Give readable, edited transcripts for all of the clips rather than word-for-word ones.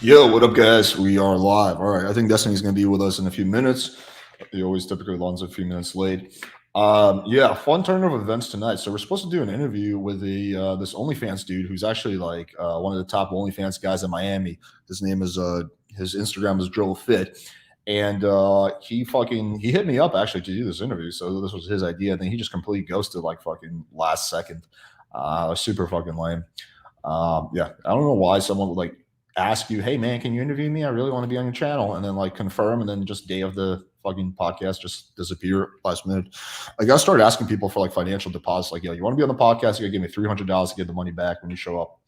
Yo, what up, guys? We are live. All right, I think Destiny's going to be with us in a few minutes. He always typically lands a few minutes late. Yeah, fun turn of events tonight. So we're supposed to do an interview with this OnlyFans dude who's actually like one of the top OnlyFans guys in Miami. His name is his Instagram is Joel Fit, and he hit me up actually to do this interview. So this was his idea, and then he just completely ghosted like fucking last second. Super fucking lame. Yeah, I don't know why someone would like ask you, "Hey man, can you interview me? I really want to be on your channel," and then like confirm, and then just day of the fucking podcast just disappear last minute. Like I started asking people for like financial deposits, like, "Yo, you want to be on the podcast? You gotta give me $300 to get the money back when you show up."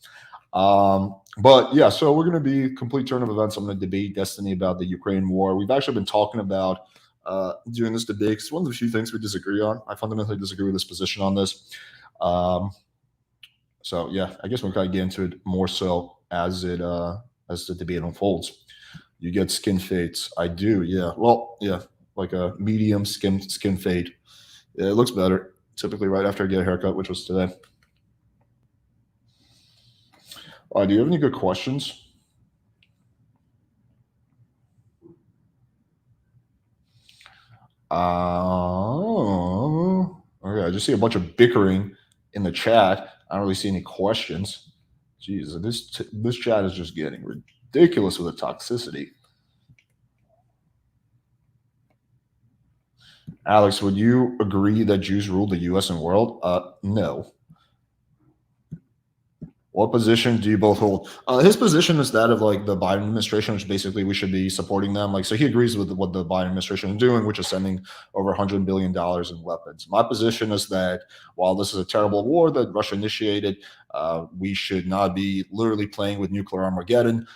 But yeah, so we're gonna be complete turn of events. I'm gonna debate Destiny about the Ukraine war. We've actually been talking about doing this debate. It's one of the few things we disagree on. I fundamentally disagree with his position on this. Um, so yeah, I guess we'll kind of get into it more so as the debate unfolds. You get skin fades. I do, yeah. Well, yeah, like a medium skin fade. Yeah, it looks better. Typically right after I get a haircut, which was today. Do you have any good questions? Okay, I just see a bunch of bickering in the chat. I don't really see any questions. Jeez, this chat is just getting ridiculous with the toxicity. Alex, would you agree that Jews rule the U.S. and world? No. What position do you both hold? His position is that of like the Biden administration, which basically we should be supporting them. Like, so he agrees with what the Biden administration is doing, which is sending over $100 billion in weapons. My position is that while this is a terrible war that Russia initiated, we should not be literally playing with nuclear Armageddon.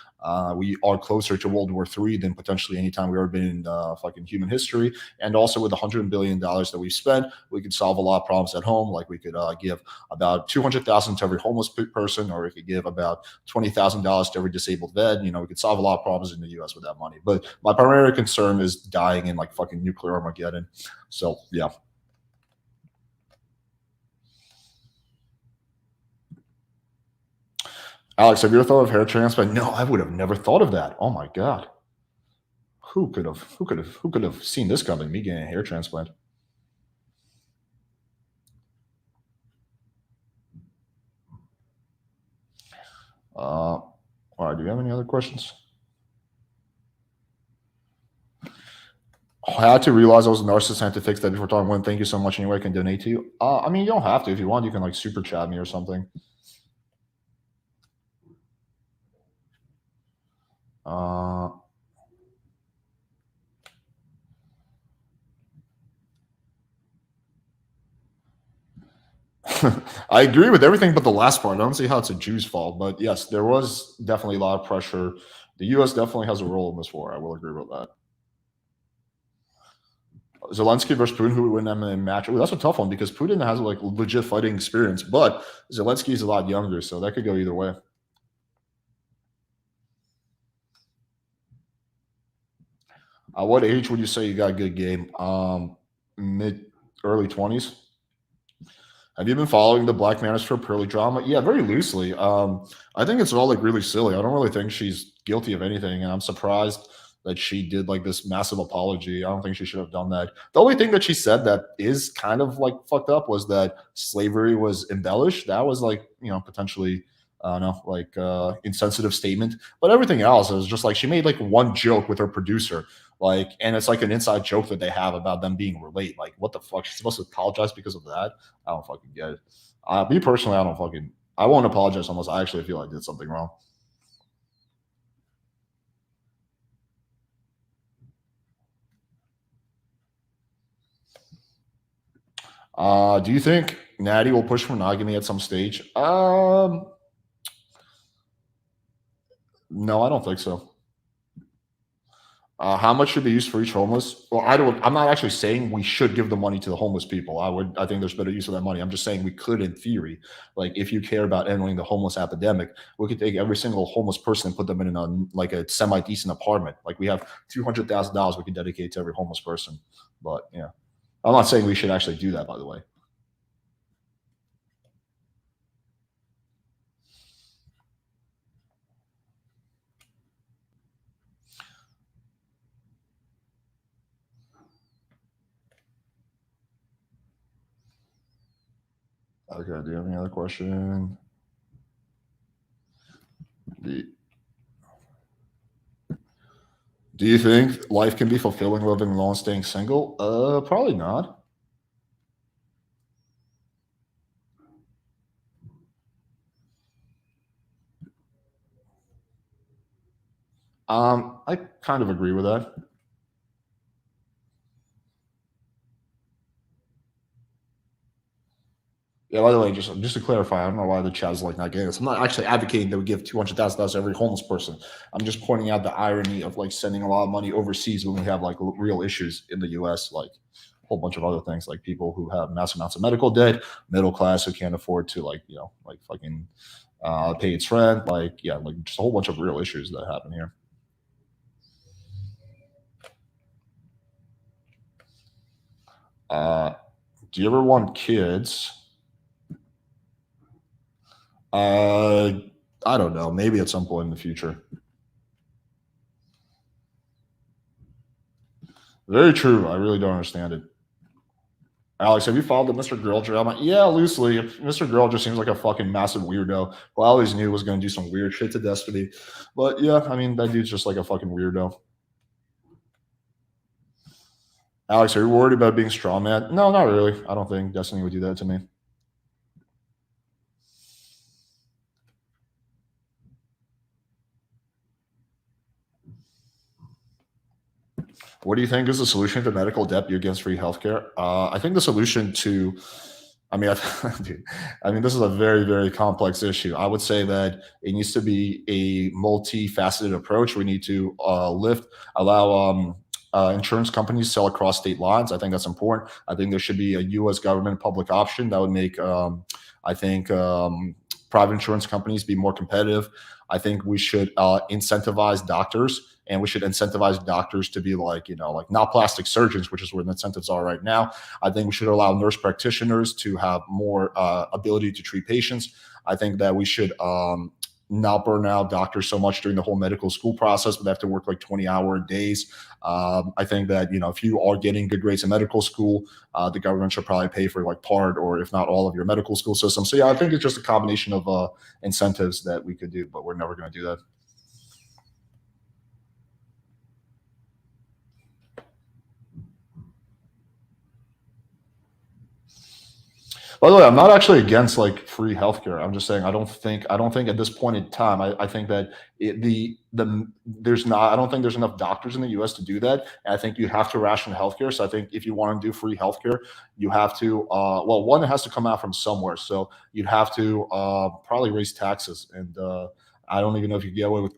We are closer to World War III than potentially any time we've ever been in fucking human history. And also with $100 billion that we've spent, we could solve a lot of problems at home. Like we could give about 200,000 to every homeless person, or we could give about $20,000 to every disabled vet. You know, we could solve a lot of problems in the U.S. with that money. But my primary concern is dying in like fucking nuclear Armageddon. So yeah. Alex, have you ever thought of hair transplant? No, I would have never thought of that. Oh my god. Who could have seen this coming? Me getting a hair transplant. All right. Do you have any other questions? I had to realize I was a narcissist. I had to fix that before talking. One, thank you so much. Anyway, I can donate to you. I mean, you don't have to. If you want, you can like super chat me or something. Uh, I agree with everything but the last part. I don't see how it's a Jew's fault, but yes, there was definitely a lot of pressure. The U.S. definitely has a role in this war. I will agree with that. Zelensky versus Putin, who would win them in a match? Ooh, that's a tough one because Putin has like legit fighting experience, but Zelensky is a lot younger, so that could go either way. What age would you say you got a good game? Mid early 20s. Have you been following the Black Manosphere Pearly drama? Yeah, very loosely. I think it's all like really silly. I don't really think she's guilty of anything, and I'm surprised that she did like this massive apology. I don't think she should have done that. The only thing that she said that is kind of like fucked up was that slavery was embellished. That was like, potentially I don't know, like insensitive statement. But everything else is just like she made like one joke with her producer, like, and it's like an inside joke that they have about them being relate. Like, what the fuck? She's supposed to apologize because of that? I don't fucking get it. Me personally, I won't apologize unless I actually feel I did something wrong. Do you think Natty will push monogamy at some stage? No, I don't think so. How much should be used for each homeless? Well, I don't. I'm not actually saying we should give the money to the homeless people. I think there's better use of that money. I'm just saying we could, in theory, like if you care about ending the homeless epidemic, we could take every single homeless person and put them in like a semi decent apartment. Like we have $200,000 we can dedicate to every homeless person. But yeah, I'm not saying we should actually do that. By the way. Okay. Do you have any other question? Do do you think life can be fulfilling living alone, staying single? Probably not. I kind of agree with that. Yeah, by the way, just to clarify, I don't know why the chat is like not getting this. I'm not actually advocating that we give $200,000 to every homeless person. I'm just pointing out the irony of like sending a lot of money overseas when we have like real issues in the U.S., like a whole bunch of other things, like people who have massive amounts of medical debt, middle class who can't afford to like like fucking pay its rent, like yeah, like just a whole bunch of real issues that happen here. Uh, do you ever want kids? Uh, I don't know. Maybe at some point in the future. Very true. I really don't understand it. Alex, have you followed the Mr. Girl drama? Yeah, loosely. Mr. Girl just seems like a fucking massive weirdo who I always knew was going to do some weird shit to Destiny. But yeah, I mean, that dude's just like a fucking weirdo. Alex, are you worried about being strong, man? No, not really. I don't think Destiny would do that to me. What do you think is the solution to medical debt against free healthcare? I think the solution to, I mean, dude, I mean, this is a very, very complex issue. I would say that it needs to be a multifaceted approach. We need to allow insurance companies to sell across state lines. I think that's important. I think there should be a U.S. government public option that would make, I think, private insurance companies be more competitive. I think we should incentivize doctors, and we should incentivize doctors to be like, like not plastic surgeons, which is where the incentives are right now. I think we should allow nurse practitioners to have more ability to treat patients. I think that we should not burn out doctors so much during the whole medical school process, but they have to work like 20-hour days. I think that, if you are getting good grades in medical school, the government should probably pay for like part or if not all of your medical school system. So yeah, I think it's just a combination of incentives that we could do, but we're never going to do that. By the way, I'm not actually against like free healthcare. I'm just saying I don't think at this point in time, I think that there's not I don't think there's enough doctors in the U.S. to do that. And I think you have to ration healthcare. So I think if you want to do free healthcare, you have to well, one, it has to come out from somewhere. So you'd have to probably raise taxes, and I don't even know if you get away with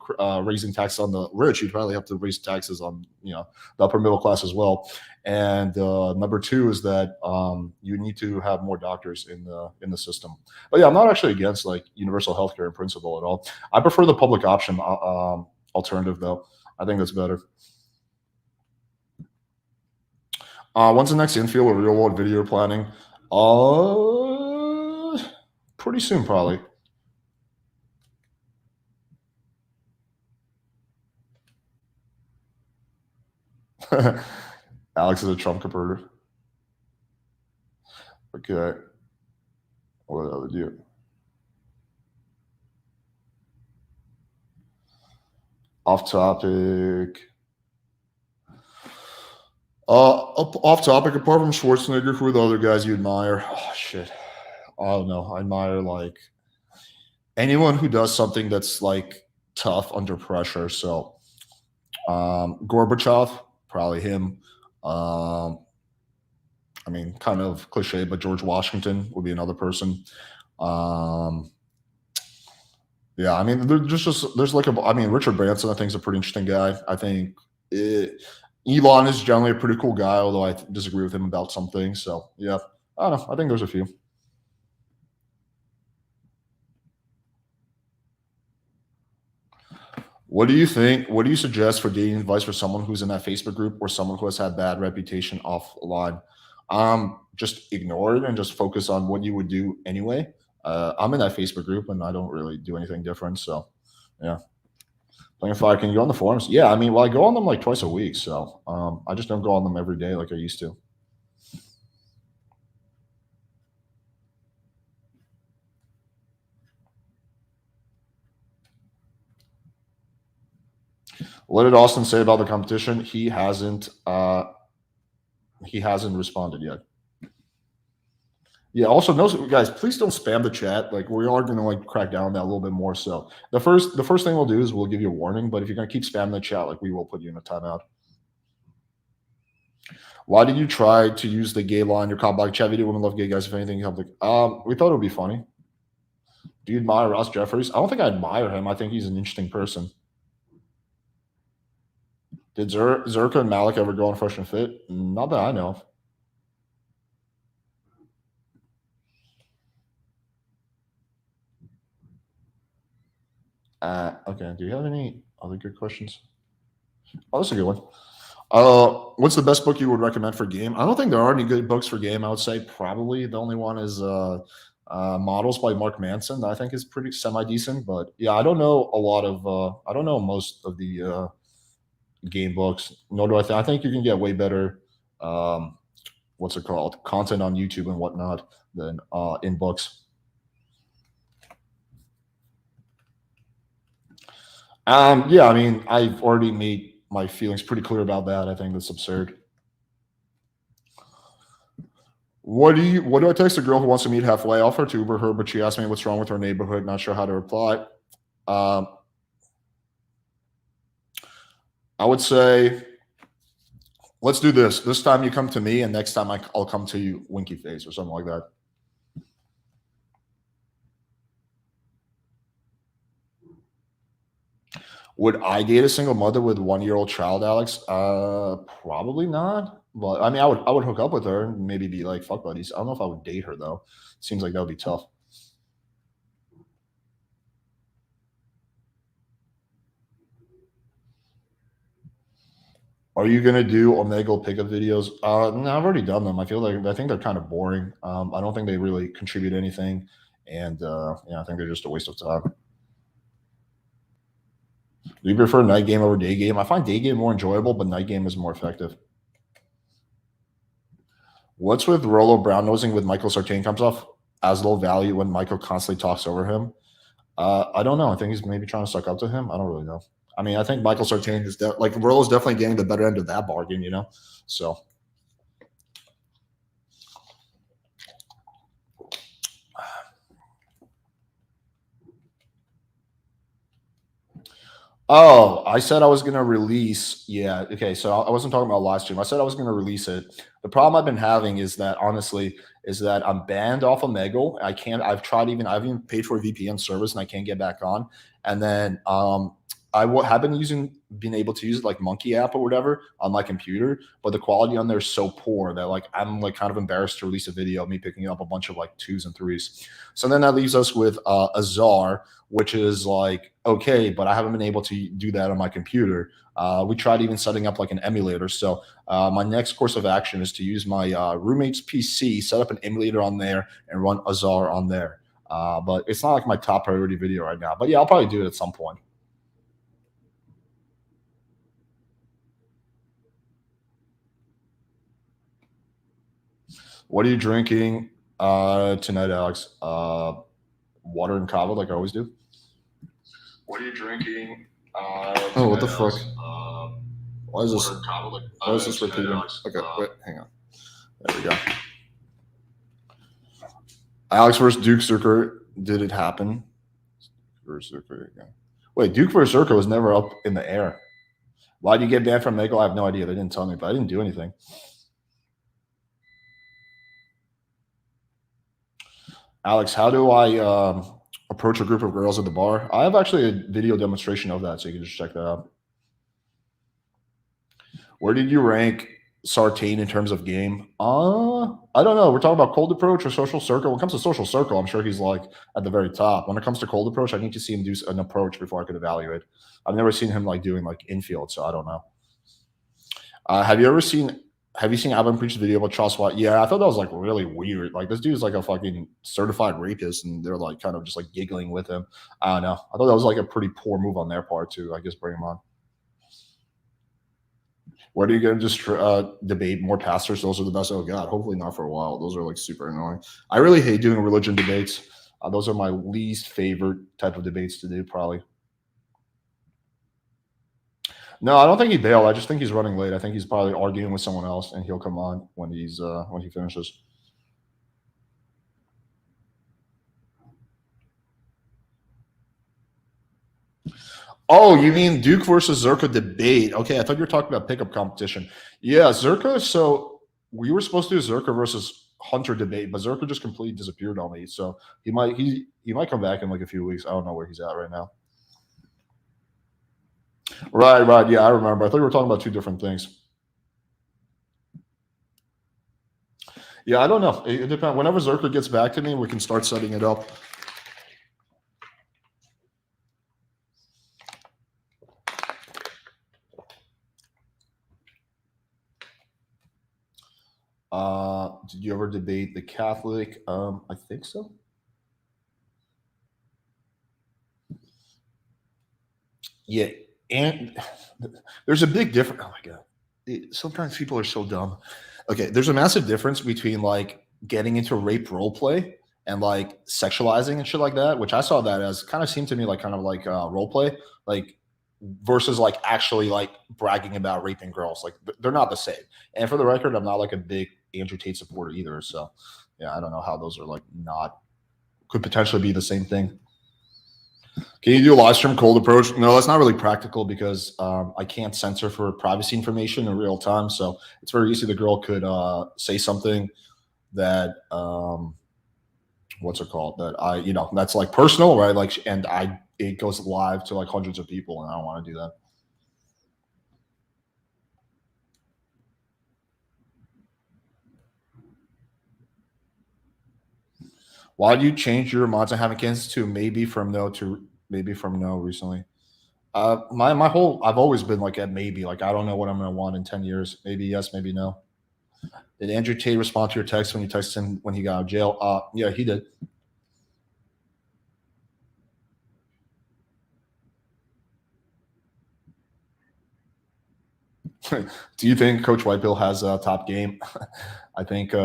raising taxes on the rich. You'd probably have to raise taxes on the upper middle class as well. And number two is that you need to have more doctors in the system. But yeah, I'm not actually against like universal healthcare in principle at all. I prefer the public option alternative though. I think that's better. When's the next infield or real world video planning? Uh, Pretty soon probably. Alex is a Trump converter. Okay. What other do? Off topic. Off topic. Apart from Schwarzenegger, who are the other guys you admire? Oh shit. I don't know. I admire like anyone who does something that's like tough under pressure. So Gorbachev, probably him. Um, I mean, kind of cliche, but George Washington would be another person. Um, yeah, I mean, there's like I mean, Richard Branson, I think is a pretty interesting guy. I think Elon is generally a pretty cool guy, although I disagree with him about some things. So yeah, I don't know. I think there's a few. What do you think? What do you suggest for dating advice for someone who's in that Facebook group or someone who has had bad reputation offline? Just ignore it and just focus on what you would do anyway. I'm in that Facebook group and I don't really do anything different. So, yeah. Playing Fire, can you go on the forums? Yeah, I mean, well, I go on them like twice a week. So, I just don't go on them every day like I used to. What did Austin say about the competition? He hasn't responded yet. Yeah. Also, no, guys, please don't spam the chat. Like, we are going to like crack down on that a little bit more. So the first thing we'll do is we'll give you a warning. But if you're going to keep spamming the chat, like, we will put you in a timeout. Why did you try to use the gay line in your call chat video? Women love gay guys. If anything, help. We thought it would be funny. Do you admire Ross Jeffries? I don't think I admire him. I think he's an interesting person. Did Zerka and Malik ever go on Fresh and Fit? Not that I know of. Okay. Do you have any other good questions? Oh, that's a good one. What's the best book you would recommend for game? I don't think there are any good books for game. I would say probably the only one is Models by Mark Manson. That I think is pretty semi decent. But yeah, I don't know a lot of. I don't know most of the game books. Nor do I think. I think you can get way better. What's it called? Content on YouTube and whatnot than in books. Yeah, I mean, I've already made my feelings pretty clear about that. I think that's absurd. What do I text a girl who wants to meet halfway? I offer to Uber her, but she asked me what's wrong with her neighborhood. Not sure how to reply. I would say, let's do this. This time you come to me, and next time I'll come to you, winky face or something like that. Would I date a single mother with 1-year-old child, Alex? Probably not. But I mean, I would hook up with her and maybe be like fuck buddies. I don't know if I would date her though. Seems like that would be tough. Are you gonna do Omegle pickup videos? No, I've already done them. I think they're kind of boring. I don't think they really contribute anything, and yeah, I think they're just a waste of time. Do you prefer night game over day game? I find day game more enjoyable, but night game is more effective. What's with Rolo brown nosing with Michael Sartain comes off as low value when Michael constantly talks over him? I don't know. I think he's maybe trying to suck up to him. I don't really know. I mean, I think Michael Sartain is like Rolo's definitely getting the better end of that bargain, you know. So. Oh, I said I was going to release. Yeah. Okay. So I wasn't talking about live stream. I said I was going to release it. The problem I've been having is that honestly, is that I'm banned off of Omegle. I've even paid for a VPN service and I can't get back on. And then have been able to use like Monkey app or whatever on my computer, but the quality on there is so poor that like I'm like kind of embarrassed to release a video of me picking up a bunch of like 2s and 3s. So then that leaves us with Azar, which is like okay, but I haven't been able to do that on my computer. We tried even setting up like an emulator. So my next course of action is to use my roommate's PC, set up an emulator on there, and run Azar on there. But it's not like my top priority video right now. But yeah, I'll probably do it at some point. What are you drinking tonight, Alex? Water and kava, like I always do. What are you drinking? Oh, what the fuck? Why is this? Why is this repeating? Okay, wait, hang on. There we go. Alex versus Duke Zerker. Did it happen? Wait, Duke versus Zerker was never up in the air. Why did you get banned from Megal? I have no idea. They didn't tell me, but I didn't do anything. Alex, how do I approach a group of girls at the bar? I have actually a video demonstration of that, so you can just check that out. Where did you rank Sartain in terms of game? I don't know. We're talking about cold approach or social circle. When it comes to social circle, I'm sure he's like at the very top. When it comes to cold approach, I need to see him do an approach before I could evaluate. I've never seen him like doing like infield, so I don't know. Have you seen Alvin Preach's video about Charles White? Yeah, I thought that was like really weird. Like this dude's like a fucking certified rapist, and they're like kind of just like giggling with him. I don't know. I thought that was like a pretty poor move on their part to, I guess, bring him on. Where are you going to just debate more pastors? Those are the best. Oh God, hopefully not for a while. Those are like super annoying. I really hate doing religion debates. Those are my least favorite type of debates to do, probably. No, I don't think he bailed. I just think he's running late. I think he's probably arguing with someone else, and he'll come on when he finishes. Oh, you mean Duke versus Zerka debate? Okay, I thought you were talking about pickup competition. Yeah, Zerka. So we were supposed to do Zerka versus Hunter debate, but Zerka just completely disappeared on me. So he might come back in like a few weeks. I don't know where he's at right now. Right, right. Yeah, I remember. I thought you were talking about two different things. Yeah, I don't know. It depends. Whenever Zerka gets back to me, we can start setting it up. Did you ever debate the Catholic? I think so. Yeah, and there's a big difference. Oh my god, sometimes people are so dumb. Okay, there's a massive difference between like getting into rape role play and like sexualizing and shit like that, which I saw that as kind of seemed to me like kind of like role play, like versus like actually like bragging about raping girls. Like they're not the same. And for the record, I'm not like a big Andrew Tate supporter either. So yeah, I don't know how those are like not could potentially be the same thing. Can you do a live stream cold approach? No, that's not really practical because I can't censor for privacy information in real time. So it's very easy. The girl could say something that what's it called? That that's like personal, right? Like, and it goes live to like hundreds of people, and I don't want to do that. Why do you change your mods on having kids to maybe from no recently? My whole I've always been like at maybe like I don't know what I'm gonna want in 10 years. Maybe yes, maybe no. Did Andrew Tate respond to your text when you texted him when he got out of jail? Yeah, he did. Do you think Coach Whitebill has a top game? I think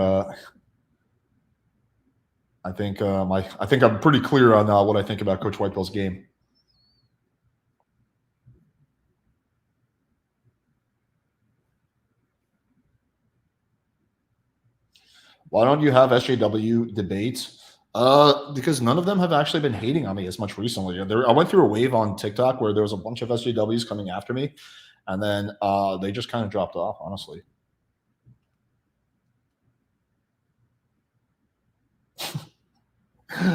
I think I'm pretty clear on what I think about Coach Whitebill's game. Why don't you have SJW debates? Because none of them have actually been hating on me as much recently. I went through a wave on TikTok where there was a bunch of SJWs coming after me, and then they just kind of dropped off. Honestly,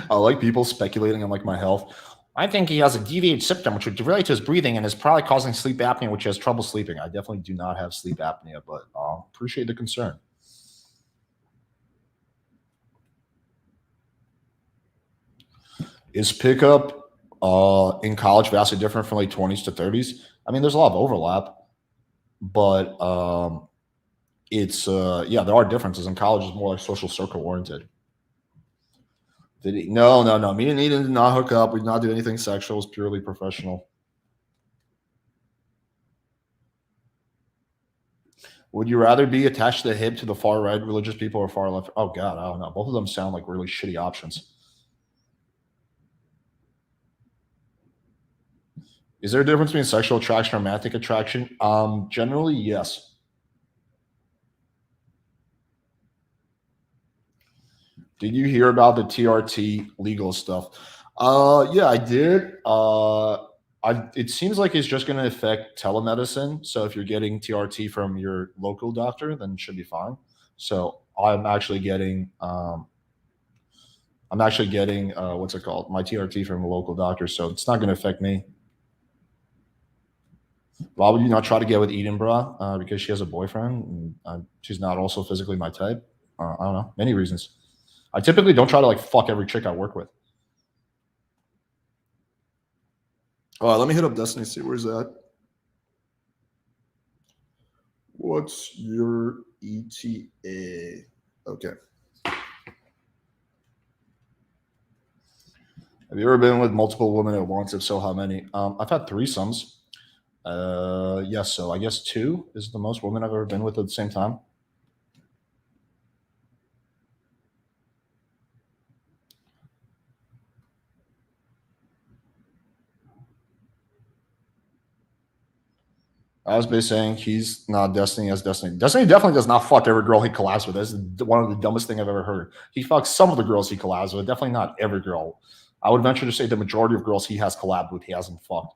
I like people speculating on like my health. I think he has a deviated symptom, which would relate to his breathing and is probably causing sleep apnea, which he has trouble sleeping. I definitely do not have sleep apnea, but appreciate the concern. Is pickup in college vastly different from like 20s to 30s? I mean, there's a lot of overlap, but it's yeah, there are differences. In college, is more like social circle oriented. Did he? No, no, no. Me and Eden did not hook up. We did not do anything sexual. It's purely professional. Would you rather be attached to the hip to the far right religious people or far left? Oh God, I don't know. Both of them sound like really shitty options. Is there a difference between sexual attraction and romantic attraction? Generally, yes. Did you hear about the TRT legal stuff? Yeah, I did. It seems like it's just going to affect telemedicine. So if you're getting TRT from your local doctor, then it should be fine. So I'm actually getting what's it called? My TRT from a local doctor. So it's not going to affect me. Why would you not try to get with Edinburgh? Because she has a boyfriend. And, she's not also physically my type. I don't know. Many reasons. I typically don't try to like fuck every chick I work with. Let me hit up Destiny. See where's that. What's your ETA? Okay. Have you ever been with multiple women at once? If so, how many? I've had threesomes. Yes. So I guess two is the most women I've ever been with at the same time. I was basically saying he's not Destiny as Destiny. Destiny definitely does not fuck every girl he collabs with. That's one of the dumbest thing I've ever heard. He fucks some of the girls he collabs with, definitely not every girl. I would venture to say the majority of girls he has collabed with, he hasn't fucked.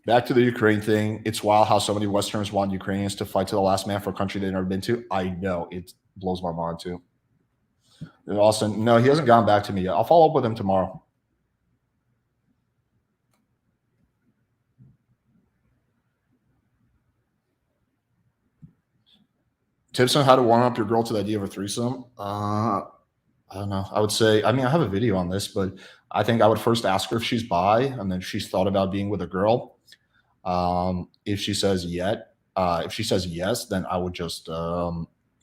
Back to the Ukraine thing. It's wild how so many Westerners want Ukrainians to fight to the last man for a country they've never been to. I know. It blows my mind too. And Austin, no, he hasn't gotten back to me yet. I'll follow up with him tomorrow. Tips on how to warm up your girl to the idea of a threesome. I don't know. I would say, I mean, I have a video on this, but I think I would first ask her if she's bi, and then if she's thought about being with a girl. If she says yet, if she says yes, then I would just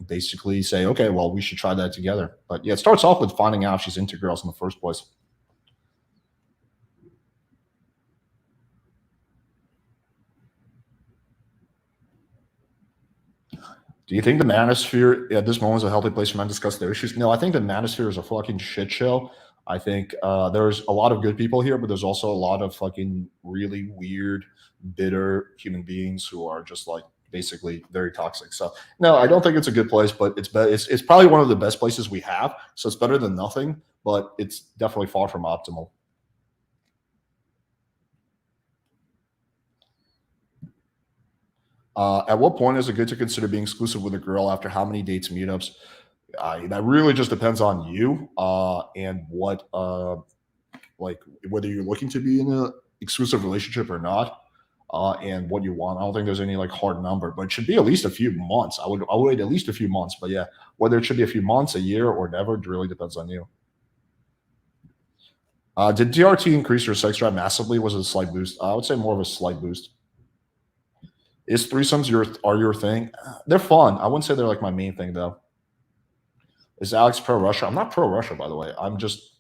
basically say, okay, well, we should try that together. But yeah, it starts off with finding out if she's into girls in the first place. Do you think the Manosphere at this moment is a healthy place for men to discuss their issues? No, I think the Manosphere is a fucking shit show. I think there's a lot of good people here, but there's also a lot of fucking really weird, bitter human beings who are just like basically very toxic. So no, I don't think it's a good place, but it's probably one of the best places we have. So it's better than nothing, but it's definitely far from optimal. At what point is it good to consider being exclusive with a girl after how many dates, meetups? That really just depends on you and what like whether you're looking to be in a exclusive relationship or not, and what you want. I don't think there's any like hard number, but it should be at least a few months. I would wait at least a few months, but yeah, whether it should be a few months, a year, or never, it really depends on you. Did DRT increase your sex drive massively? Was it a slight boost? I would say more of a slight boost. Is threesomes your thing? They're fun. I wouldn't say they're like my main thing though. Is Alex pro Russia? I'm not pro Russia, by the way. I'm just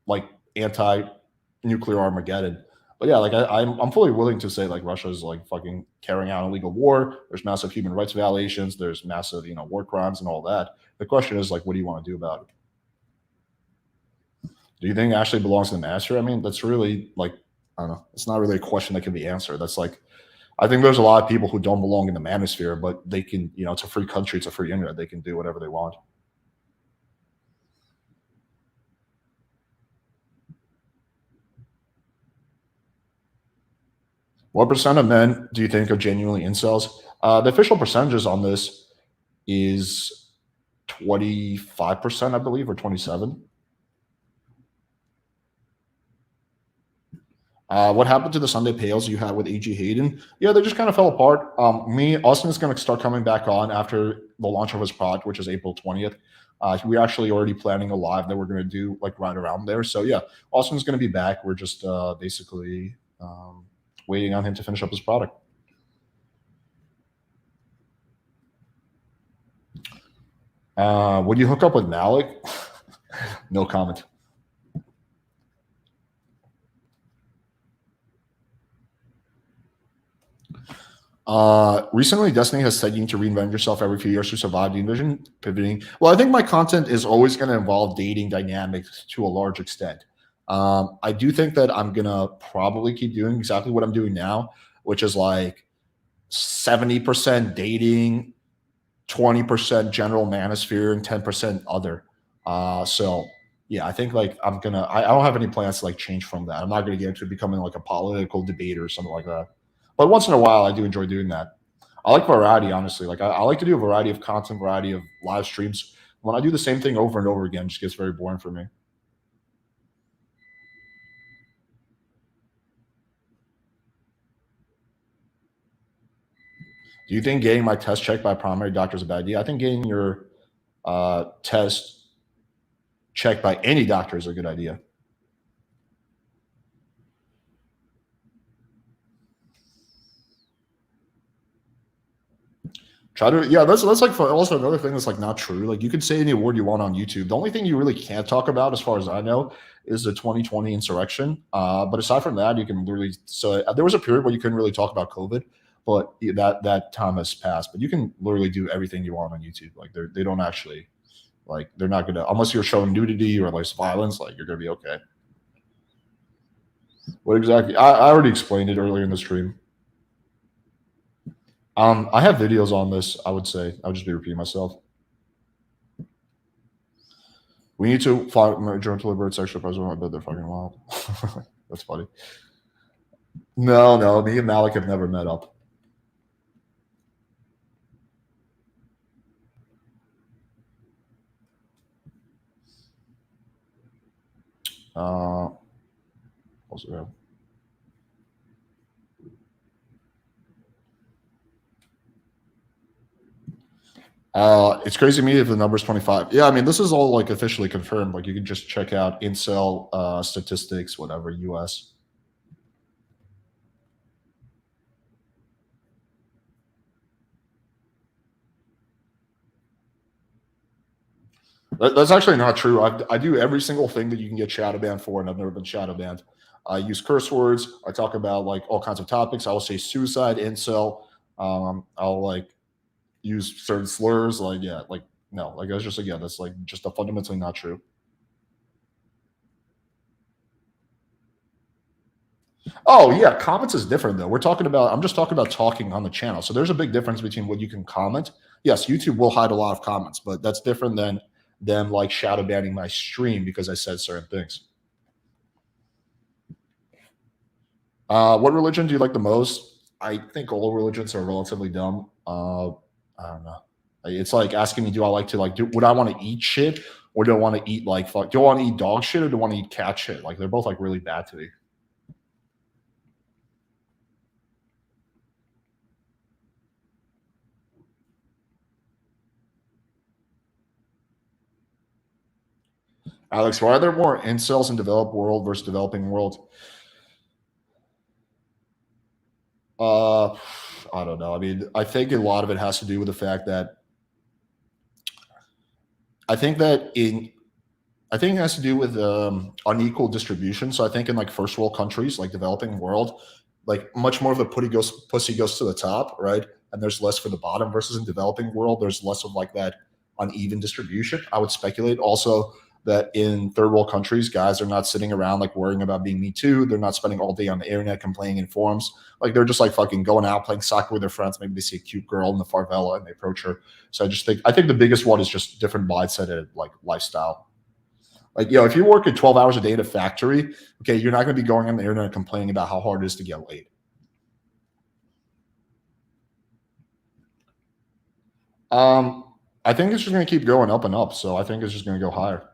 like anti nuclear Armageddon. But yeah, like I'm fully willing to say like Russia is like fucking carrying out illegal war. There's massive human rights violations. There's massive war crimes and all that. The question is like, what do you want to do about it? Do you think it actually belongs to the master? I mean, that's really like I don't know. It's not really a question that can be answered. That's like I think there's a lot of people who don't belong in the manosphere, but they can, it's a free country, it's a free internet. They can do whatever they want. What percent of men do you think are genuinely incels? The official percentages on this is 25%, I believe, or 27. What happened to the Sunday pails you had with AG Hayden? Yeah, they just kind of fell apart. Austin is going to start coming back on after the launch of his project, which is April 20th. We're actually already planning a live that we're going to do like right around there. So yeah, Austin's going to be back. We're just basically waiting on him to finish up his product. Would you hook up with Malik? No comment. Recently, Destiny has said you need to reinvent yourself every few years to survive. Do you envision pivoting? Well, I think my content is always going to involve dating dynamics to a large extent. I do think that I'm going to probably keep doing exactly what I'm doing now, which is like 70% dating, 20% general manosphere, and 10% other. So yeah, I think like I don't have any plans to like change from that. I'm not gonna get into becoming like a political debater or something like that. But once in a while I do enjoy doing that. I like variety, honestly. Like I like to do a variety of content, variety of live streams. When I do the same thing over and over again, it just gets very boring for me. Do you think getting my test checked by a primary doctor is a bad idea? I think getting your test checked by any doctor is a good idea. Try to that's like also another thing that's like not true. Like you can say any word you want on YouTube. The only thing you really can't talk about, as far as I know, is the 2020 insurrection. But aside from that, you can literally. So there was a period where you couldn't really talk about COVID, but that time has passed. But you can literally do everything you want on YouTube. Like they don't actually. Like they're not gonna, unless you're showing nudity or like violence, like you're gonna be okay. What exactly? I already explained it earlier in the stream. I have videos on this. I would say I would just be repeating myself. We need to find join to liberate sexual president. I bet they're fucking wild. That's funny. No, me and Malik have never met up. Also have. It's crazy to me if the number's 25. Yeah, I mean, this is all like officially confirmed. Like you can just check out incel statistics, whatever, US. That's actually not true. I do every single thing that you can get shadow banned for, and I've never been shadow banned. I use curse words. I talk about like all kinds of topics. I will say suicide, incel. I'll like use certain slurs. Like yeah, like no, like that's just again, that's like just a fundamentally not true. Oh yeah, comments is different though. We're talking about. I'm just talking about talking on the channel. So there's a big difference between what you can comment. Yes, YouTube will hide a lot of comments, but that's different than them like shadow banning my stream because I said certain things. What religion do you like the most? I think all religions are relatively dumb. I don't know. It's like asking me, do I like to like do? Would I want to eat shit, or do I want to eat like fuck? Do I want to eat dog shit, or do I want to eat cat shit? Like they're both like really bad to me. Alex, why are there more incels in developed world versus developing world? Uh, I don't know. I mean, I think a lot of it has to do with the fact that I think that in I think it has to do with unequal distribution. So I think in like first world countries, like developing world, like much more of the pussy goes to the top, right? And there's less for the bottom. Versus in developing world, there's less of like that uneven distribution. I would speculate also that in third world countries, guys are not sitting around like worrying about being Me Too. They're not spending all day on the internet complaining in forums. Like they're just like fucking going out playing soccer with their friends. Maybe they see a cute girl in the favela and they approach her. So I think the biggest one is just different mindset and like lifestyle. Like, if you work at 12 hours a day at a factory, okay, you're not going to be going on the internet complaining about how hard it is to get laid. I think it's just going to keep going up and up. So I think it's just going to go higher.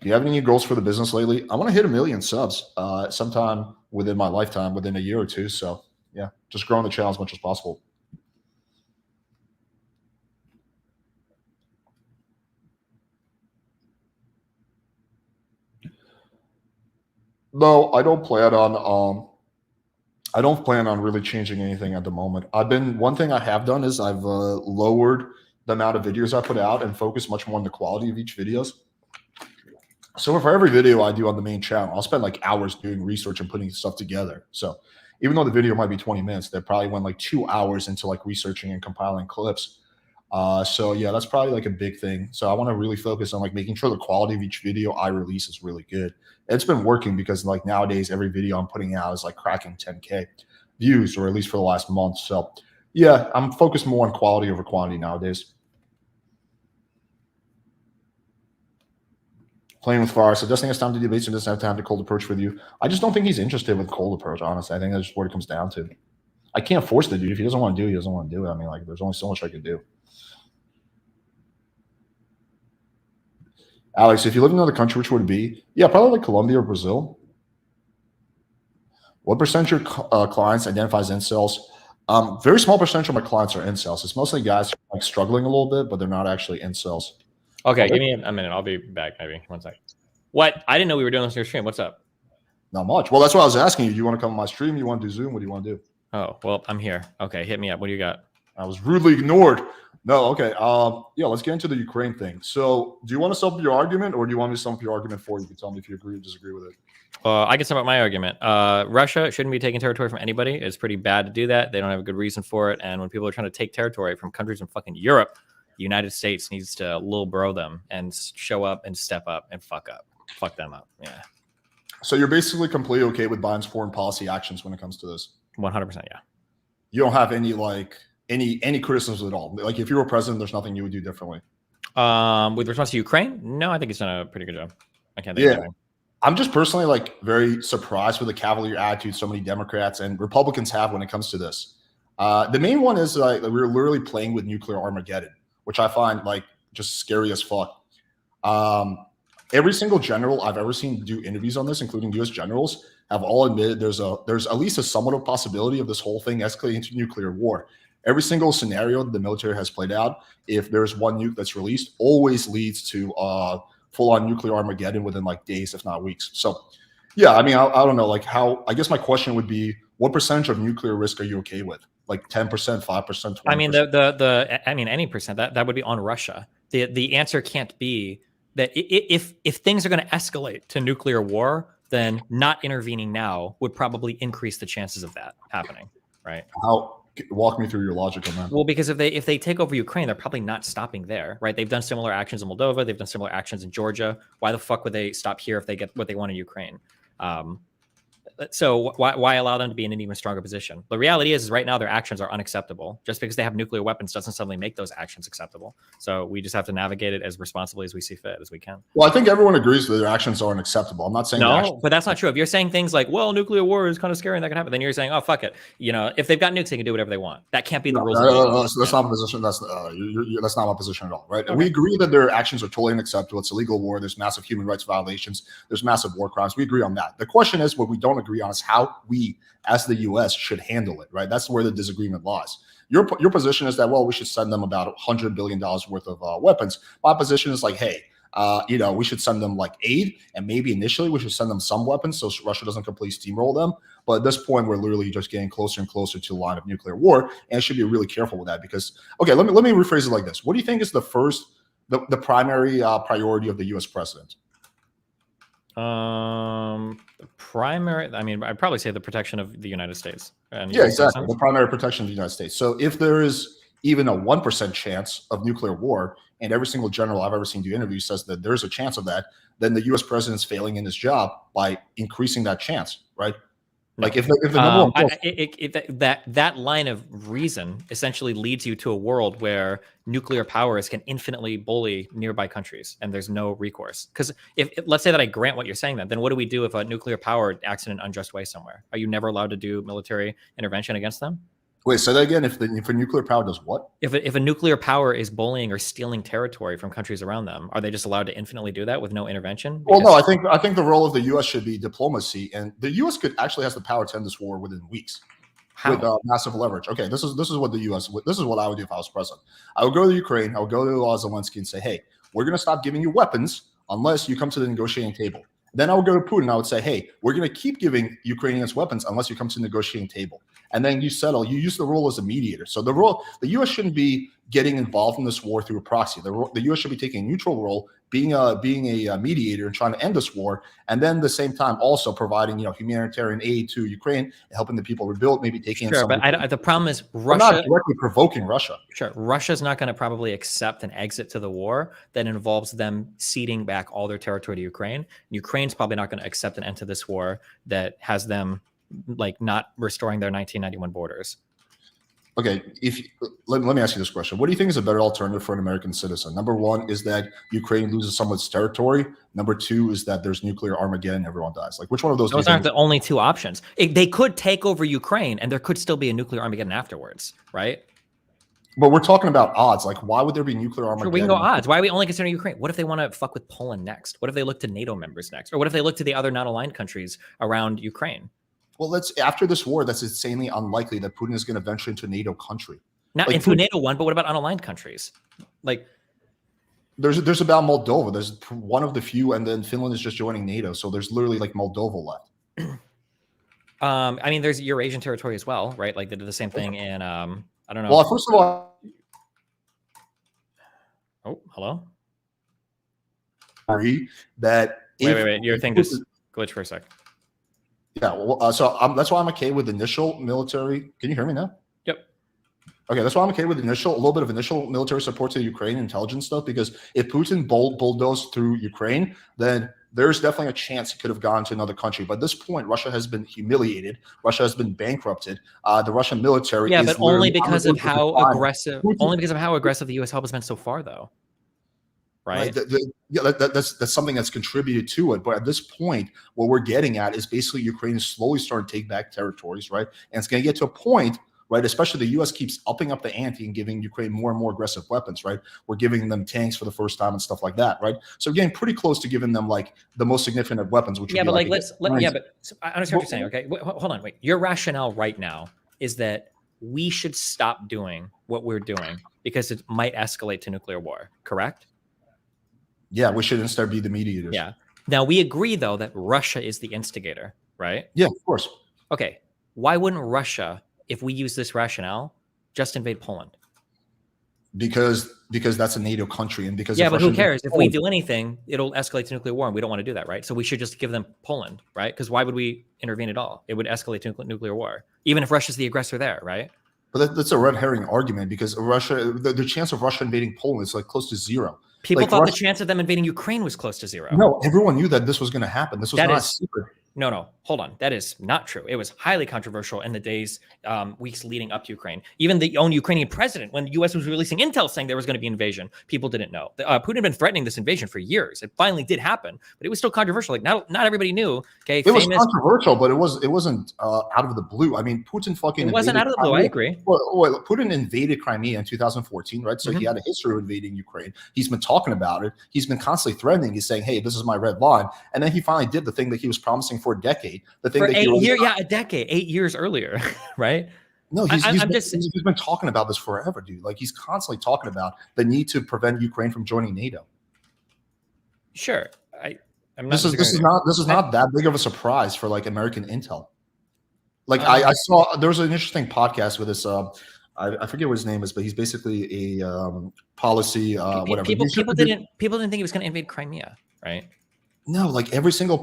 Do you have any goals for the business lately? I want to hit 1 million subs sometime within my lifetime, within a year or two. So yeah, just growing the channel as much as possible. No, I don't plan on really changing anything at the moment. One thing I have done is I've lowered the amount of videos I put out and focus much more on the quality of each videos. So for every video I do on the main channel, I'll spend like hours doing research and putting stuff together. So even though the video might be 20 minutes, that probably went like 2 hours into like researching and compiling clips. So yeah, that's probably like a big thing. So I want to really focus on like making sure the quality of each video I release is really good. It's been working because like nowadays every video I'm putting out is like cracking 10K views, or at least for the last month. So yeah, I'm focused more on quality over quantity nowadays. Playing with fire. So Destiny has time to debate, so doesn't have time to cold approach with you. I just don't think he's interested with cold approach, honestly. I think that's just what it comes down to. I can't force the dude. If he doesn't want to do it, he doesn't want to do it. I mean, like, there's only so much I can do. Alex, if you live in another country, which would it be? Yeah, probably like Colombia or Brazil. What percentage of your clients identify as incels? Very small percentage of my clients are incels. It's mostly guys who are like struggling a little bit, but they're not actually incels. Okay, give me a minute. I'll be back maybe. 1 sec. What? I didn't know we were doing this on your stream. What's up? Not much. Well, that's why I was asking you. Do you want to come on my stream? You want to do Zoom? What do you want to do? Oh, well, I'm here. Okay, hit me up. What do you got? I was rudely ignored. No, okay. Yeah, let's get into the Ukraine thing. So, do you want to sum up your argument, or do you want me to sum up your argument for you? You can tell me if you agree or disagree with it. I can sum up my argument. Russia shouldn't be taking territory from anybody. It's pretty bad to do that. They don't have a good reason for it. And when people are trying to take territory from countries in fucking Europe, the United States needs to little bro them and show up and step up and fuck them up. Yeah. So you're basically completely okay with Biden's foreign policy actions when it comes to this? 100%. Yeah. You don't have any any criticisms at all? Like if you were president, there's nothing you would do differently? With response to Ukraine, no, I think he's done a pretty good job. I can't think of anything. I'm just personally like very surprised with the cavalier attitude so many Democrats and Republicans have when it comes to this. The main one is like we're literally playing with nuclear Armageddon, which I find like just scary as fuck. Every single general I've ever seen do interviews on this, including U.S. generals, have all admitted there's at least a somewhat of possibility of this whole thing escalating to nuclear war. Every single scenario that the military has played out, if there's one nuke that's released, always leads to full-on nuclear Armageddon within like days, if not weeks. So, yeah, I mean, I don't know, like how. I guess my question would be, what percentage of nuclear risk are you okay with? Like 10%, 5%, 20%? I mean, I mean, any percent that would be on Russia. The answer can't be that if things are going to escalate to nuclear war, then not intervening now would probably increase the chances of that happening, right? How? Walk me through your logic on that. Well, because if they take over Ukraine, they're probably not stopping there, right? They've done similar actions in Moldova. They've done similar actions in Georgia. Why the fuck would they stop here if they get what they want in Ukraine? So why allow them to be in an even stronger position? The reality is right now their actions are unacceptable. Just because they have nuclear weapons doesn't suddenly make those actions acceptable. So we just have to navigate it as responsibly as we see fit, as we can. Well, I think everyone agrees that their actions are unacceptable. I'm not saying no, but that's not true. If you're saying things like, well, nuclear war is kind of scary and that can happen, then you're saying, oh, fuck it. You know, if they've got nukes, they can do whatever they want. That can't be the rules. No, that's not my position. That's not my position at all, right? Okay. We agree that their actions are totally unacceptable. It's illegal war. There's massive human rights violations. There's massive war crimes. We agree on that. The question is, what we don't agree on is how we, as the U.S., should handle it, right? That's where the disagreement lies. Your position is that, well, we should send them about $100 billion worth of weapons. My position is like, hey, we should send them like aid, and maybe initially we should send them some weapons so Russia doesn't completely steamroll them. But at this point, we're literally just getting closer and closer to the line of nuclear war, and should be really careful with that because, okay, let me rephrase it like this. What do you think is the primary priority of the U.S. president? The primary, I mean, I'd probably say the protection of the United States. And yeah, exactly. The primary protection of the United States. So if there is even a 1% chance of nuclear war, and every single general I've ever seen do interviews says that there's a chance of that, then the U.S. president's failing in his job by increasing that chance, right? Like if the number one that line of reason essentially leads you to a world where nuclear powers can infinitely bully nearby countries and there's no recourse. Because if let's say that I grant what you're saying, then what do we do if a nuclear power acts in an unjust way somewhere? Are you never allowed to do military intervention against them? Wait, say that again. If a nuclear power does what? If a nuclear power is bullying or stealing territory from countries around them, are they just allowed to infinitely do that with no intervention? Well, no. I think the role of the U.S. should be diplomacy, and the U.S. actually has the power to end this war within weeks. How? With massive leverage. Okay, this is what the U.S. This is what I would do if I was president. I would go to Ukraine. I would go to Zelensky and say, hey, we're going to stop giving you weapons unless you come to the negotiating table. Then I would go to Putin. I would say, hey, we're going to keep giving Ukrainians weapons unless you come to the negotiating table. And then you settle. You use the role as a mediator. So the U.S. shouldn't be getting involved in this war through a proxy. The U.S. should be taking a neutral role, being a mediator and trying to end this war, and then at the same time also providing humanitarian aid to Ukraine, and helping the people rebuild, maybe taking. Sure, but the problem is Russia not directly provoking Russia. Sure, Russia's not going to probably accept an exit to the war that involves them ceding back all their territory to Ukraine. Ukraine's probably not going to accept an end to this war that has them like not restoring their 1991 borders. Okay, let me ask you this question. What do you think is a better alternative for an American citizen? Number one is that Ukraine loses some of its territory. Number two is that there's nuclear Armageddon and everyone dies. Like, which one of those? Those aren't the only two options. They could take over Ukraine and there could still be a nuclear Armageddon afterwards, right? But we're talking about odds. Like, why would there be nuclear Armageddon? Sure, we can go odds. Why are we only considering Ukraine? What if they want to fuck with Poland next? What if they look to NATO members next? Or what if they look to the other non-aligned countries around Ukraine? Well, after this war, that's insanely unlikely that Putin is going to venture into a NATO country. Not into a NATO one, but what about unaligned countries? Like, there's about Moldova. There's one of the few, and then Finland is just joining NATO. So there's literally like Moldova left. I mean, there's Eurasian territory as well, right? Like they did the same thing in I don't know. Well, first of all, oh, hello. That wait. Your thing just glitched for a sec. Yeah, well, so that's why I'm okay with initial military. Can you hear me now? Yep. Okay, that's why I'm okay with a little bit of initial military support to the Ukraine intelligence stuff, because if Putin bulldozed through Ukraine, then there's definitely a chance he could have gone to another country. But at this point, Russia has been humiliated. Russia has been bankrupted. The Russian military Yeah, is but only literally on the because of verge how decline. aggressive. Putin, Only because of how aggressive the U.S. help has been so far, though. right? Right? Yeah, that's something that's contributed to it. But at this point, what we're getting at is basically Ukraine is slowly starting to take back territories, right? And it's going to get to a point, right? Especially the U.S. keeps upping up the ante and giving Ukraine more and more aggressive weapons, right? We're giving them tanks for the first time and stuff like that, right? So we're getting pretty close to giving them like the most significant of weapons, which Yeah, would be but like I understand what you're saying. Okay, hold on, wait. Your rationale right now is that we should stop doing what we're doing because it might escalate to nuclear war. Correct? Yeah, we should instead be the mediators. Yeah. Now we agree though that Russia is the instigator, right? Yeah, of course. Okay. Why wouldn't Russia, if we use this rationale, just invade Poland? Because that's a NATO country, and because yeah, but who Russia cares? If we do anything, it'll escalate to nuclear war, and we don't want to do that, right? So we should just give them Poland, right? Because why would we intervene at all? It would escalate to nuclear war, even if Russia's the aggressor there, right? But that's a red herring argument, because Russia, the chance of Russia invading Poland is like close to zero. People like thought Russia, the chance of them invading Ukraine was close to zero. No, everyone knew that this was going to happen. This was not a secret. No, hold on. That is not true. It was highly controversial in the days, weeks leading up to Ukraine. Even the own Ukrainian president, when the U.S. was releasing intel saying there was going to be invasion, people didn't know. Putin had been threatening this invasion for years. It finally did happen, but it was still controversial. Like not everybody knew. Okay, it was controversial, but it wasn't out of the blue. I mean, Putin fucking. It wasn't out of the blue. I agree. Well, Putin invaded Crimea in 2014, right? So he had a history of invading Ukraine. He's been talking about it. He's been constantly threatening. He's saying, "Hey, this is my red line," and then he finally did the thing that he was promising for a decade. The thing for that 8 years, a decade, 8 years earlier, right? No, he's been talking about this forever, dude. Like he's constantly talking about the need to prevent Ukraine from joining NATO. Sure, I'm not. This is not that big of a surprise for like American intel. Like I saw there was an interesting podcast with this. I forget what his name is, but he's basically a policy whatever. People didn't think he was going to invade Crimea, right? No, like every single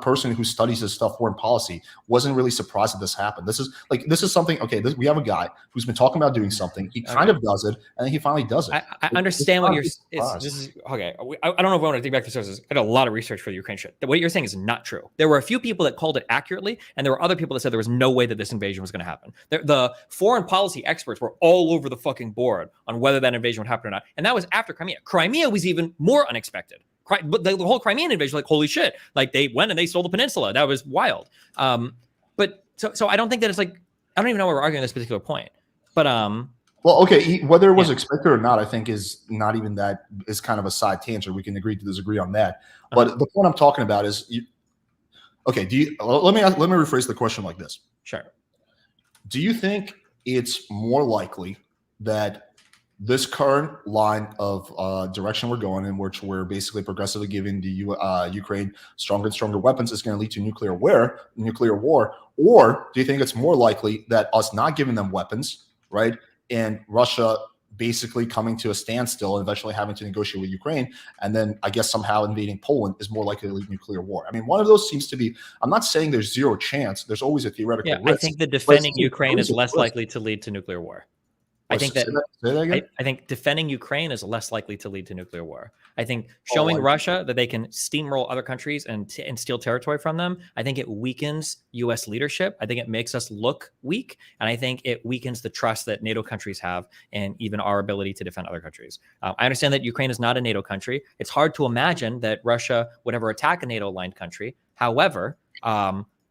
person who studies this stuff, foreign policy, wasn't really surprised that this happened. This is something. Okay, we have a guy who's been talking about doing something. He kind of does it, and then he finally does it. I understand what you're. This is okay. I don't know if I want to dig back to sources. I did a lot of research for the Ukraine shit. What you're saying is not true. There were a few people that called it accurately, and there were other people that said there was no way that this invasion was going to happen. The foreign policy experts were all over the fucking board on whether that invasion would happen or not, and that was after Crimea. Crimea was even more unexpected. But the whole Crimean invasion, like, holy shit, like they went and they stole the peninsula. That was wild. But so I don't think that it's like, I don't even know why we're arguing this particular point. But well, okay, whether it was expected or not, I think is not even that, is kind of a side tangent. We can agree to disagree on that. But the point I'm talking about is, okay, let me rephrase the question like this. Sure. Do you think it's more likely that this current line of direction we're going in, which we're basically progressively giving the Ukraine stronger and stronger weapons, is going to lead to nuclear war? Or do you think it's more likely that us not giving them weapons, right, and Russia basically coming to a standstill and eventually having to negotiate with Ukraine, and then I guess somehow invading Poland is more likely to lead to nuclear war? I mean, one of those seems to be, I'm not saying there's zero chance. There's always a theoretical risk. I think that defending Ukraine is less likely to lead to nuclear war. I think I think defending Ukraine is less likely to lead to nuclear war. I think showing Russia that they can steamroll other countries and steal territory from them, I think it weakens U.S. leadership. I think it makes us look weak, and I think it weakens the trust that NATO countries have and even our ability to defend other countries. I understand that Ukraine is not a NATO country. It's hard to imagine that Russia would ever attack a NATO-aligned country. However,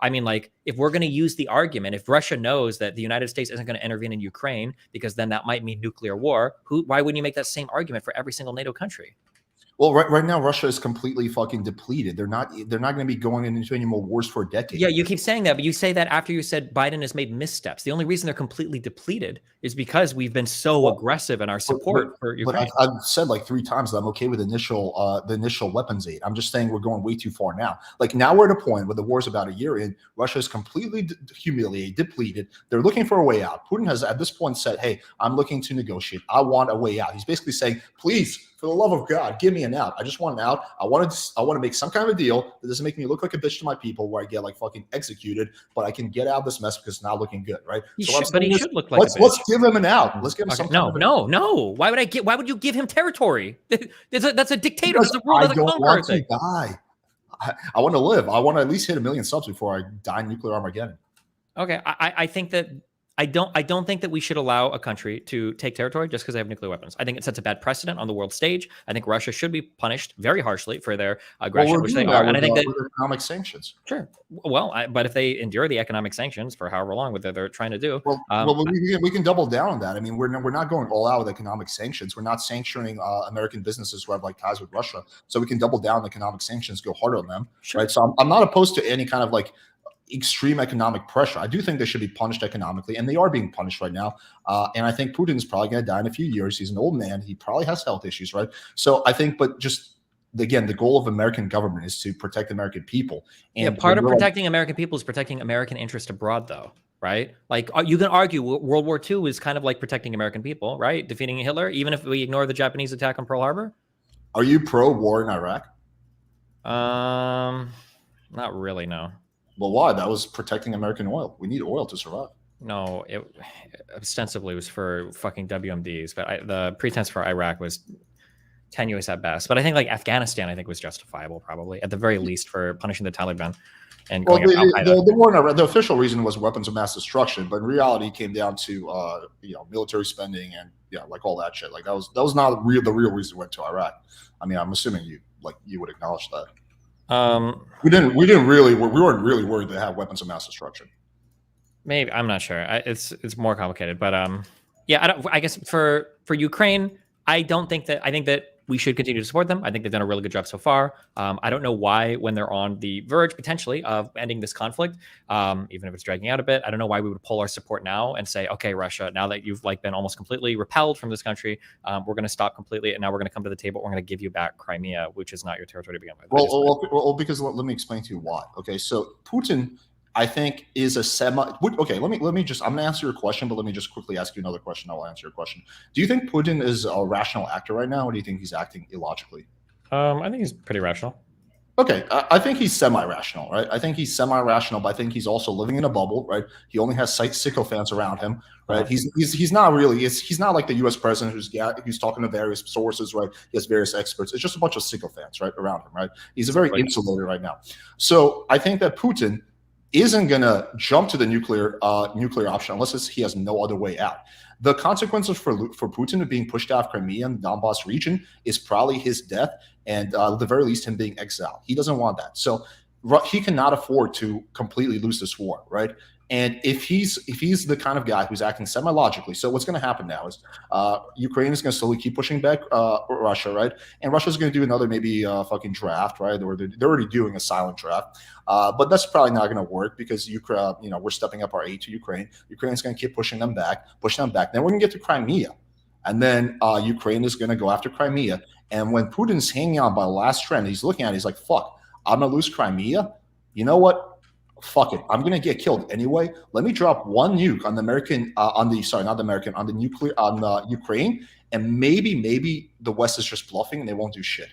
I mean, like, if we're going to use the argument, if Russia knows that the United States isn't going to intervene in Ukraine because then that might mean nuclear war, why wouldn't you make that same argument for every single NATO country? Well, right now, Russia is completely fucking depleted. They're not going to be going into any more wars for a decade. Yeah, you keep saying that, but you say that after you said Biden has made missteps. The only reason they're completely depleted is because we've been so aggressive in our support for Ukraine. But I've said like 3 times that I'm okay with the initial weapons aid. I'm just saying we're going way too far now. Like now we're at a point where the war's about a year in. Russia is completely humiliated, depleted. They're looking for a way out. Putin has at this point said, "Hey, I'm looking to negotiate. I want a way out." He's basically saying, "Please, For the love of God, give me an out. I just want an out. I want to make some kind of a deal that doesn't make me look like a bitch to my people, where I get like fucking executed, but I can get out of this mess because it's not looking good, right? But he should look like a bitch. Let's give him an out. Let's give him some kind of no. Why would you give him territory? That's a dictator. Because That's a rule. I That's a don't want to thing. die. I want to live. I want to at least hit 1 million subs before I die in nuclear Armageddon. Okay, I think that I don't think that we should allow a country to take territory just because they have nuclear weapons. I think it sets a bad precedent on the world stage. I think Russia should be punished very harshly for their aggression, which they are. And I think that economic sanctions. Sure. Well, but if they endure the economic sanctions for however long what they're trying to do, we can double down on that. I mean, we're not going all out with economic sanctions. We're not sanctioning American businesses who have like ties with Russia. So we can double down on economic sanctions, go harder on them, sure. Right? So I'm not opposed to any kind of like extreme economic pressure. I do think they should be punished economically, and they are being punished right now. And I think Putin's probably going to die in a few years. He's an old man. He probably has health issues, right? So I think, but just again, the goal of American government is to protect American people. And part of protecting American people is protecting American interest abroad, though, right? Like you can argue World War II is kind of like protecting American people, right? Defeating Hitler, even if we ignore the Japanese attack on Pearl Harbor. Are you pro-war in Iraq? Not really, no. Well, why? That was protecting American oil. We need oil to survive. No, it ostensibly was for fucking WMDs, but the pretense for Iraq was tenuous at best. But I think like Afghanistan, I think was justifiable, probably at the very least, for punishing the Taliban and going the war in Iraq, the official reason was weapons of mass destruction, but in reality, it came down to military spending and like all that shit. Like that was not the real reason we went to Iraq. I mean, I'm assuming you would acknowledge that. We weren't really worried to have weapons of mass destruction. Maybe, I'm not sure. It's more complicated, but I guess for Ukraine, I think that we should continue to support them. I think they've done a really good job so far. I don't know why, when they're on the verge potentially of ending this conflict, even if it's dragging out a bit, I don't know why we would pull our support now and say, okay, Russia, now that you've been almost completely repelled from this country, we're going to stop completely, and now we're going to come to the table. We're going to give you back Crimea, which is not your territory to begin with. Well, because let me explain to you why. Okay, so Putin, I think, is a semi. Okay, let me just. I'm going to answer your question, but let me just quickly ask you another question. I'll answer your question. Do you think Putin is a rational actor right now, or do you think he's acting illogically? I think he's pretty rational. Okay, I think he's semi-rational, right? I think he's semi-rational, but I think he's also living in a bubble, right? He only has sycophants around him, right? He's not really. He's not like the U.S. president who's talking to various sources, right? He has various experts. It's just a bunch of sycophants, right, around him, right? He's a very insulated right now. So I think that Putin isn't going to jump to the nuclear option unless he has no other way out. The consequences for Putin of being pushed out of Crimea and the Donbass region is probably his death, and at the very least, him being exiled. He doesn't want that. So he cannot afford to completely lose this war, right? And if he's the kind of guy who's acting semi-logically, so what's going to happen now is Ukraine is going to slowly keep pushing back Russia, right? And Russia's going to do another maybe fucking draft, right? Or they're already doing a silent draft, but that's probably not going to work because we're stepping up our aid to Ukraine. Ukraine's going to keep pushing them back. Then we're going to get to Crimea, and then Ukraine is going to go after Crimea. And when Putin's hanging on by the last strand, he's looking at it, he's like, "Fuck, I'm going to lose Crimea. You know what? Fuck it. I'm gonna get killed anyway. Let me drop one nuke on the Ukraine, and maybe the West is just bluffing and they won't do shit."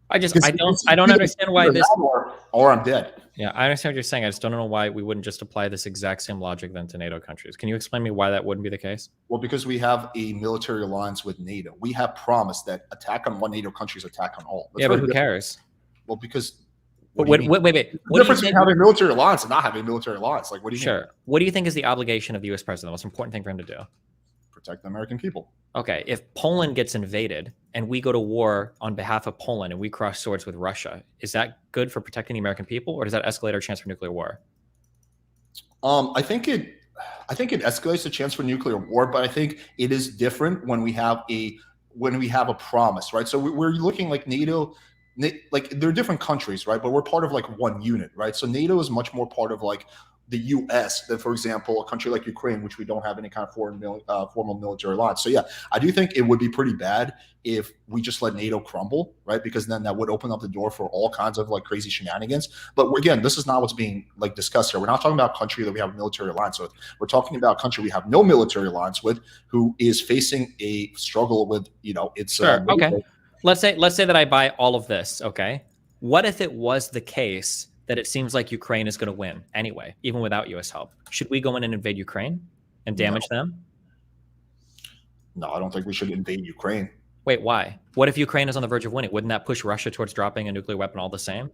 I don't understand why this. Or I'm dead. Yeah, I understand what you're saying. I just don't know why we wouldn't just apply this exact same logic then to NATO countries. Can you explain me why that wouldn't be the case? Well, because we have a military alliance with NATO. We have promised that attack on one NATO country is attack on all. But who cares? Well, because. Wait. The difference between having a military alliance and not having a military alliance. Like, what do you mean? What do you think is the obligation of the U.S. president? The most important thing for him to do? Protect the American people. Okay, if Poland gets invaded and we go to war on behalf of Poland and we cross swords with Russia, is that good for protecting the American people, or does that escalate our chance for nuclear war? I think it escalates the chance for nuclear war, but I think it is different when we have a promise, right? So we're looking like NATO. like they're different countries, right? But we're part of like one unit, right? So NATO is much more part of like the U.S. than, for example, a country like Ukraine, which we don't have any kind of formal military alliance. So yeah, I do think it would be pretty bad if we just let NATO crumble, right? Because then that would open up the door for all kinds of like crazy shenanigans. But again, this is not what's being like discussed here. We're not talking about a country that we have a military alliance with. We're talking about a country we have no military alliance with, who is facing a struggle with, its. Sure. Okay. Let's say that I buy all of this. Okay. What if it was the case that it seems like Ukraine is going to win anyway, even without U.S. help? Should we go in and invade Ukraine and damage them? No, I don't think we should invade Ukraine. Wait, why? What if Ukraine is on the verge of winning? Wouldn't that push Russia towards dropping a nuclear weapon all the same?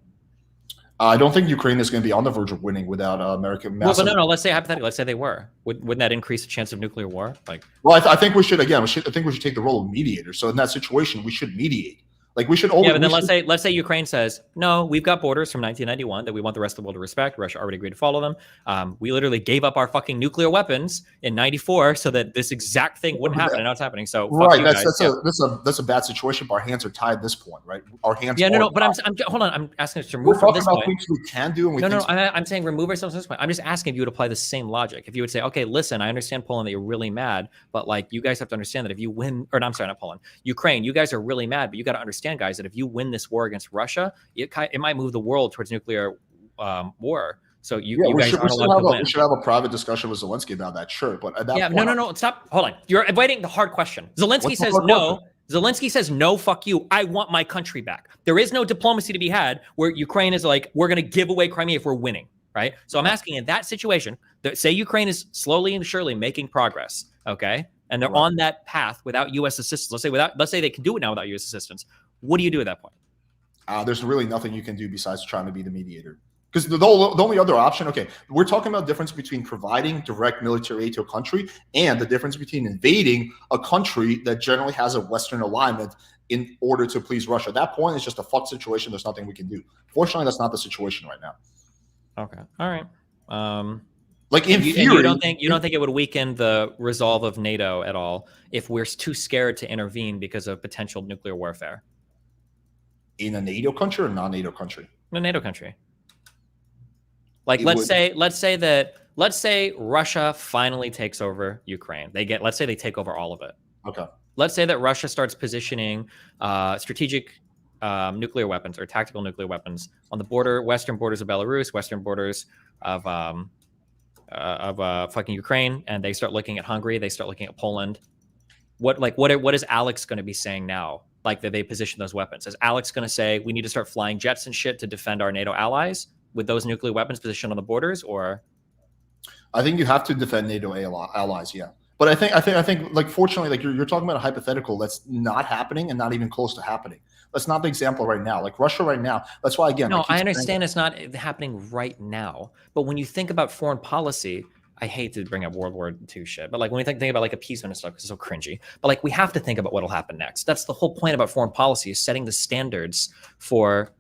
I don't think Ukraine is going to be on the verge of winning without American. Well, but no. Let's say hypothetically. Let's say they were. Wouldn't that increase the chance of nuclear war? Like, well, I think we should again. I think we should take the role of mediator. So in that situation, we should mediate. Like we should. Yeah, but then let's say Ukraine says no. We've got borders from 1991 that we want the rest of the world to respect. Russia already agreed to follow them. We literally gave up our fucking nuclear weapons in '94 so that this exact thing wouldn't happen, and now it's happening. So right, that's a bad situation. But our hands are tied at this point, right? Our hands. Yeah, no. But I'm hold on. I'm asking us to remove from this point. Things we can do. And I'm saying remove ourselves from this point. I'm just asking if you would apply the same logic. If you would say, okay, listen, I understand Poland that you're really mad, but like you guys have to understand that if you win, or I'm sorry, not Poland, Ukraine, you guys are really mad, but you got to understand, guys, that if you win this war against Russia, it might move the world towards nuclear war. So you guys aren't allowed to win. We should have a private discussion with Zelensky about that, sure. But at that point, no, stop. Hold on. You're avoiding the hard question. Zelensky says no. Zelensky says no, fuck you. I want my country back. There is no diplomacy to be had where Ukraine is like, we're going to give away Crimea if we're winning, right? So I'm asking, in that situation, say Ukraine is slowly and surely making progress, okay? And they're on that path without U.S. assistance. Let's say they can do it now without U.S. assistance. What do you do at that point? There's really nothing you can do besides trying to be the mediator. Because the only other option, okay, we're talking about the difference between providing direct military aid to a country and the difference between invading a country that generally has a Western alignment in order to please Russia. At that point, it's just a fuck situation. There's nothing we can do. Fortunately, that's not the situation right now. Okay. All right. Like in theory, you don't think it would weaken the resolve of NATO at all if we're too scared to intervene because of potential nuclear warfare? In a NATO country or non-NATO country? In a NATO country. Like let's say Russia finally takes over Ukraine. Let's say they take over all of it. Okay. Let's say that Russia starts positioning strategic nuclear weapons or tactical nuclear weapons on the western borders of Belarus, western borders of fucking Ukraine, and they start looking at Hungary. They start looking at Poland. What is Alex going to be saying now? Like that they position those weapons. Is Alex going to say we need to start flying jets and shit to defend our NATO allies with those nuclear weapons positioned on the borders? Or I think you have to defend NATO allies, yeah. But I think like fortunately, like you're talking about a hypothetical that's not happening and not even close to happening. That's not the example right now. Like Russia right now. That's why again. No, I understand it's not happening right now. But when you think about foreign policy, I hate to bring up World War II shit, but like when we think about like appeasement and stuff, because it's so cringy. But like we have to think about what'll happen next. That's the whole point about foreign policy, is setting the standards for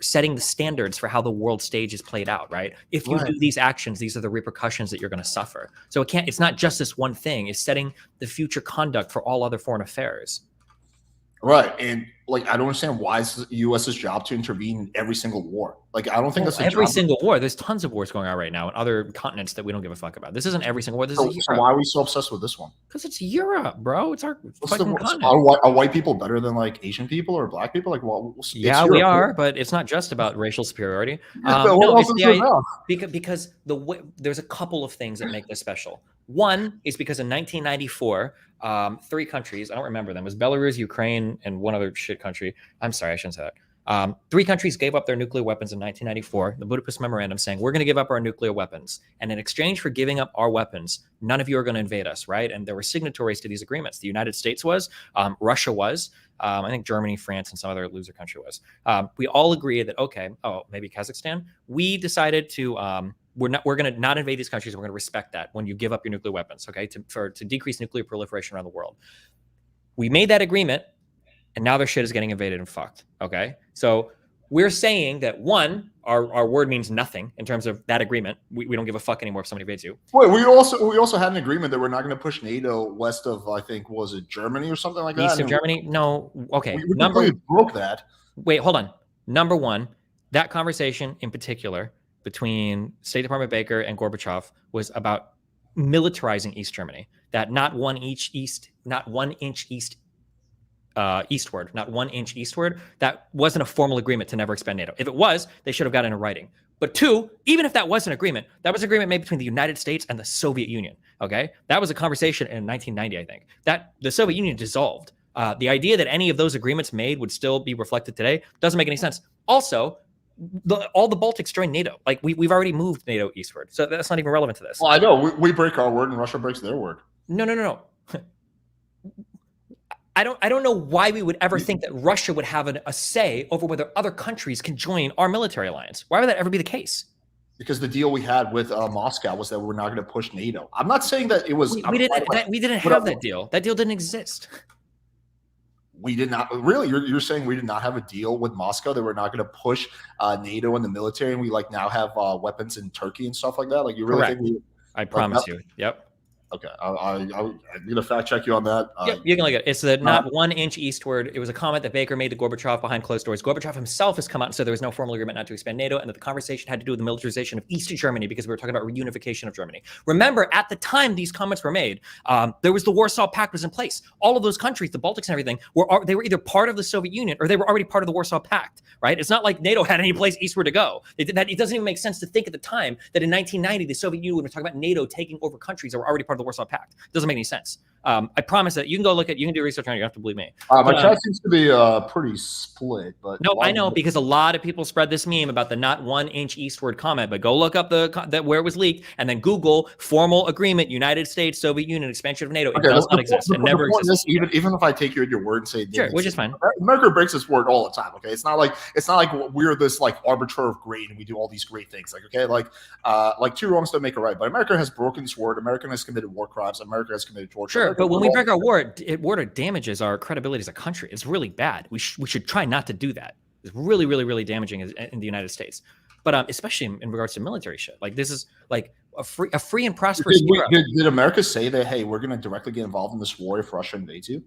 setting the standards for how the world stage is played out, right? If you do these actions, these are the repercussions that you're going to suffer. So it's not just this one thing. It's setting the future conduct for all other foreign affairs. Right. And like, I don't understand why it's the U.S.'s job to intervene in every single war. Like, I don't think that's every single war. There's tons of wars going on right now in other continents that we don't give a fuck about. This isn't every single war. This is Europe. So why are we so obsessed with this one? Because it's Europe, bro. It's our fucking continent. Are white people better than like Asian people or black people? Like, well, yeah, we are, but it's not just about racial superiority. Because there's a couple of things that make this special. One is because in 1994, 3 countries, I don't remember them, it was Belarus, Ukraine, and one other shit country. I'm sorry, I shouldn't say that. 3 countries gave up their nuclear weapons in 1994, the Budapest Memorandum saying, we're going to give up our nuclear weapons. And in exchange for giving up our weapons, none of you are going to invade us, right? And there were signatories to these agreements. The United States was, Russia was, I think Germany, France, and some other loser country was. We all agreed that, okay, maybe Kazakhstan. We decided to... we're going to not invade these countries. We're going to respect that when you give up your nuclear weapons, okay, to decrease nuclear proliferation around the world. We made that agreement, and now their shit is getting invaded and fucked, okay? So we're saying that, one, our word means nothing in terms of that agreement. We don't give a fuck anymore if somebody invades you. Wait, we also had an agreement that we're not going to push NATO west of, I think, was it Germany or something like that? East of Germany? No. Okay. We completely broke that. Wait, hold on. Number one, that conversation in particular between State Department Baker and Gorbachev was about militarizing East Germany. That not 1 inch east eastward, not 1 inch eastward. That wasn't a formal agreement to never expand NATO. If it was, they should have gotten in writing. But two, even if that was an agreement, that was an agreement made between the United States and the Soviet Union. Okay, that was a conversation in 1990, I think. That the Soviet Union dissolved. The idea that any of those agreements made would still be reflected today doesn't make any sense. Also, all the Baltics joined NATO. Like we've already moved NATO eastward, so that's not even relevant to this. Well, I know we break our word and Russia breaks their word. No. I don't know why we would ever think that Russia would have a say over whether other countries can join our military alliance. Why would that ever be the case? Because the deal we had with Moscow was that we're not going to push NATO. I'm not saying that it was. We didn't have that deal. That deal didn't exist. We did not really. You're saying we did not have a deal with Moscow that we're not going to push NATO in the military, and we like now have weapons in Turkey and stuff like that. Like you really Correct. think? I promise you. Yep. Okay, I'm going to fact check you on that. Yep, you can look at it. It's the not 1 inch eastward. It was a comment that Baker made to Gorbachev behind closed doors. Gorbachev himself has come out and said there was no formal agreement not to expand NATO, and that the conversation had to do with the militarization of East Germany because we were talking about reunification of Germany. Remember, at the time these comments were made, there was the Warsaw Pact was in place. All of those countries, the Baltics and everything, were either part of the Soviet Union or they were already part of the Warsaw Pact. Right? It's not like NATO had any place eastward to go. They did that. It doesn't even make sense to think at the time that in 1990 the Soviet Union would talk about NATO taking over countries that were already part of the Warsaw Pact. It doesn't make any sense. I promise that you can go look at, you can do research on it. You don't have to believe me. My chat seems to be pretty split, but no, I know because a lot of people spread this meme about the not 1 inch eastward comment. But go look up that where it was leaked, and then Google formal agreement, United States, Soviet Union, expansion of NATO. It does not exist. It never exists. Even if I take you at your word and say sure, which is fine. America breaks its word all the time. Okay, it's not like we're this like arbiter of great and we do all these great things. Like okay, like two wrongs don't make a right. But America has broken its word. America has committed war crimes. America has committed torture. Sure, but when we break our word, it damages our credibility as a country. It's really bad. We should try not to do that. It's really, really, really damaging in the United States. But especially in regards to military shit. Like this is like a free and prosperous Europe. Did America say that, hey, we're going to directly get involved in this war if Russia invades you?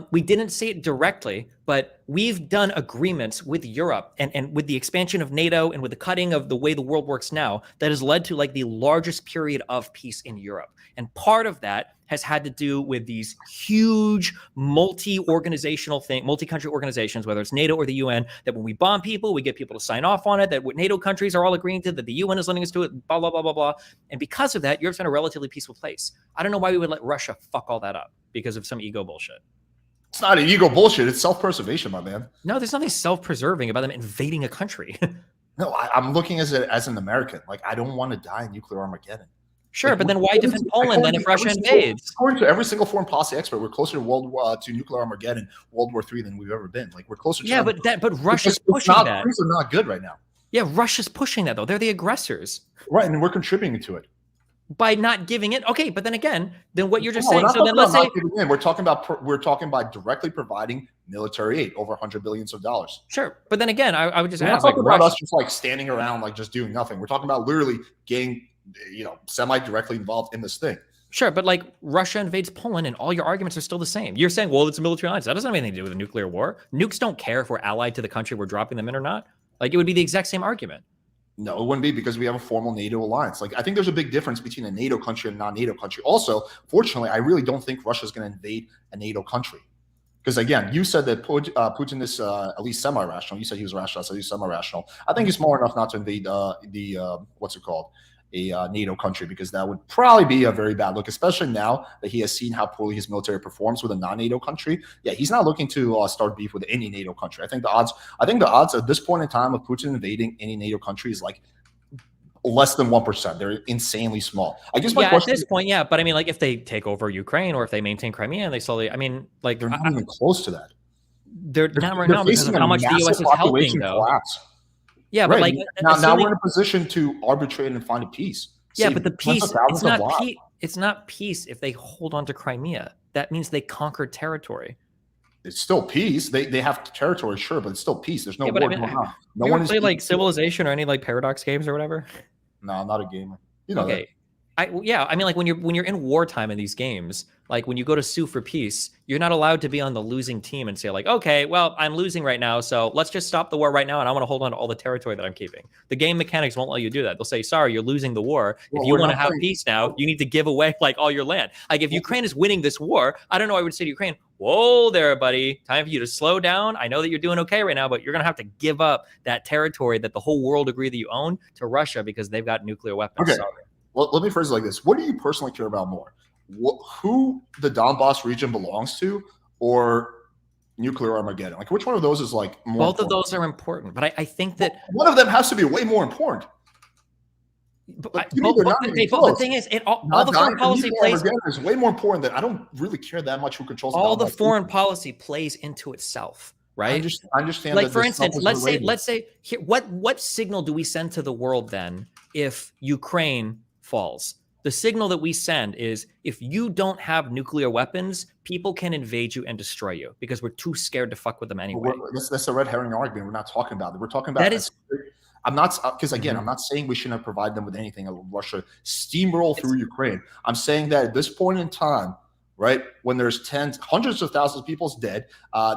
We didn't say it directly, but we've done agreements with Europe and with the expansion of NATO and with the cutting of the way the world works now that has led to like the largest period of peace in Europe. And part of that has had to do with these huge multi-country organizations, whether it's NATO or the UN, that when we bomb people, we get people to sign off on it, that what NATO countries are all agreeing to, that the UN is letting us do it, blah, blah, blah, blah, blah. And because of that, Europe's been a relatively peaceful place. I don't know why we would let Russia fuck all that up because of some ego bullshit. It's not an ego bullshit. It's self-preservation, my man. No, there's nothing self-preserving about them invading a country. No, I'm looking as an American. Like, I don't want to die in nuclear Armageddon. Sure, but then why defend Poland then if Russia invades? According to every single foreign policy expert, we're closer to nuclear Armageddon, World War III than we've ever been. Like we're closer. Yeah, but Russia's pushing that. Things are not good right now. Yeah, Russia's pushing that though. They're the aggressors. Right, and we're contributing to it by not giving it. Okay, but then again, then what you're just saying. So then let's say we're talking about directly providing military aid over $100 billion. Sure, but then again, I would just ask. We're not talking about us just like standing around like just doing nothing. We're talking about literally getting semi-directly involved in this thing. Sure, but like Russia invades Poland and all your arguments are still the same. You're saying, well, it's a military alliance. That doesn't have anything to do with a nuclear war. Nukes don't care if we're allied to the country we're dropping them in or not. Like it would be the exact same argument. No, it wouldn't be because we have a formal NATO alliance. Like I think there's a big difference between a NATO country and a non-NATO country. Also, fortunately, I really don't think Russia's going to invade a NATO country. Because again, you said that Putin is at least semi-rational. You said he was rational. I said he's semi-rational. I think he's smart enough not to invade a NATO country, because that would probably be a very bad look, especially now that he has seen how poorly his military performs with a non-NATO country. Yeah, he's not looking to start beef with any NATO country. I think the odds at this point in time of Putin invading any NATO country is like less than 1%. They're insanely small. I guess at this point, yeah. But I mean, like if they take over Ukraine or if they maintain Crimea and they slowly, I mean, like they're not even close to that. They're not right now because of how much the US is helping, though. Collapse. Yeah, but like now we're in a position to arbitrate and find a peace. Yeah, but the peace, it's not peace if they hold on to Crimea. That means they conquered territory. It's still peace. They have territory, sure, but it's still peace. There's no war going on. No one played like Civilization or any like Paradox games or whatever. No, I'm not a gamer. You know. Okay. I mean, like when you're in wartime in these games, like when you go to sue for peace, you're not allowed to be on the losing team and say like, okay, well, I'm losing right now, so let's just stop the war right now, and I want to hold on to all the territory that I'm keeping. The game mechanics won't let you do that. They'll say, sorry, you're losing the war. Well, if you we're want to not have saying- peace now, you need to give away like all your land. Like if Ukraine is winning this war, I don't know, I would say to Ukraine, whoa there, buddy, time for you to slow down. I know that you're doing okay right now, but you're going to have to give up that territory that the whole world agreed that you own to Russia because they've got nuclear weapons. Okay. Sorry. Well, let me phrase it like this. What do you personally care about more? Who the Donbass region belongs to, or nuclear Armageddon? Like, which one of those is like more Both important? of those are important, but I think that one of them has to be way more important. But the thing is, all the foreign policy plays. Is way more important than I don't really care that much who controls all the foreign policy plays into itself, right? I understand. Like for instance, let's say here, what signal do we send to the world then if Ukraine falls? The signal that we send is if you don't have nuclear weapons, people can invade you and destroy you because we're too scared to fuck with them anyway. That's a red herring argument. We're not talking about it. We're talking about that is. I'm not, because again, I'm not saying we shouldn't provide them with anything. Russia steamroll through Ukraine. I'm saying that at this point in time, right, when there's hundreds of thousands of people dead,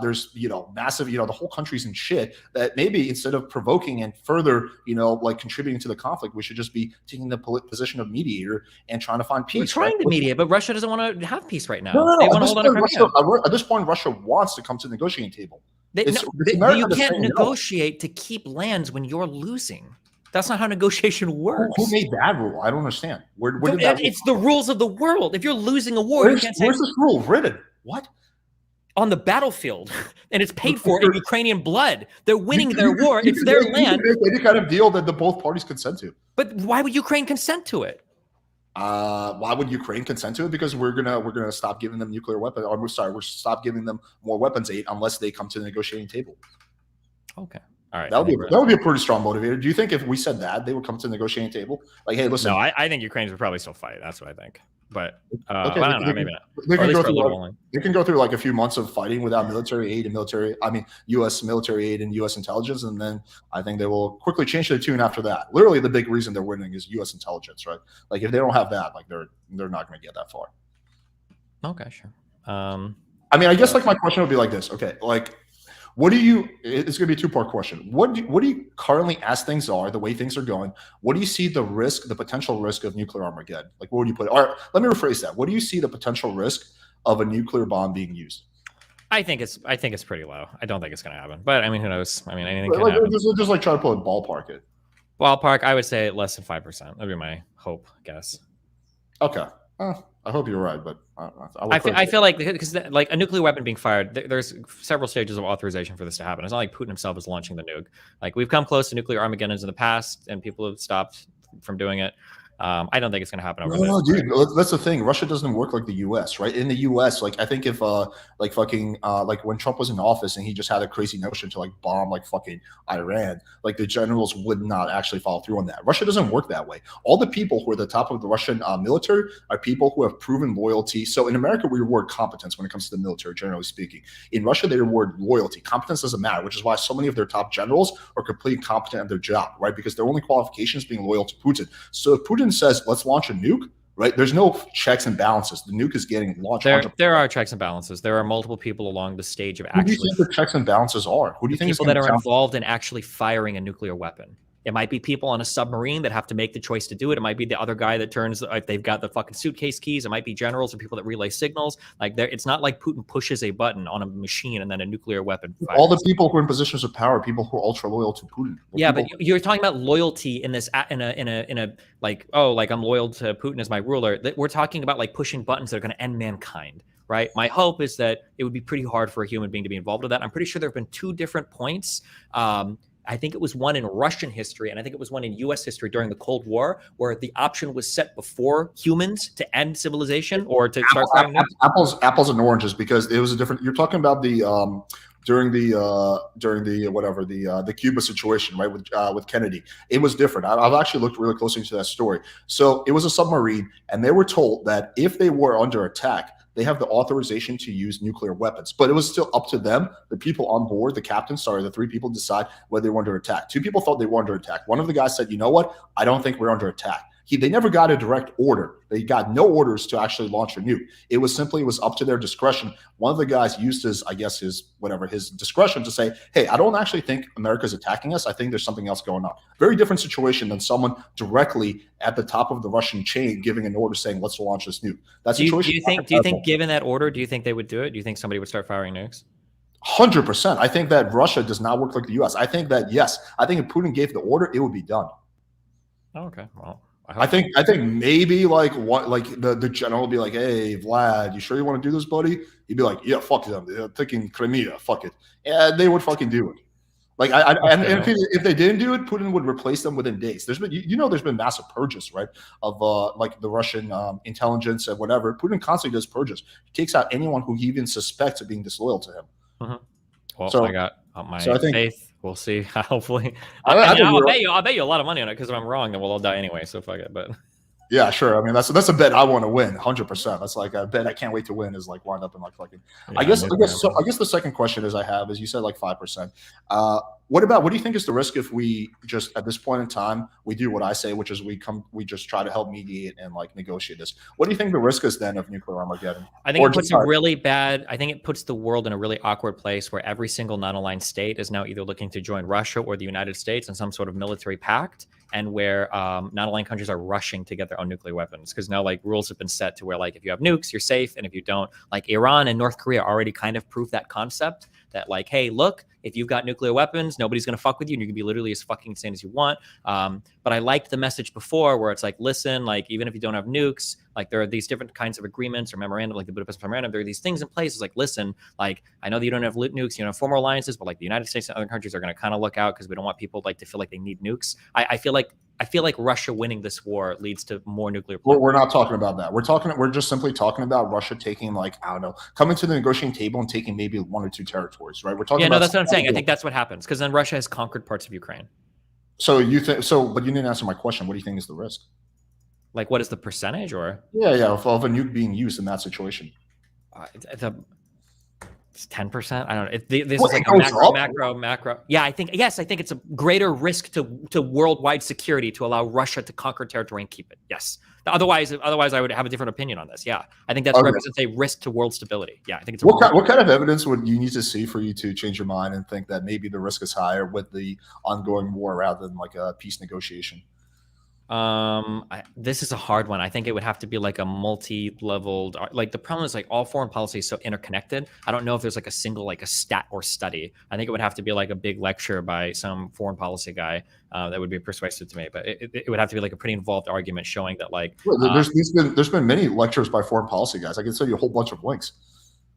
there's massive, the whole country's in shit. That maybe instead of provoking and further, like contributing to the conflict, we should just be taking the position of mediator and trying to find peace. We're trying to mediate, but Russia doesn't want to have peace right now. No. They want to hold on to Crimea. At this point, Russia wants to come to the negotiating table. You can't negotiate to keep lands when you're losing. That's not how negotiation works. Who made that rule? I don't understand. Where did it's the rules of the world. If you're losing a war, you can't say. Where's this rule written? What? On the battlefield, and it's paid for in Ukrainian blood. They're winning their war. It's their land. Any kind of deal that the both parties consent to. But why would Ukraine consent to it? Why would Ukraine consent to it? Because we're gonna stop giving them nuclear weapons. Or we're stop giving them more weapons aid unless they come to the negotiating table. Okay. All right. That would be a pretty strong motivator. Do you think if we said that they would come to the negotiating table? Like, hey, listen. No, I think Ukrainians would probably still fight. That's what I think. But okay, I don't know, maybe not. They can go through like a few months of fighting without military aid and U.S. military aid and U.S. intelligence, and then I think they will quickly change their tune after that. Literally, the big reason they're winning is U.S. intelligence, right? Like, if they don't have that, like they're not going to get that far. Okay, sure. I guess like my question would be like this. Okay, like. It's going to be a two-part question. What do you currently, as things are, the way things are going, what do you see the potential risk of nuclear Armageddon? Like, what would you put it? Or let me rephrase that. What do you see the potential risk of a nuclear bomb being used? I think it's pretty low. I don't think it's going to happen. But who knows? Anything can happen. Just like try to put a ballpark it. Ballpark, I would say less than 5%. That'd be my hope, guess. Okay. I hope you're right, but I feel like because like a nuclear weapon being fired, there's several stages of authorization for this to happen. It's not like Putin himself is launching the nuke. Like we've come close to nuclear Armageddons in the past, and people have stopped from doing it. I don't think it's going to happen overnight. No, dude, that's the thing. Russia doesn't work like the U.S., right? In the U.S., like I think if like when Trump was in office and he just had a crazy notion to like bomb like fucking Iran, like the generals would not actually follow through on that. Russia doesn't work that way. All the people who are at the top of the Russian military are people who have proven loyalty. So in America, we reward competence when it comes to the military, generally speaking. In Russia, they reward loyalty. Competence doesn't matter, which is why so many of their top generals are completely competent at their job, right? Because their only qualification is being loyal to Putin. So if Putin says, let's launch a nuke, right? There's no checks and balances. The nuke is getting launched. There are checks and balances. There are multiple people along the stage of actually. Who do you think the checks and balances are? Who do you think people that are involved in actually firing a nuclear weapon? It might be people on a submarine that have to make the choice to do it. It might be the other guy that turns, if they've got the fucking suitcase keys. It might be generals or people that relay signals. Like it's not like Putin pushes a button on a machine and then a nuclear weapon fires. All the people who are in positions of power, people who are ultra loyal to Putin. Yeah, but you're talking about loyalty in this in a like, oh, like I'm loyal to Putin as my ruler. We're talking about like pushing buttons that are going to end mankind. Right. My hope is that it would be pretty hard for a human being to be involved with that. I'm pretty sure there have been two different points. I think it was one in Russian history, and I think it was one in U.S. history during the Cold War, where the option was set before humans to end civilization or to start firing apples and oranges, because it was a different. You're talking about the during the Cuba situation, right, with Kennedy. It was different. I've actually looked really closely into that story. So it was a submarine, and they were told that if they were under attack, they have the authorization to use nuclear weapons, but it was still up to them, the people on board, the captains, the three people decide whether they were under attack. Two people thought they were under attack. One of the guys said, you know what? I don't think we're under attack. They never got a direct order. They got no orders to actually launch a nuke. It was up to their discretion. One of the guys used his discretion to say, hey, I don't actually think America's attacking us. I think there's something else going on. Very different situation than someone directly at the top of the Russian chain giving an order saying, let's launch this nuke. That situation. Do you think given that order, do you think they would do it? Do you think somebody would start firing nukes? 100%. I think that Russia does not work like the U.S. I think that, yes, I think if Putin gave the order, it would be done. Oh, okay. Well, I think maybe the general would be like, hey, Vlad, you sure you want to do this, buddy? He'd be like, yeah, fuck them. They're taking Crimea, fuck it. And they would fucking do it. Like, and if they didn't do it, Putin would replace them within days. There's been, there's been massive purges, right? Of like the Russian intelligence and whatever. Putin constantly does purges. He takes out anyone who he even suspects of being disloyal to him. Mm-hmm. Well, so I got my faith. We'll see. Hopefully, I'll bet you a lot of money on it, because if I'm wrong, then we'll all die anyway. So fuck it. But yeah, sure. I mean, that's a bet I want to win, 100%. That's like a bet I can't wait to win, is like wind up in like fucking. Yeah, I guess the second question is you said like 5%. What do you think is the risk if we just at this point in time we do what I say, which is we just try to help mediate and like negotiate this? What do you think the risk is then of nuclear Armageddon? I think it puts the world in a really awkward place where every single non-aligned state is now either looking to join Russia or the United States in some sort of military pact, and where non-aligned countries are rushing to get their own nuclear weapons, because now like rules have been set to where like if you have nukes, you're safe, and if you don't, like Iran and North Korea already kind of proved that concept that like, hey, look, if you've got nuclear weapons, nobody's going to fuck with you, and you can be literally as fucking insane as you want. But I liked the message before where it's like, listen, like even if you don't have nukes, like there are these different kinds of agreements or memorandum, like the Budapest Memorandum. There are these things in place. It's like, listen, like I know that you don't have nukes, you know, former alliances, but like the United States and other countries are going to kind of look out because we don't want people like to feel like they need nukes. I feel like Russia winning this war leads to more nuclear. We're not talking about that. We're just simply talking about Russia taking like, I don't know, coming to the negotiating table and taking maybe 1 or 2 territories, right? We're talking. Yeah, no, that's what I'm saying. I think that's what happens, because then Russia has conquered parts of Ukraine. So you think so? But you didn't answer my question. What do you think is the risk? Like, what is the percentage, or? Yeah, of a nuke being used in that situation. It's 10%. I don't know. This is like a macro. Yeah, I think it's a greater risk to worldwide security to allow Russia to conquer territory and keep it. Yes. Otherwise, I would have a different opinion on this. Yeah, I think that represents a risk to world stability. Yeah, I think it's. What kind of evidence would you need to see for you to change your mind and think that maybe the risk is higher with the ongoing war rather than like a peace negotiation? This is a hard one. I think it would have to be like a multi-leveled, like the problem is like all foreign policy is so interconnected. I don't know if there's like a single, like a stat or study. I think it would have to be like a big lecture by some foreign policy guy, that would be persuasive to me, but it would have to be like a pretty involved argument showing that like, there's been many lectures by foreign policy guys. I can send you a whole bunch of links.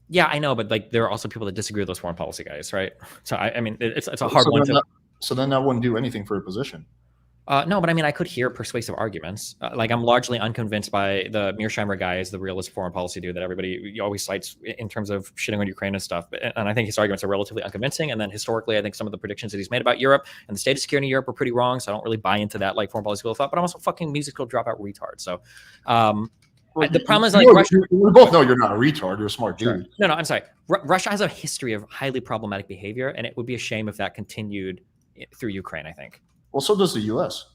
Yeah, I know, but like there are also people that disagree with those foreign policy guys, right? So I mean, it's a hard one to. So then that wouldn't do anything for your position. No, but I mean, I could hear persuasive arguments. Like I'm largely unconvinced by the Mearsheimer guy as the realist foreign policy dude that everybody always cites in terms of shitting on Ukraine and stuff. And I think his arguments are relatively unconvincing. And then historically, I think some of the predictions that he's made about Europe and the state of security in Europe were pretty wrong. So I don't really buy into that like foreign policy school of thought. But I'm also fucking musical dropout retard. So the problem is like Russia. We both know you're not a retard. You're a smart dude. Sure. No, I'm sorry. Russia has a history of highly problematic behavior, and it would be a shame if that continued through Ukraine, I think. Well, so does the U.S.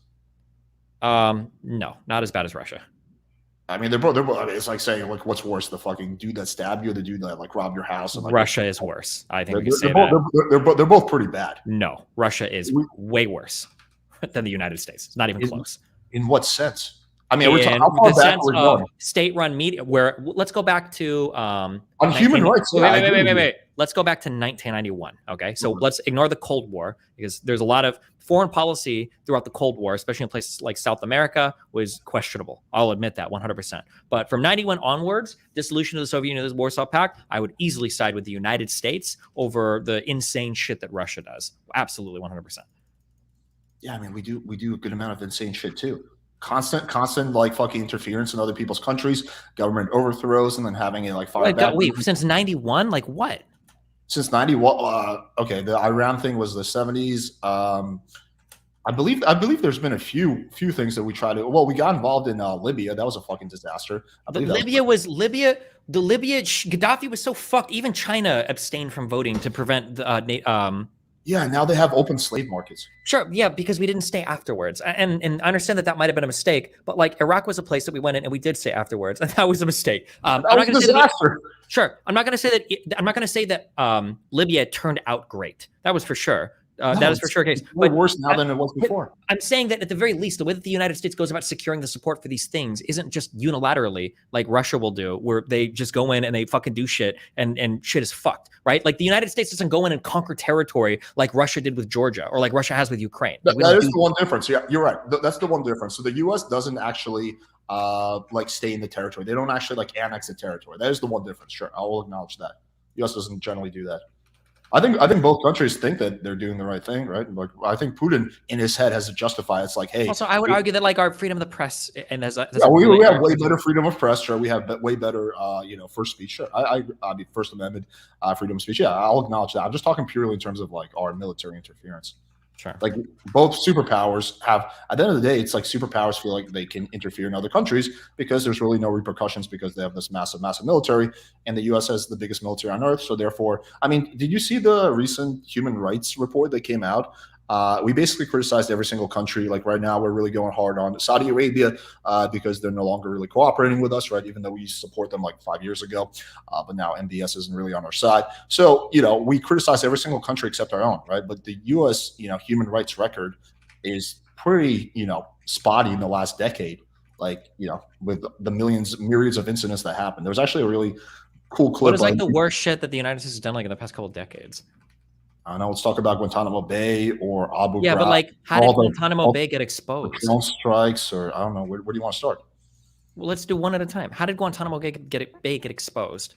No, not as bad as Russia. I mean, they're both. I mean, it's like saying, like, what's worse, the fucking dude that stabbed you, or the dude that like robbed your house? And, like, Russia is worse. I think they're both pretty bad. No, Russia is way worse than the United States. It's not even close. In what sense? I mean, we're talking how far back we're going. State-run media. Where let's go back to on human rights. Wait. Let's go back to 1991. Okay, so let's ignore the Cold War, because there's a lot of foreign policy throughout the Cold War, especially in places like South America, was questionable. I'll admit that 100%. But from 91 onwards, dissolution of the Soviet Union, the Warsaw Pact, I would easily side with the United States over the insane shit that Russia does. Absolutely, 100%. Yeah, I mean, we do a good amount of insane shit too. Constant like fucking interference in other people's countries, government overthrows, and then having it like fire back. Wait, since 91? Like what? Since 91, okay, the Iran thing was the 70s. I believe there's been a few things that we tried to. Well, we got involved in Libya. That was a fucking disaster. Libya. Gaddafi was so fucked. Even China abstained from voting to prevent the. Yeah, now they have open slave markets. Sure, yeah, because we didn't stay afterwards, and I understand that might have been a mistake, but like Iraq was a place that we went in and we did stay afterwards, and that was a mistake. That was a disaster. Sure, I'm not going to say that. I'm not going to say that Libya turned out great. That was for sure. That is for sure case. But worse now than it was before. I'm saying that at the very least, the way that the United States goes about securing the support for these things isn't just unilaterally like Russia will do, where they just go in and they fucking do shit and shit is fucked, right? Like the United States doesn't go in and conquer territory like Russia did with Georgia or like Russia has with Ukraine. Like, that is the one difference. Yeah, you're right. That's the one difference. So the U.S. doesn't actually like stay in the territory. They don't actually like annex the territory. That is the one difference. Sure, I will acknowledge that. U.S. doesn't generally do that. I think both countries think that they're doing the right thing, right? Like I think Putin in his head has to justify. It's like, hey. Also, I would argue that like our freedom of the press and we have way better freedom of press. Sure, we have way better, first speech. Sure, I mean, First Amendment, freedom of speech. Yeah, I'll acknowledge that. I'm just talking purely in terms of like our military interference. Sure. Like both superpowers have, at the end of the day, it's like superpowers feel like they can interfere in other countries because there's really no repercussions because they have this massive military, and the U.S. has the biggest military on earth. So therefore, I mean, did you see the recent human rights report that came out? We basically criticized every single country. Like right now, we're really going hard on Saudi Arabia because they're no longer really cooperating with us, right? Even though we used to support them like 5 years ago, but now MBS isn't really on our side. So, we criticize every single country except our own, right? But the U.S., human rights record is pretty, spotty in the last decade. Like, with the myriads of incidents that happened. There was actually a really cool clip. What is like the worst shit that the United States has done like in the past couple of decades? I don't know. Let's talk about Guantanamo Bay or Abu Ghraib. Yeah, but like, how did Guantanamo Bay get exposed? Drone strikes, or I don't know. Where do you want to start? Well, let's do one at a time. How did Guantanamo Bay get exposed?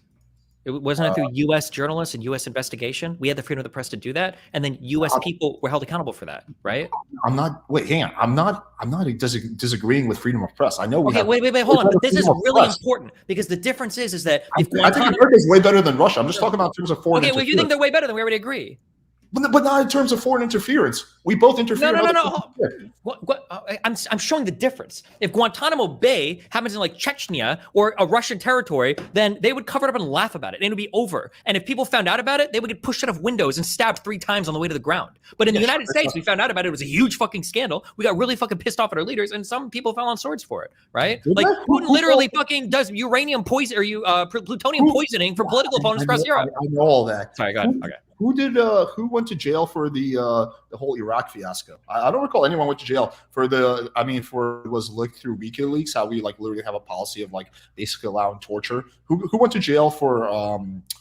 Wasn't it through U.S. journalists and U.S. investigation? We had the freedom of the press to do that, and then U.S. people were held accountable for that, right? I'm not. Wait, hang on. I'm not disagreeing with freedom of press. I know. Okay, wait, hold on. But this is really important because the difference is that if I think America is way better than Russia. I'm just talking about in terms of foreign. Okay, well, if you think they're way better, then we already agree. But not in terms of foreign interference. We both interfere. No. I'm showing the difference. If Guantanamo Bay happens in like Chechnya or a Russian territory, then they would cover it up and laugh about it, and it would be over. And if people found out about it, they would get pushed out of windows and stabbed 3 times on the way to the ground. But in the United States, we found out about it. It was a huge fucking scandal. We got really fucking pissed off at our leaders, and some people fell on swords for it, right? Like Putin literally fucking does uranium poison or plutonium poisoning for political opponents across Europe. I know all that. Sorry, go ahead. Okay. Who went to jail for the whole Iraq fiasco? I don't recall anyone went to jail for it was leaked through WikiLeaks, how we like literally have a policy of like basically allowing torture. Who went to jail for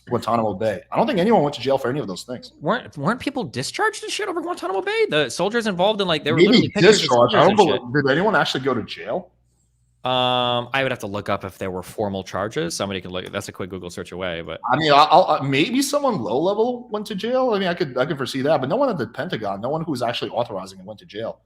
Guantanamo Bay? I don't think anyone went to jail for any of those things. Weren't people discharged and shit over Guantanamo Bay? The soldiers involved in like they were maybe discharged. I don't believe. Did anyone actually go to jail? I would have to look up if there were formal charges. Somebody could look. That's a quick Google search away. But I mean, maybe someone low level went to jail. I mean, I could foresee that, but no one at the Pentagon, no one who was actually authorizing it went to jail.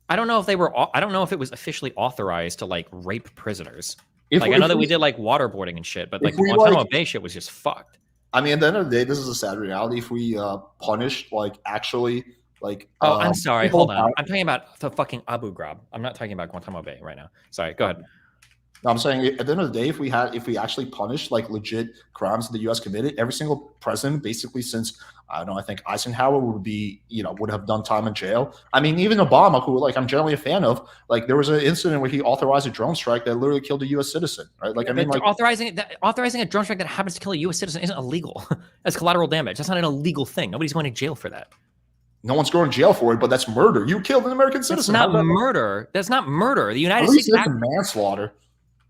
I don't know if they were. I don't know if it was officially authorized to like rape prisoners. I know that we did like waterboarding and shit, but like Guantanamo Bay shit was just fucked. I mean, at the end of the day, this is a sad reality. If we punished like actually. Like, I'm sorry. Hold on. I'm talking about the fucking Abu Ghraib. I'm not talking about Guantanamo Bay right now. Sorry. Go ahead. No, I'm saying at the end of the day, if we actually punished like legit crimes that the U.S. committed, every single president, basically since I don't know, I think Eisenhower would have done time in jail. I mean, even Obama, who like I'm generally a fan of, like there was an incident where he authorized a drone strike that literally killed a U.S. citizen, right? Like, I mean, like authorizing a drone strike that happens to kill a U.S. citizen isn't illegal. That's collateral damage. That's not an illegal thing. Nobody's going to jail for that. No one's going to jail for it, but that's murder. You killed an American citizen. That's not murder. That's not murder. The United States. That's manslaughter.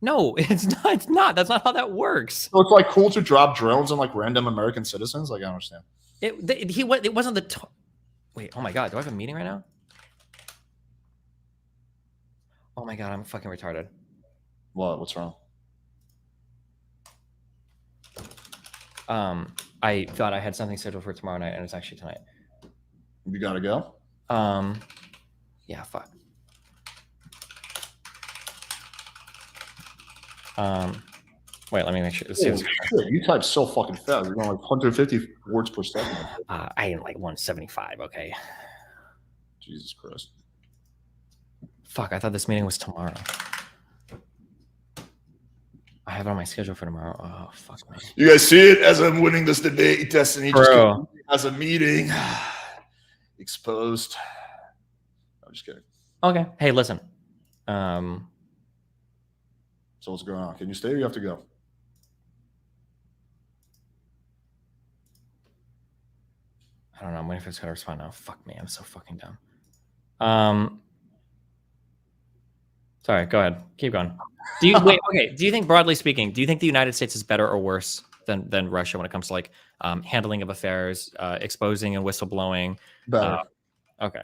No, it's not. It's not. That's not how that works. So it's like cool to drop drones on like random American citizens. Like I don't understand. It wasn't the. Wait. Oh my God. Do I have a meeting right now? Oh my God. I'm fucking retarded. What? What's wrong? I thought I had something scheduled for tomorrow night, and it's actually tonight. You gotta go. Yeah. Fuck. Wait, let me make sure. Shit, you type so fucking fast. You're going like 150 words per second. I am like 175. Okay. Jesus Christ. Fuck, I thought this meeting was tomorrow. I have it on my schedule for tomorrow. Oh, fuck me. You guys see it as I'm winning this debate, Destiny. Just as a meeting. exposed. I'm just kidding. Okay. Hey, listen. So what's going on? Can you stay or you have to go? I don't know. I'm waiting for this guy to respond now. Fuck me. I'm so fucking dumb. Sorry. Go ahead. Keep going. Do you wait? Okay. Do you think, broadly speaking, do you think the United States is better or worse than Russia when it comes to like handling of affairs, exposing and whistleblowing? Better. Okay.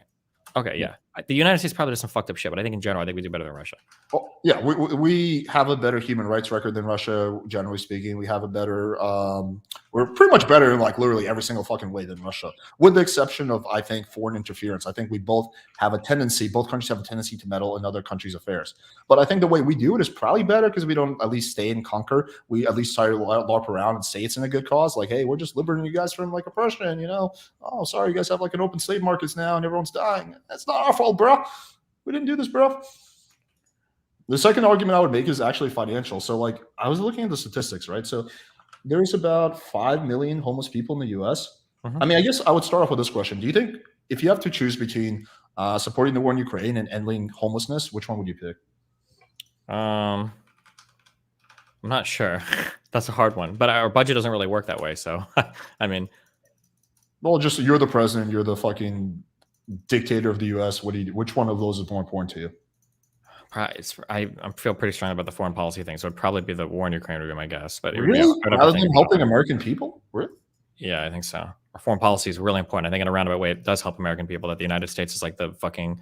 Okay. Yeah. The United States probably does some fucked up shit, but I think in general, I think we do better than Russia. Oh, yeah, we have a better human rights record than Russia, generally speaking. We have a better, we're pretty much better in like literally every single fucking way than Russia, with the exception of, I think, foreign interference. I think we both have a tendency, both countries have a tendency to meddle in other countries' affairs. But I think the way we do it is probably better because we don't at least stay and conquer. We at least try to LARP around and say it's in a good cause. Like, hey, we're just liberating you guys from like oppression, you know? Oh, sorry, you guys have like an open slave markets now and everyone's dying. That's not our fault, bro. We didn't do this, bro. The second argument I would make is actually financial. So, like, I was looking at the statistics, right? So, there's about 5 million homeless people in the US. I mean, I guess I would start off with this question. Do you think if you have to choose between supporting the war in Ukraine and ending homelessness, which one would you pick? I'm not sure. That's a hard one, but our budget doesn't really work that way. So, I mean, well, just you're the president, you're the fucking dictator of the US. Which one of those is more important to you? I feel pretty strong about the foreign policy thing, so it'd probably be the war in Ukraine would be my guess. But really, rather than helping American people, really? Yeah, I think so. Our foreign policy is really important. I think in a roundabout way, it does help American people. That the United States is like the fucking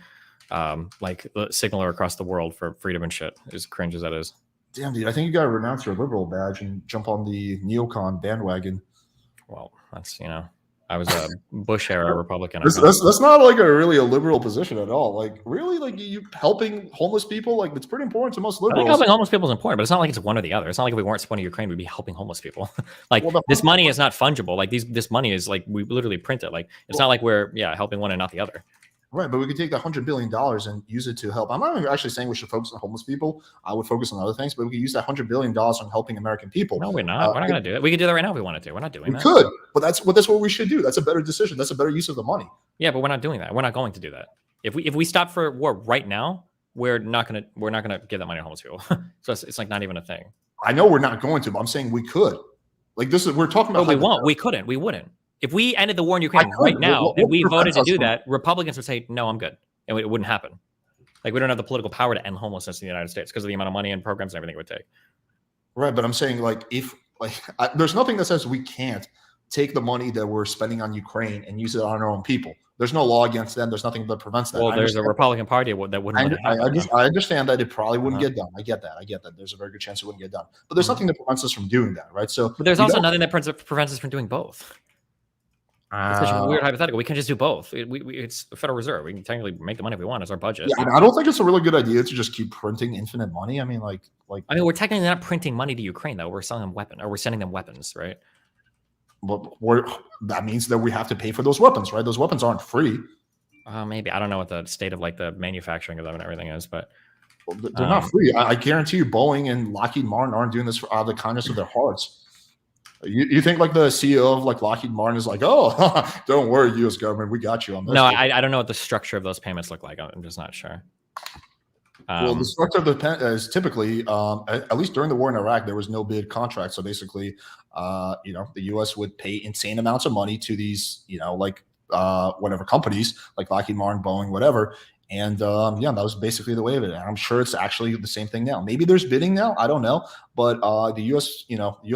like the signaler across the world for freedom and shit. As cringe as that is. Damn, dude, I think you gotta renounce your liberal badge and jump on the neocon bandwagon. Well, that's I was a Bush era Republican. That's not like a liberal position at all. Like really, like you helping homeless people, like it's pretty important to most liberals. I think helping homeless people is important, but it's not like it's one or the other. It's not like if we weren't supporting Ukraine, we'd be helping homeless people. Like this money is not fungible. Like this money is like we literally print it. Like it's not like we're helping one and not the other. Right, but we could take the $100 billion and use it to help. I'm not actually saying we should focus on homeless people. I would focus on other things, but we could use that $100 billion on helping American people. No, we're not. We're not going to do it. We could do that right now if we wanted to. We're not doing that. We could, but that's what we should do. That's a better decision. That's a better use of the money. Yeah, but we're not doing that. We're not going to do that. If we stop for war right now, we're not gonna give that money to homeless people. So it's like not even a thing. I know we're not going to, but I'm saying we could. Like we're talking about. We won't. We couldn't. We wouldn't. If we ended the war in Ukraine right now and we voted to do that, Republicans would say, "No, I'm good." And it wouldn't happen. Like we don't have the political power to end homelessness in the United States because of the amount of money and programs and everything it would take. Right, but I'm saying there's nothing that says we can't take the money that we're spending on Ukraine and use it on our own people. There's no law against them. There's nothing that prevents that. Well, there's a Republican Party that wouldn't. I understand that it probably wouldn't get done. I get that. There's a very good chance it wouldn't get done. But there's nothing that prevents us from doing that, right? So, but there's also nothing that prevents us from doing both. It's such a weird hypothetical. We can just do both. It's the Federal Reserve. We can technically make the money if we want. It's our budget. Yeah, I don't think it's a really good idea to just keep printing infinite money. I mean, we're technically not printing money to Ukraine though. We're selling them we're sending them weapons, right? But that means that we have to pay for those weapons, right? Those weapons aren't free. Maybe I don't know what the state of like the manufacturing of them and everything is, but they're not free. I guarantee you, Boeing and Lockheed Martin aren't doing this out of the kindness of their hearts. You think like the CEO of like Lockheed Martin is like, oh, don't worry, U.S. government, we got you on this. No, I don't know what the structure of those payments look like. I'm just not sure. Well, the structure of the is typically, at least during the war in Iraq, there was no bid contract. So basically, the U.S. would pay insane amounts of money to these, whatever companies like Lockheed Martin, Boeing, whatever. And that was basically the way of it. And I'm sure it's actually the same thing now. Maybe there's bidding now. I don't know. But the U.S.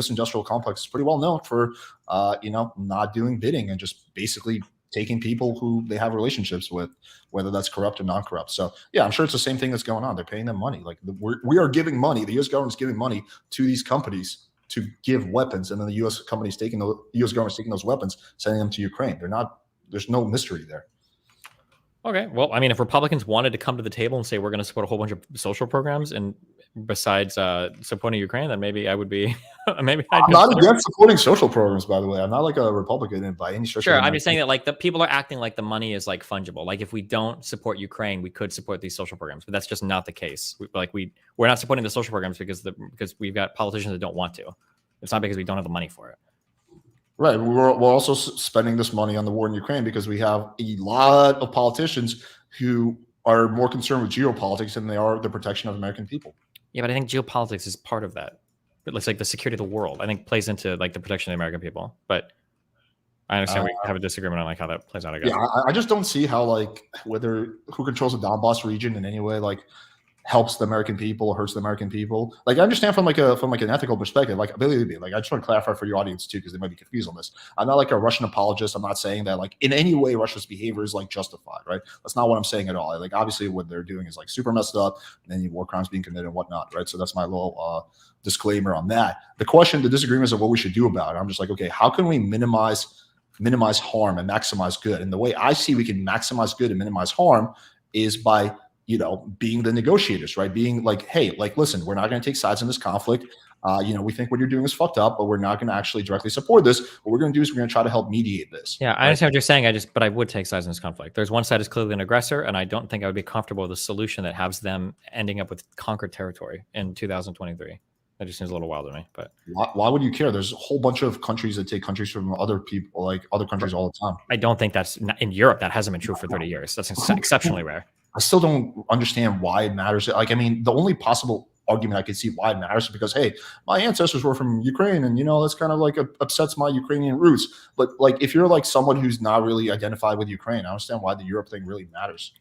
industrial complex is pretty well known for, not doing bidding and just basically taking people who they have relationships with, whether that's corrupt or non-corrupt. So, yeah, I'm sure it's the same thing that's going on. They're paying them money. Like we are giving money. The U.S. government's giving money to these companies to give weapons. And then the U.S. government's taking those weapons, sending them to Ukraine. There's no mystery there. Okay. Well, I mean, if Republicans wanted to come to the table and say we're going to support a whole bunch of social programs, and besides supporting Ukraine, then maybe I would be. Maybe I'm not against supporting social programs. By the way, I'm not like a Republican by any stretch. Sure, I'm just saying that like the people are acting like the money is like fungible. Like if we don't support Ukraine, we could support these social programs, but that's just not the case. We're not supporting the social programs because we've got politicians that don't want to. It's not because we don't have the money for it. Right. We're also spending this money on the war in Ukraine because we have a lot of politicians who are more concerned with geopolitics than they are the protection of American people. Yeah, but I think geopolitics is part of that. It looks like the security of the world, I think, plays into like the protection of the American people. But I understand Uh, we have a disagreement on like how that plays out, I yeah, guess. I just don't see how like whether who controls the Donbass region in any way like helps the American people, hurts the American people. Like I understand from like an ethical perspective. Like believe me, like I just want to clarify for your audience too, because they might be confused on this. I'm not like a Russian apologist. I'm not saying that like in any way Russia's behavior is like justified, right? That's not what I'm saying at all. Like obviously what they're doing is like super messed up, and then war crimes being committed and whatnot, right? So that's my little disclaimer on that. The disagreement is of what we should do about it. I'm just like, okay, how can we minimize harm and maximize good? And the way I see we can maximize good and minimize harm is by being the negotiators, right? Being like, hey, like, listen, we're not going to take sides in this conflict. We think what you're doing is fucked up, but we're not going to actually directly support this. What we're going to do is we're going to try to help mediate this. Yeah, I understand what you're saying. But I would take sides in this conflict. There's one side is clearly an aggressor, and I don't think I would be comfortable with a solution that has them ending up with conquered territory in 2023. That just seems a little wild to me. But why would you care? There's a whole bunch of countries that take countries from other people, like other countries all the time. I don't think that's in Europe. That hasn't been true for 30 years. That's exceptionally rare. I still don't understand why it matters. Like, I mean, the only possible argument I could see why it matters is because, hey, my ancestors were from Ukraine, and that's kind of like upsets my Ukrainian roots. But like, if you're like someone who's not really identified with Ukraine, I understand why the Europe thing really matters.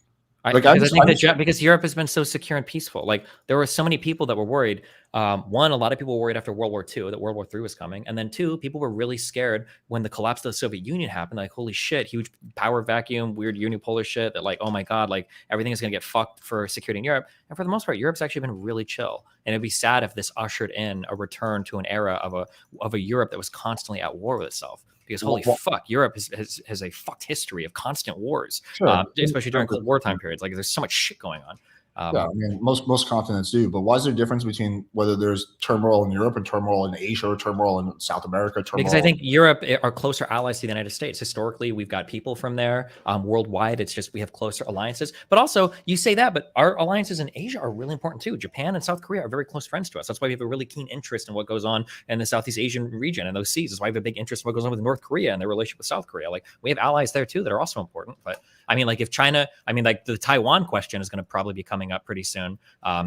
Because Europe has been so secure and peaceful. Like there were so many people that were worried. One, a lot of people were worried after World War II that World War III was coming, and then two, people were really scared when the collapse of the Soviet Union happened. Like, holy shit, huge power vacuum, weird unipolar shit. That like, oh my god, like everything is gonna get fucked for security in Europe. And for the most part, Europe's actually been really chill. And it'd be sad if this ushered in a return to an era of a Europe that was constantly at war with itself. Because holy fuck, Europe has a fucked history of constant wars, sure. Especially during Cold War time periods. Like there's so much shit going on. Yeah, I mean, most continents do. But why is there a difference between whether there's turmoil in Europe and turmoil in Asia or turmoil in South America? Because I think Europe are closer allies to the United States. Historically, we've got people from there. Worldwide, it's just we have closer alliances. But also, you say that, but our alliances in Asia are really important too. Japan and South Korea are very close friends to us. That's why we have a really keen interest in what goes on in the Southeast Asian region and those seas. That's why we have a big interest in what goes on with North Korea and their relationship with South Korea. Like we have allies there too that are also important. But I mean, like if China, I mean, like the Taiwan question is going to probably be coming up pretty soon.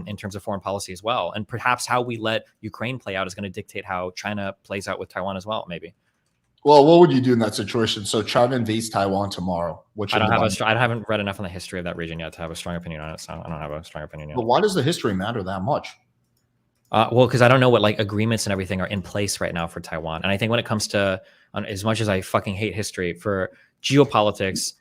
In terms of foreign policy as well. And perhaps how we let Ukraine play out is going to dictate how China plays out with Taiwan as well, maybe. Well, what would you do in that situation? So China invades Taiwan tomorrow. I haven't read enough on the history of that region yet to have a strong opinion on it. So I don't have a strong opinion yet. But why does the history matter that much? Well, because I don't know what like agreements and everything are in place right now for Taiwan. And I think when it comes to, as much as I fucking hate history, for geopolitics,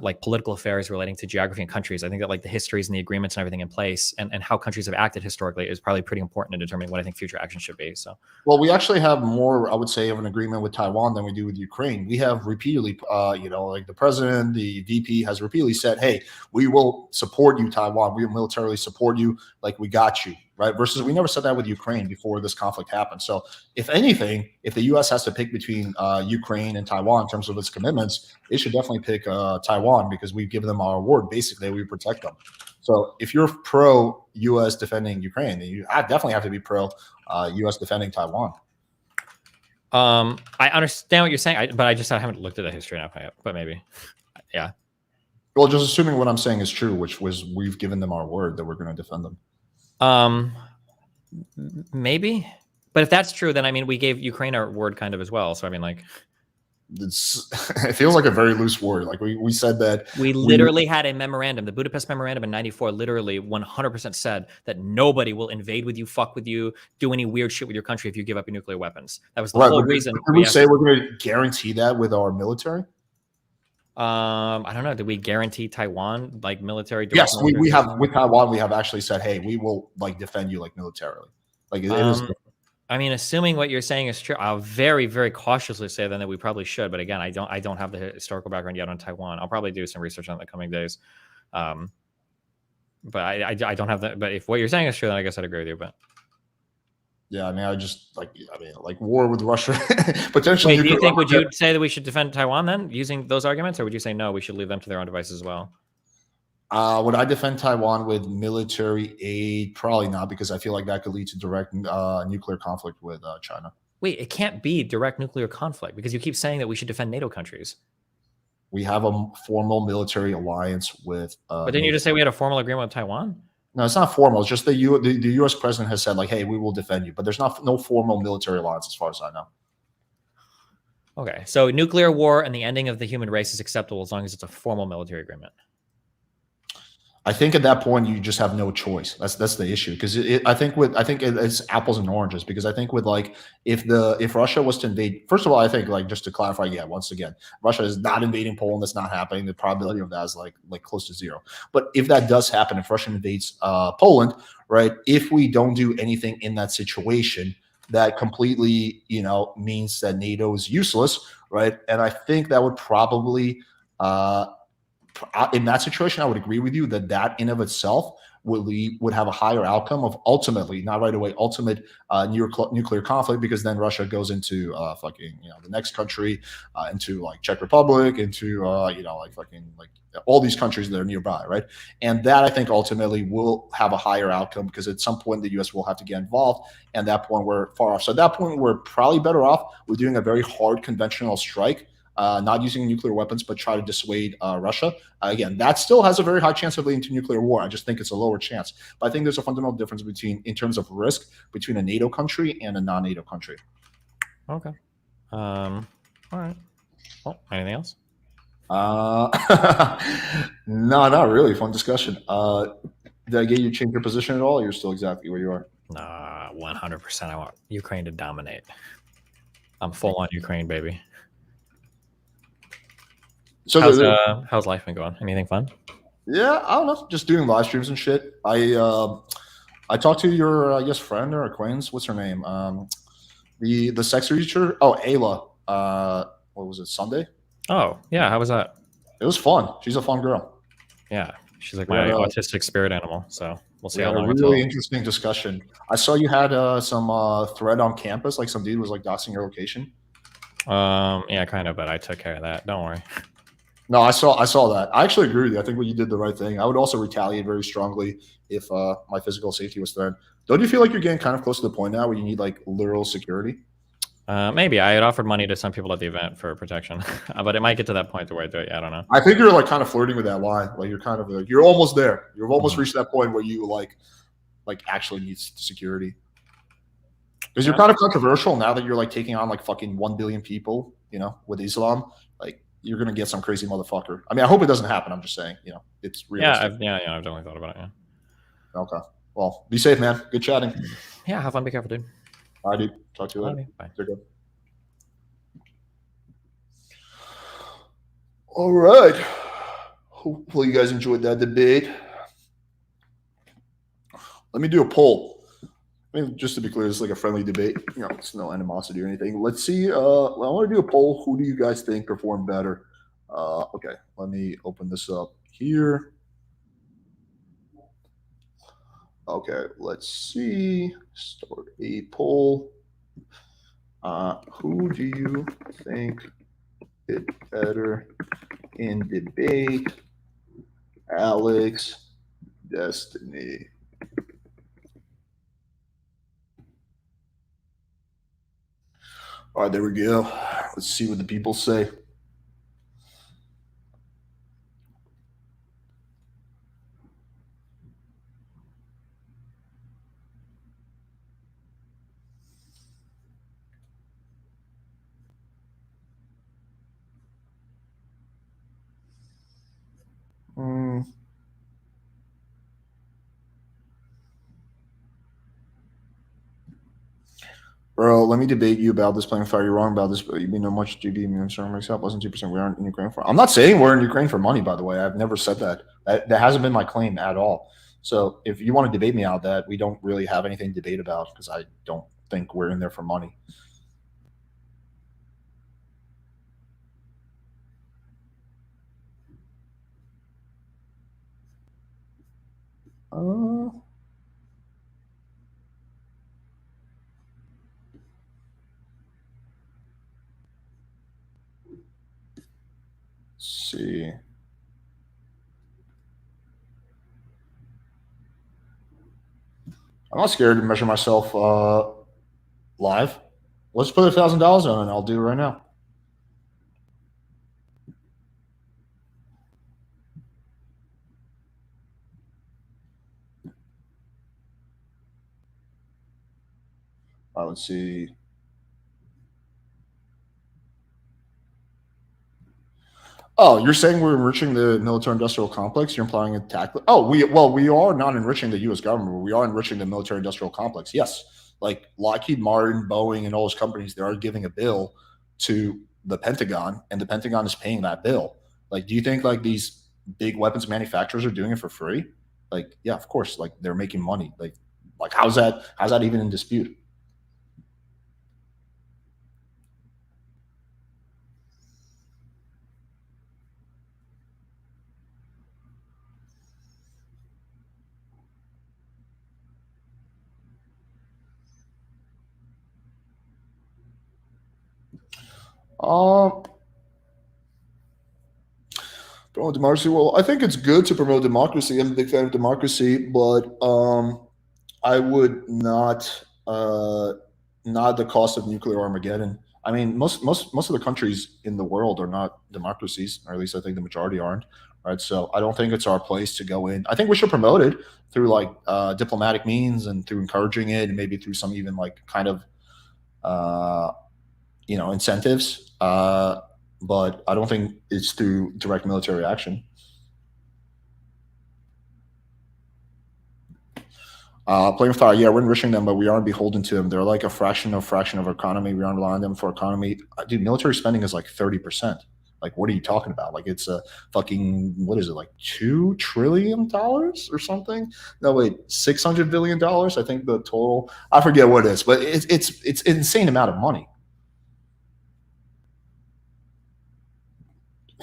like political affairs relating to geography and countries, I think that like the histories and the agreements and everything in place and how countries have acted historically is probably pretty important in determining what I think future action should be. So, well, we actually have more, I would say, of an agreement with Taiwan than we do with Ukraine. We have repeatedly, like the president, the VP has repeatedly said, hey, we will support you, Taiwan. We will militarily support you. Like we got you. Right. Versus we never said that with Ukraine before this conflict happened. So if anything, if the U.S. has to pick between Ukraine and Taiwan in terms of its commitments, it should definitely pick Taiwan because we've given them our word. Basically, we protect them. So if you're pro U.S. defending Ukraine, then you definitely have to be pro U.S. defending Taiwan. I understand what you're saying, but I haven't looked at the history enough yet. But maybe, yeah. Well, just assuming what I'm saying is true, which was we've given them our word that we're going to defend them. Maybe, but if that's true, then I mean, we gave Ukraine our word kind of as well. So I mean, like, it feels like a very loose word. Like we said that we literally had a memorandum, the Budapest Memorandum in '94, literally 100% said that nobody will invade with you, fuck with you, do any weird shit with your country if you give up your nuclear weapons. That was the whole reason. Did we say we're going to guarantee that with our military? I don't know. Did we guarantee Taiwan like military? Yes, we have with Taiwan. We have actually said, hey, we will like defend you like militarily. Like it is. I mean, assuming what you're saying is true, I'll very, very cautiously say then that we probably should. But again, I don't have the historical background yet on Taiwan. I'll probably do some research on it in the coming days. But I don't have that. But if what you're saying is true, then I guess I'd agree with you. But yeah, I mean, like war with Russia potentially. Wait, would you say that we should defend Taiwan then using those arguments, or would you say no, we should leave them to their own devices as well? Would I defend Taiwan with military aid? Probably not, because I feel like that could lead to direct nuclear conflict with China. Wait, it can't be direct nuclear conflict because you keep saying that we should defend NATO countries. We have a formal military alliance with. But didn't you just say we had a formal agreement with Taiwan? No, it's not formal. It's just the U.S. president has said like, "Hey, we will defend you," but there's no formal military alliance as far as I know. Okay, so nuclear war and the ending of the human race is acceptable as long as it's a formal military agreement. I think at that point you just have no choice. That's the issue because I think it's apples and oranges because I think with like if Russia was to invade, first of all, I think like just to clarify, yeah, once again, Russia is not invading Poland. That's not happening. The probability of that is like close to zero. But if that does happen, if Russia invades Poland, right? If we don't do anything in that situation, that completely means that NATO is useless, right? And I think that would probably. In that situation, I would agree with you that in of itself would have a higher outcome of ultimately, not right away, ultimate nuclear conflict because then Russia goes into fucking the next country, into like Czech Republic, into like fucking like all these countries that are nearby, right? And that I think ultimately will have a higher outcome because at some point the U.S. will have to get involved, and at that point we're far off. So at that point we're probably better off with doing a very hard conventional strike. Not using nuclear weapons, but try to dissuade Russia. Again, that still has a very high chance of leading to nuclear war. I just think it's a lower chance. But I think there's a fundamental difference in terms of risk between a NATO country and a non-NATO country. Okay. All right. Well, anything else? No, not really. Fun discussion. Did I get you to change your position at all? Or you're still exactly where you are. 100%. I want Ukraine to dominate. I'm full on Ukraine, baby. So how's life been going? Anything fun? Yeah, I don't know. Just doing live streams and shit. I talked to your I guess friend or acquaintance. What's her name? The sex teacher. Oh, Ayla. What was it? Sunday. Oh yeah, how was that? It was fun. She's a fun girl. Yeah, she's like my autistic spirit animal. So we'll see how long. A really interesting discussion. I saw you had some thread on campus. Like some dude was like doxing your location. Yeah, kind of. But I took care of that. Don't worry. No, I saw that. I actually agree with you. I think you did the right thing. I would also retaliate very strongly if my physical safety was threatened. Don't you feel like you're getting kind of close to the point now where you need like literal security? Maybe I had offered money to some people at the event for protection, but it might get to that point where I do it. I don't know. I think you're like kind of flirting with that line. Like you're kind of like you're almost there. You've almost reached that point where you like actually need security. Because you're kind of controversial now that you're like taking on like fucking 1 billion people, with Islam. Like you're gonna get some crazy motherfucker. I mean, I hope it doesn't happen. I'm just saying, it's realistic. Yeah, I've definitely thought about it. Yeah. Okay. Well, be safe, man. Good chatting. Yeah, have fun. Be careful, dude. All right, dude. Talk to you later. Bye. Good. All right. Hopefully you guys enjoyed that debate. Let me do a poll. I mean, just to be clear, it's like a friendly debate. It's no animosity or anything. Let's see. I want to do a poll. Who do you guys think performed better? Okay, let me open this up here. Okay, let's see. Start a poll. Who do you think did better in debate? Alex, Destiny. All right, there we go. Let's see what the people say. Bro, let me debate you about this playing fire. You're wrong about this, but you know much GB makes up. Less than 2% we aren't in Ukraine for. I'm not saying we're in Ukraine for money, by the way. I've never said that. That hasn't been my claim at all. So if you want to debate me out that, we don't really have anything to debate about because I don't think we're in there for money. See. I'm not scared to measure myself live. Let's put $1,000 on it. I'll do it right now. Let's see. Oh, you're saying we're enriching the military-industrial complex? You're implying attack? Oh, we are not enriching the U.S. government. We are enriching the military-industrial complex. Yes, like Lockheed Martin, Boeing, and all those companies, they are giving a bill to the Pentagon, and the Pentagon is paying that bill. Like, do you think like these big weapons manufacturers are doing it for free? Like, yeah, of course. Like, they're making money. Like how's that even in dispute? Um, Promote democracy. Well, I think it's good to promote democracy. I'm a big fan of democracy, but I would not at the cost of nuclear Armageddon. I mean, most of the countries in the world are not democracies, or at least I think the majority aren't. Right, so I don't think it's our place to go in. I think we should promote it through like diplomatic means and through encouraging it, and maybe through some even like kind of uh, incentives. But I don't think it's through direct military action. Playing with fire, yeah, we're enriching them, but we aren't beholden to them. They're like a fraction of our economy. We aren't relying on them for economy. Dude, military spending is like 30%. Like, what are you talking about? Like, it's a fucking what is it? Like $2 trillion or something? No, wait, $600 billion. I think the total. I forget what it is, but it's an insane amount of money.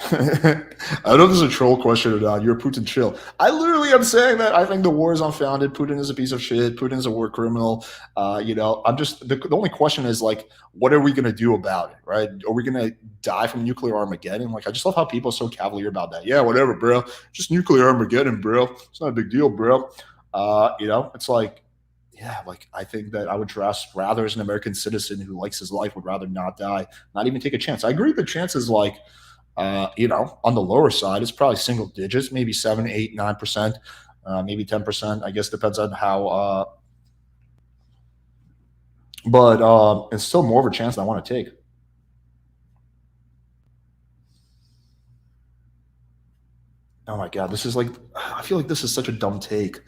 I don't know if this is a troll question or not. You're Putin chill. I literally am saying that I think the war is unfounded. Putin is a piece of shit. Putin is a war criminal. I'm just the only question is like, what are we gonna do about it, right? Are we gonna die from nuclear Armageddon? Like, I just love how people are so cavalier about that. Yeah, whatever, bro. Just nuclear Armageddon, bro. It's not a big deal, bro. It's like, yeah, like I think that I would trust rather as an American citizen who likes his life would rather not die, not even take a chance. I agree the chances like on the lower side, it's probably single digits, maybe 7, 8, 9%, maybe 10%. I guess depends on how. But it's still more of a chance than I want to take. Oh my god, this is like I feel like this is such a dumb take.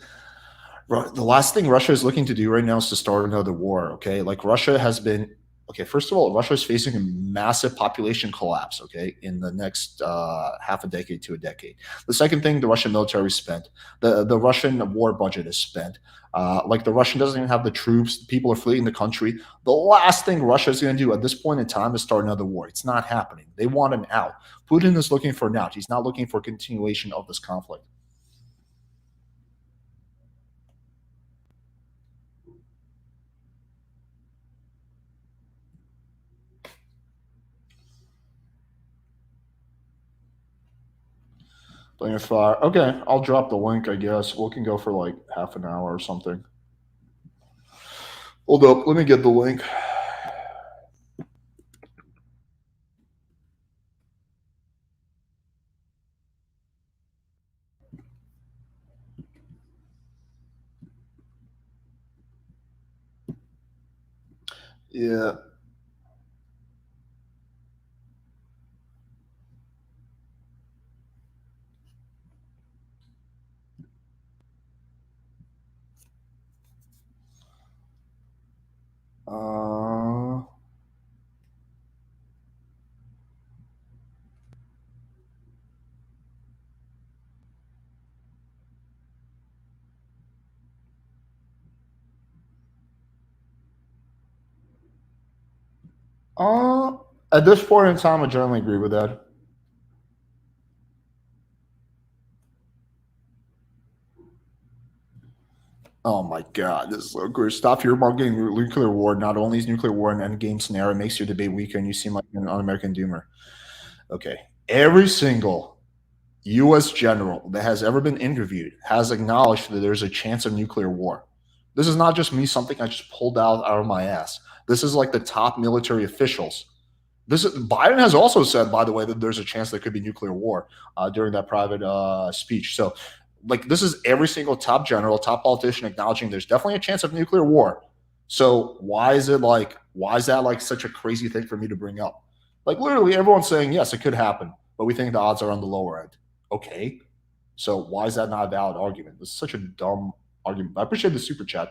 The last thing Russia is looking to do right now is to start another war. Okay, like Russia has been. Okay, first of all, Russia is facing a massive population collapse. Okay, in the next half a decade to a decade. The second thing, the Russian military is spent. The Russian war budget is spent. Like the Russian doesn't even have the troops. People are fleeing the country. The last thing Russia is going to do at this point in time is start another war. It's not happening. They want an out. Putin is looking for an out. He's not looking for continuation of this conflict. Playing with fire. Okay, I'll drop the link. I guess we can go for like half an hour or something. Hold up, let me get the link. Yeah. Uh, uh, at this point in time, I generally agree with that. Oh my god, this is so good. Stop your marketing nuclear war. Not only is nuclear war an endgame scenario, it makes your debate weaker and you seem like an un-American doomer. Okay. Every single US general that has ever been interviewed has acknowledged that there's a chance of nuclear war. This is not just me, something I just pulled out of my ass. This is like the top military officials. Biden has also said, by the way, that there's a chance there could be nuclear war during that private speech. So, like, this is every single top general, top politician acknowledging there's definitely a chance of nuclear war. So why is that like such a crazy thing for me to bring up? Like, literally, everyone's saying yes, it could happen, but we think the odds are on the lower end. Okay, so why is that not a valid argument? This is such a dumb argument. I appreciate the super chat.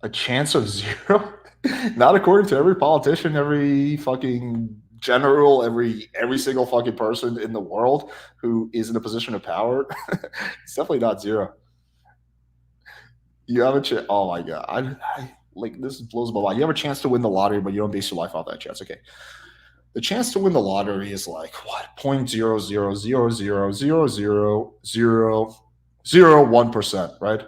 A chance of zero? Not according to every politician, every fucking general, every single fucking person in the world who is in a position of power. It's definitely not zero. You have a chance. Oh my god, like this blows my mind. You have a chance to win the lottery, but you don't base your life off that chance. Okay, the chance to win the lottery is like what 0.000000001%, right?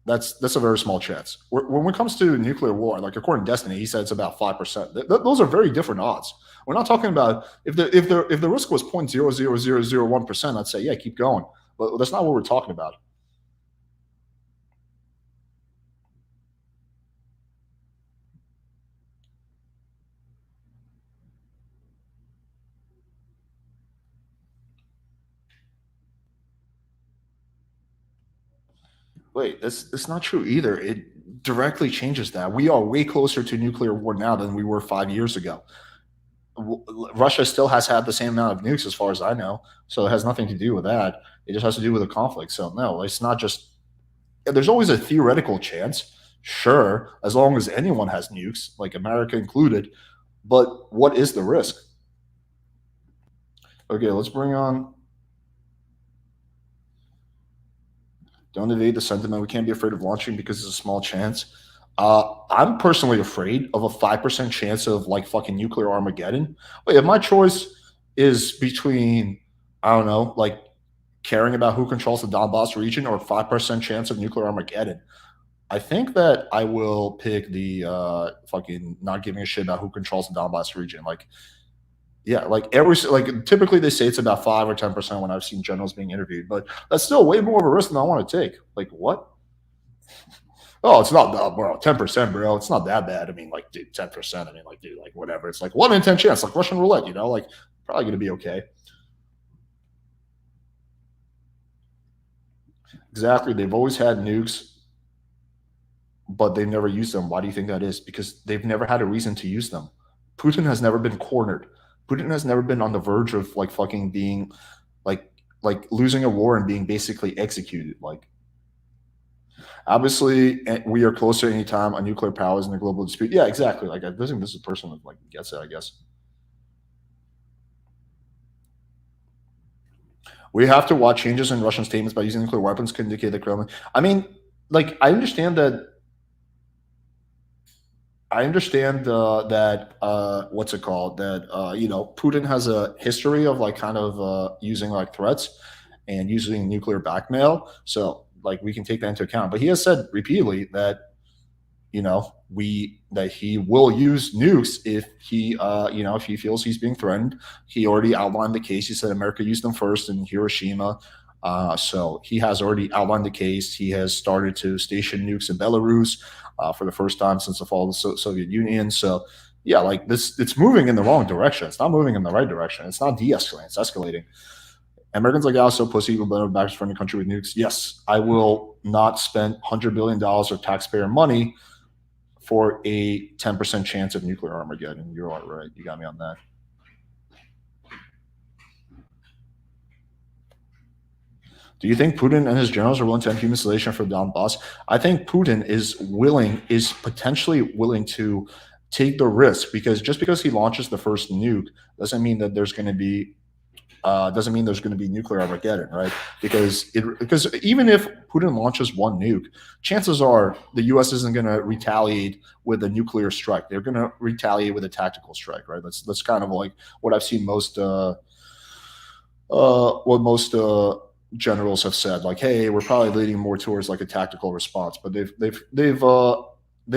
That's a very small chance. When it comes to nuclear war, like according to Destiny, he said it's about 5%. Those are very different odds. We're not talking about if the risk was 0.00001%, I'd say yeah, keep going. But that's not what we're talking about. Wait, that's not true either. It directly changes that. We are way closer to nuclear war now than we were 5 years ago. Russia still has had the same amount of nukes, as far as I know. So it has nothing to do with that. It just has to do with the conflict. So no, it's not just. There's always a theoretical chance, sure, as long as anyone has nukes, like America included. But what is the risk? Okay, let's bring on. Don't evade the sentiment. We can't be afraid of launching because it's a small chance. I'm personally afraid of a 5% chance of like fucking nuclear Armageddon. Wait, if my choice is between, I don't know, like caring about who controls the Donbass region or 5% chance of nuclear Armageddon, I think that I will pick the fucking not giving a shit about who controls the Donbass region. Like, yeah, like typically they say it's about 5 or 10% when I've seen generals being interviewed, but that's still way more of a risk than I want to take. Like, what? Oh, it's not that, bro. 10%, bro. It's not that bad. I mean, like, dude, 10%. I mean, like, dude, like, whatever. It's like 1 in 10 chance, like Russian roulette, like, probably going to be okay. Exactly. They've always had nukes, but they've never used them. Why do you think that is? Because they've never had a reason to use them. Putin has never been cornered. Putin has never been on the verge of like fucking being like losing a war and being basically executed. Like, obviously, we are closer anytime on nuclear powers in a global dispute. Yeah, exactly. Like, I think this is a person that like gets it. I guess we have to watch changes in Russian statements by using nuclear weapons could indicate the Kremlin. I mean, like, I understand that what's it called that Putin has a history of like kind of using like threats and using nuclear blackmail. So like we can take that into account. But he has said repeatedly that we that he will use nukes if if he feels he's being threatened. He already outlined the case. He said America used them first in Hiroshima. So he has already outlined the case. He has started to station nukes in Belarus for the first time since the fall of the Soviet Union. So yeah, like this, it's moving in the wrong direction. It's not moving in the right direction. It's not de-escalating. It's escalating. Americans like us so pussy will better back friendly country with nukes. Yes, I will not spend $100 billion of taxpayer money for a 10% chance of nuclear Armageddon. You're all right. You got me on that. Do you think Putin and his generals are willing to end human installation for Donbass? I think Putin is potentially willing to take the risk because just because he launches the first nuke doesn't mean there's going to be nuclear Armageddon, right? Because even if Putin launches one nuke, chances are the U.S. isn't going to retaliate with a nuclear strike. They're going to retaliate with a tactical strike, right? That's kind of like what I've seen most generals have said, like, hey, we're probably leaning more towards like a tactical response, but they've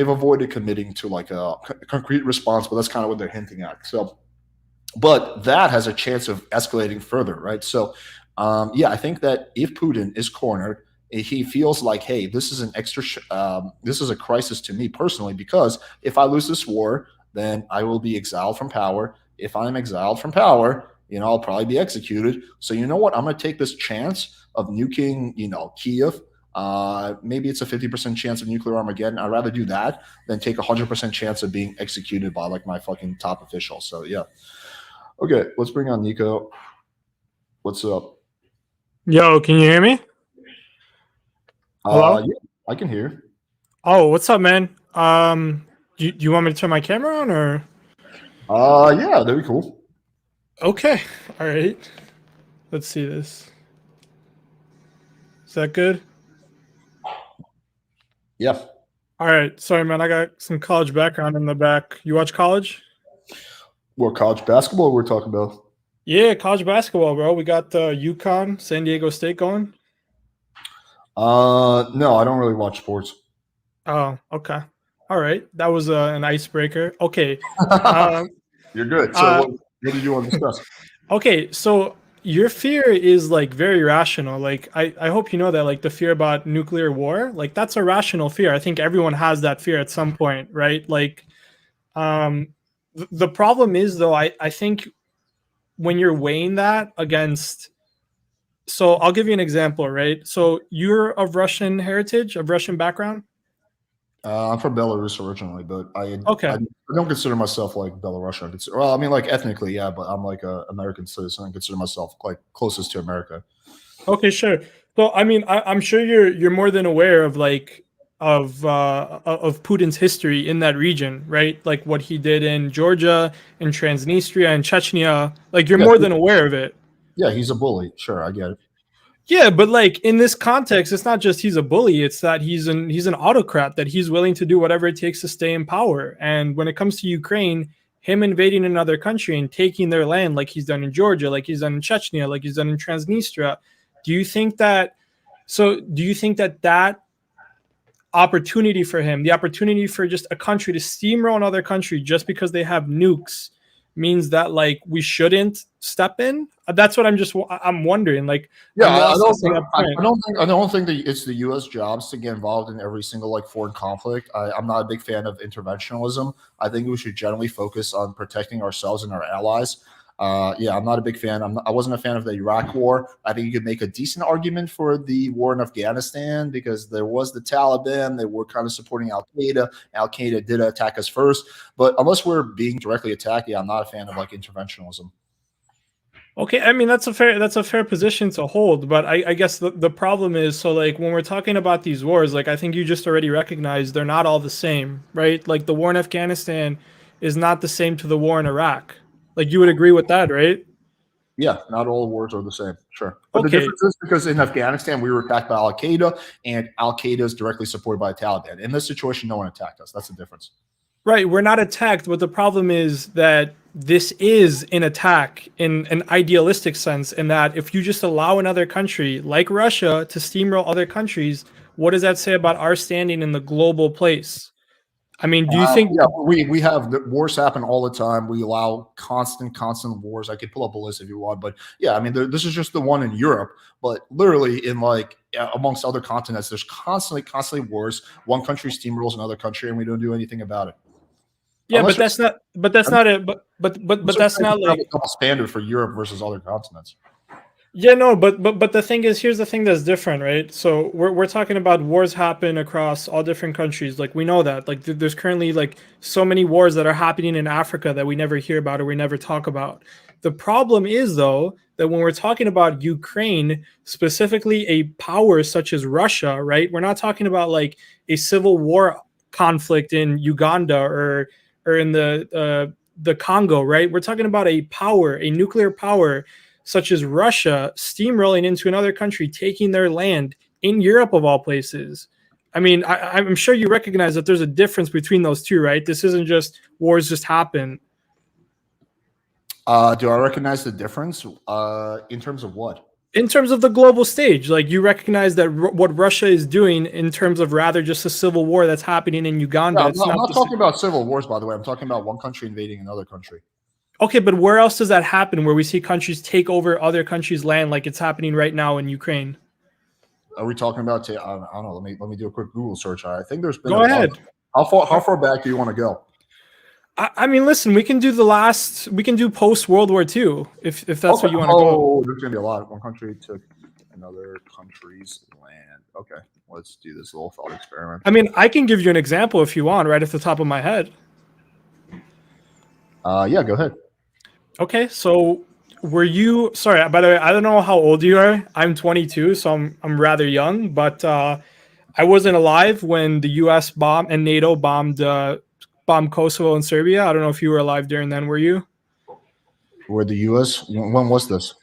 avoided committing to like a concrete response, but that's kind of what they're hinting at. So, but that has a chance of escalating further, right? So, yeah, I think that if Putin is cornered, he feels like, hey, this is an extra, this is a crisis to me personally, because if I lose this war, then I will be exiled from power. If I'm exiled from power, I'll probably be executed. So you know what? I'm going to take this chance of nuking, Kiev. Maybe it's a 50% chance of nuclear Armageddon. I'd rather do that than take a 100% chance of being executed by like my fucking top official. So yeah. Okay, let's bring on Nico. What's up? Yo, can you hear me? Hello? Yeah, I can hear. Oh, what's up, man? Do you want me to turn my camera on or? Yeah, that'd be cool. Okay, all right. Let's see this. Is that good? Yeah. All right. Sorry, man. I got some college background in the back. You watch college? What, college basketball we're talking about? Yeah, college basketball, bro. We got UConn, San Diego State going. No, I don't really watch sports. Oh, okay. All right. That was an icebreaker. Okay. You're good. So what did you want to discuss? Okay, so your fear is like very rational. Like I hope you know that like the fear about nuclear war, like that's a rational fear. I think everyone has that fear at some point, right? Like the problem is though, I think when you're weighing that against, so I'll give you an example, right? So you're of Russian heritage, of Russian background? I'm from Belarus originally, but I Okay. don't consider myself like Belarusian. Well, I mean, like ethnically, yeah, but I'm like an American citizen. I consider myself like closest to America. Okay, sure. So I mean, I'm sure you're more than aware of like of Putin's history in that region, right? Like what he did in Georgia, in Transnistria, and Chechnya. Like you're Yeah, more than aware of it. yeah, he's a bully. Sure, I get it. Yeah, but like in this context, it's not just he's a bully; it's that he's an autocrat, that he's willing to do whatever it takes to stay in power. And when it comes to Ukraine, him invading another country and taking their land, like he's done in Georgia, like he's done in Chechnya, like he's done in Transnistria, do you think that? So, do you think that that opportunity for him, the opportunity for just a country to steamroll another country just because they have nukes, means that like we shouldn't step in? That's what I'm wondering. Like, Yeah, I'm lost as to think, that point. I don't think that it's the U.S. jobs to get involved in every single like foreign conflict. I'm not a big fan of interventionism. I think we should generally focus on protecting ourselves and our allies. Yeah, I'm not a big fan. I wasn't a fan of the Iraq War. I think you could make a decent argument for the war in Afghanistan because there was the Taliban. They were kind of supporting Al Qaeda. Al Qaeda did attack us first, but unless we're being directly attacked, yeah, I'm not a fan of like interventionism. Okay, I mean that's a fair position to hold, but I guess the problem is, so like when we're talking about these wars, like I think you just already recognized they're not all the same, right? Like the war in Afghanistan is not the same to the war in Iraq. Like you would agree with that, right? Yeah, not all wars are the same, sure. But the Okay, difference is because in Afghanistan, we were attacked by Al Qaeda, and Al Qaeda is directly supported by the Taliban. In this situation, no one attacked us. That's the difference. right, we're not attacked, but the problem is that this is an attack in an idealistic sense, in that if you just allow another country like Russia to steamroll other countries, what does that say about our standing in the global place? I mean, do you think? Yeah, we have the wars happen all the time. We allow constant wars. I could pull up a list if you want, but yeah, I mean, this is just the one in Europe, but literally in like amongst other continents, there's constantly wars. One country steamrolls another country, and we don't do anything about it. Yeah, Unless but that's not. But that's not it. But that's not like a double standard for Europe versus other continents. Yeah, no, but the thing is, here's the thing that's different, right? So we're talking about wars happen across all different countries. Like we know that. Like there's currently like so many wars that are happening in Africa that we never hear about or we never talk about. The problem is though that when we're talking about Ukraine, specifically a power such as Russia, right? We're not talking about like a civil war conflict in Uganda or in the Congo, right? We're talking about a power, a nuclear power such as Russia steamrolling into another country, taking their land in Europe of all places. I mean, I'm sure you recognize that there's a difference between those two, right? This isn't just wars just happen. Do I recognize the difference in terms of what? In terms of the global stage, like you recognize that what Russia is doing in terms of rather just a civil war that's happening in Uganda. Yeah, It's I'm not not talking about civil wars, by the way. I'm talking about one country invading another country. okay, but where else does that happen? Where we see countries take over other countries' land, like it's happening right now in Ukraine? Are we talking about? I don't know. Let me do a quick Google search. I think there's been a Go lot. ahead. How far back do you want to go? I mean, listen, we can do we can do post World War II if that's what you want to go. Oh, there's gonna be a lot. One country took another country's land. Okay, let's do this little thought experiment. I mean, I can give you an example if you want, right at the top of my head. Yeah, go ahead. Okay, so were you? Sorry, by the way, I don't know how old you are. I'm 22, so I'm rather young, but I wasn't alive when the U.S. bombed and NATO bombed Kosovo and Serbia. I don't know if you were alive during then. Were you? Where the U.S. When was this?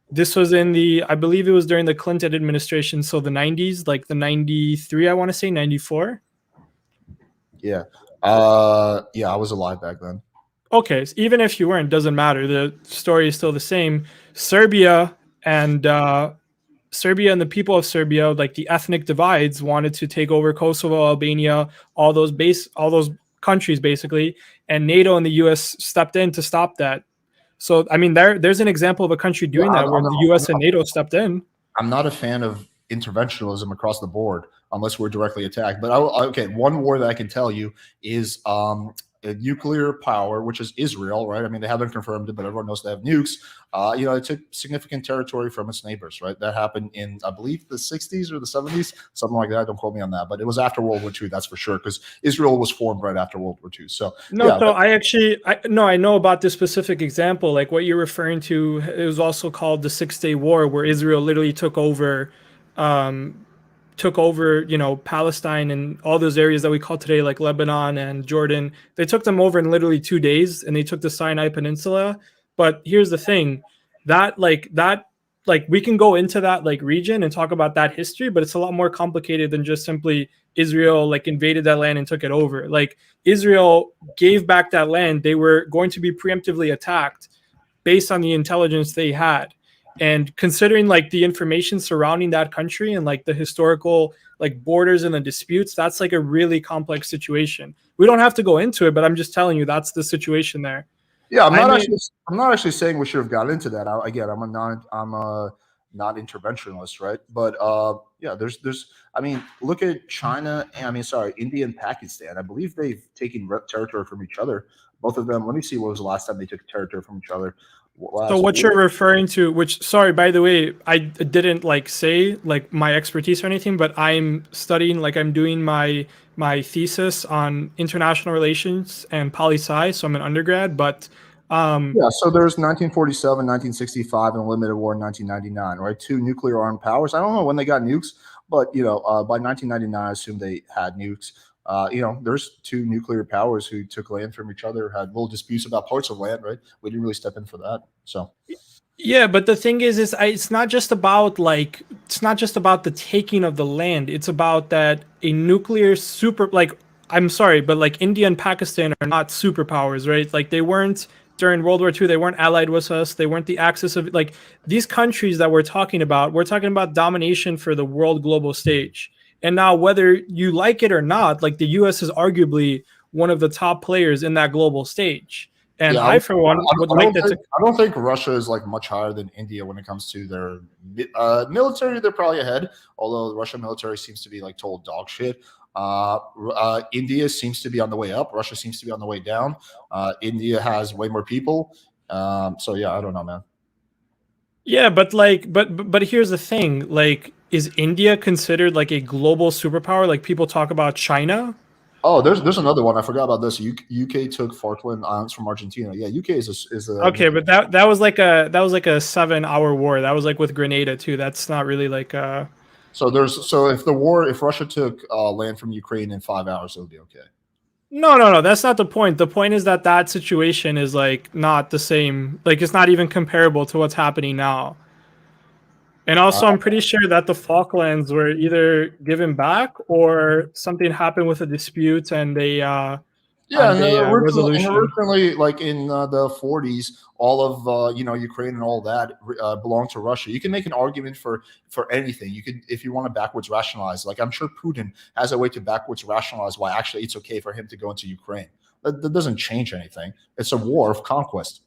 This was I believe it was during the Clinton administration, so the 90s, like the 93, I want to say 94. Yeah. Yeah, I was alive back then. Okay, so even if you weren't, doesn't matter. The story is still the same. And Serbia and the people of Serbia, like the ethnic divides, wanted to take over Kosovo, Albania, all those countries basically, and NATO and the U.S. stepped in to stop that. So I mean, there's an example of a country doing that where the U.S. and NATO stepped in. I'm not a fan of interventionism across the board unless we're directly attacked. But okay, one war that I can tell you is a nuclear power, which is Israel, right? I mean, they haven't confirmed it, but everyone knows they have nukes. It took significant territory from its neighbors, right? That happened in, I believe, the 60s or the 70s, something like that. Don't quote me on that, but it was after World War II, that's for sure, because Israel was formed right after World War II. So no, yeah, so I know about this specific example. Like what you're referring to, it was also called the 6 Day War, where Israel literally took over, Palestine and all those areas that we call today, like Lebanon and Jordan. They took them over in literally 2 days, and they took the Sinai Peninsula. But here's the thing, we can go into that like region and talk about that history, but it's a lot more complicated than just simply Israel like invaded that land and took it over. Like Israel gave back that land. They were going to be preemptively attacked based on the intelligence they had. And considering like the information surrounding that country and like the historical like borders and the disputes, that's like a really complex situation. We don't have to go into it, but I'm just telling you that's the situation there. Yeah, I'm not actually saying we should have got into that. I'm a not interventionalist, right? But yeah, I mean, look at China. India and Pakistan. I believe they've taken territory from each other. Both of them. Let me see. What was the last time they took territory from each other? So what you're referring to, which, sorry, by the way, I didn't like say like my expertise or anything, but I'm studying, like I'm doing my thesis on international relations and poli-sci, so I'm an undergrad, but yeah, so there's 1947, 1965, and a limited war in 1999, right? Two nuclear armed powers. I don't know when they got nukes, but by 1999, I assume they had nukes. There's two nuclear powers who took land from each other, had little disputes about parts of land, right? We didn't really step in for that. So yeah, but the thing is it's not just about the taking of the land. It's about that a nuclear super, like, I'm sorry, but like India and Pakistan are not superpowers, right? Like they weren't during World War II, they weren't allied with us. They weren't the axis of like these countries that we're talking about domination for the world global stage. And now, whether you like it or not, like the U.S. is arguably one of the top players in that global stage. And yeah, I, for one, would like that. I don't think Russia is like much higher than India when it comes to their military. They're probably ahead, although the Russian military seems to be like total dog shit. India seems to be on the way up. Russia seems to be on the way down. India has way more people. So yeah, I don't know, man. Yeah, but here's the thing. Like, is India considered like a global superpower? Like people talk about China. Oh, there's another one. I forgot about this. UK took Falkland Islands from Argentina. Yeah, UK is a okay, but that was like a 7-hour war. That was like with Grenada too. That's not really like So if Russia took land from Ukraine in 5 hours, it would be okay. No, that's not the point. The point is that situation is like not the same. Like it's not even comparable to what's happening now. And also, I'm pretty sure that the Falklands were either given back or something happened with a dispute, and Yeah, and and a resolution. originally, like in the 40s, all of Ukraine and all that belonged to Russia. You can make an argument for anything. You could, if you want to backwards rationalize. Like I'm sure Putin has a way to backwards rationalize why actually it's okay for him to go into Ukraine. That doesn't change anything. It's a war of conquest.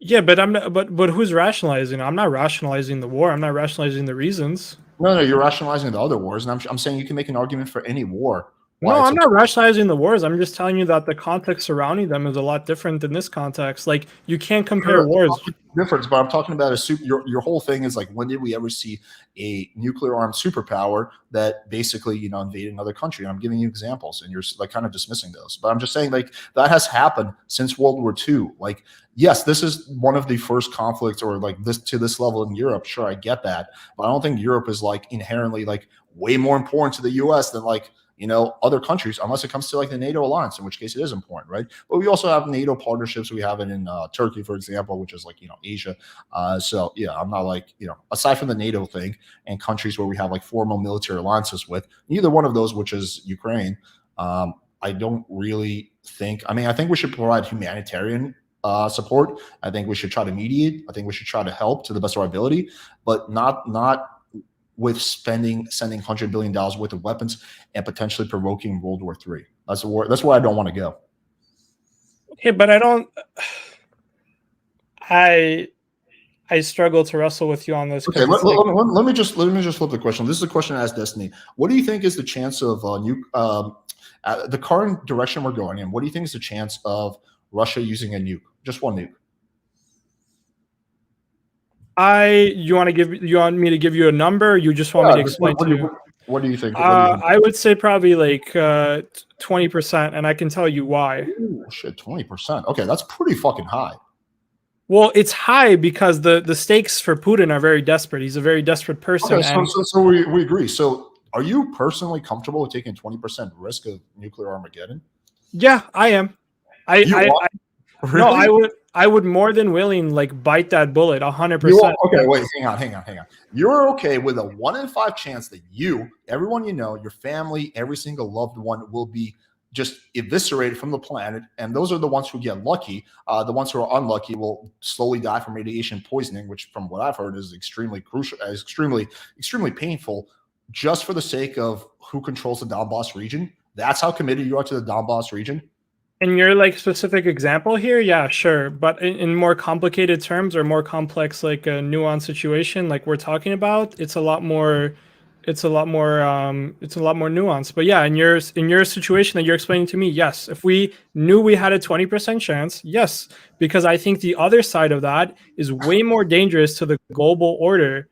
Yeah, but I'm not, but who's rationalizing? I'm not rationalizing the war. I'm not rationalizing the reasons. No, you're rationalizing the other wars, and I'm saying you can make an argument for any war why No, it's I'm okay. not rationalizing the wars. I'm just telling you that the context surrounding them is a lot different than this context. Like you can't compare wars. Difference, but I'm talking about a super. Your whole thing is like, when did we ever see a nuclear armed superpower that basically invaded another country? And I'm giving you examples, and you're like kind of dismissing those. But I'm just saying like that has happened since World War II. Like yes, this is one of the first conflicts, or like this to this level in Europe. Sure, I get that, but I don't think Europe is like inherently like way more important to the U.S. than like other countries, unless it comes to like the NATO alliance, in which case it is important, right? But we also have NATO partnerships. We have it in Turkey, for example, which is like Asia. So yeah, I'm not like aside from the NATO thing and countries where we have like formal military alliances with, neither one of those, which is Ukraine. I don't really think. I mean, I think we should provide humanitarian support. I think we should try to mediate. I think we should try to help to the best of our ability, but not with sending $100 billion worth of weapons and potentially provoking World War III. That's a war. That's where I don't want to go. Okay, but I don't. I struggle to wrestle with you on this. Okay, let me just flip the question. This is a question I asked Destiny. What do you think is the chance of the current direction we're going in? What do you think is the chance of Russia using a nuke, just one nuke? You want me to give you a number? Or you just want me to explain to you? What do you think? I would say probably like 20%, and I can tell you why. Ooh, shit, 20%. Okay, that's pretty fucking high. Well, it's high because the stakes for Putin are very desperate. He's a very desperate person. Okay, so we agree. So are you personally comfortable with taking 20% risk of nuclear Armageddon? Yeah, I am. Really? No, I would more than willing like bite that bullet 100%. Okay, wait, hang on. You're okay with a 1 in 5 chance that you, everyone your family, every single loved one will be just eviscerated from the planet, and those are the ones who get lucky. The ones who are unlucky will slowly die from radiation poisoning, which, from what I've heard, is extremely crucial, extremely painful, just for the sake of who controls the Donbass region. That's how committed you are to the Donbass region. In your like specific example here, yeah, sure. But in more complicated terms or more complex, like a nuanced situation, like we're talking about, it's a lot more nuanced. But yeah, in your situation that you're explaining to me, yes, if we knew we had a 20% chance, yes, because I think the other side of that is way more dangerous to the global order.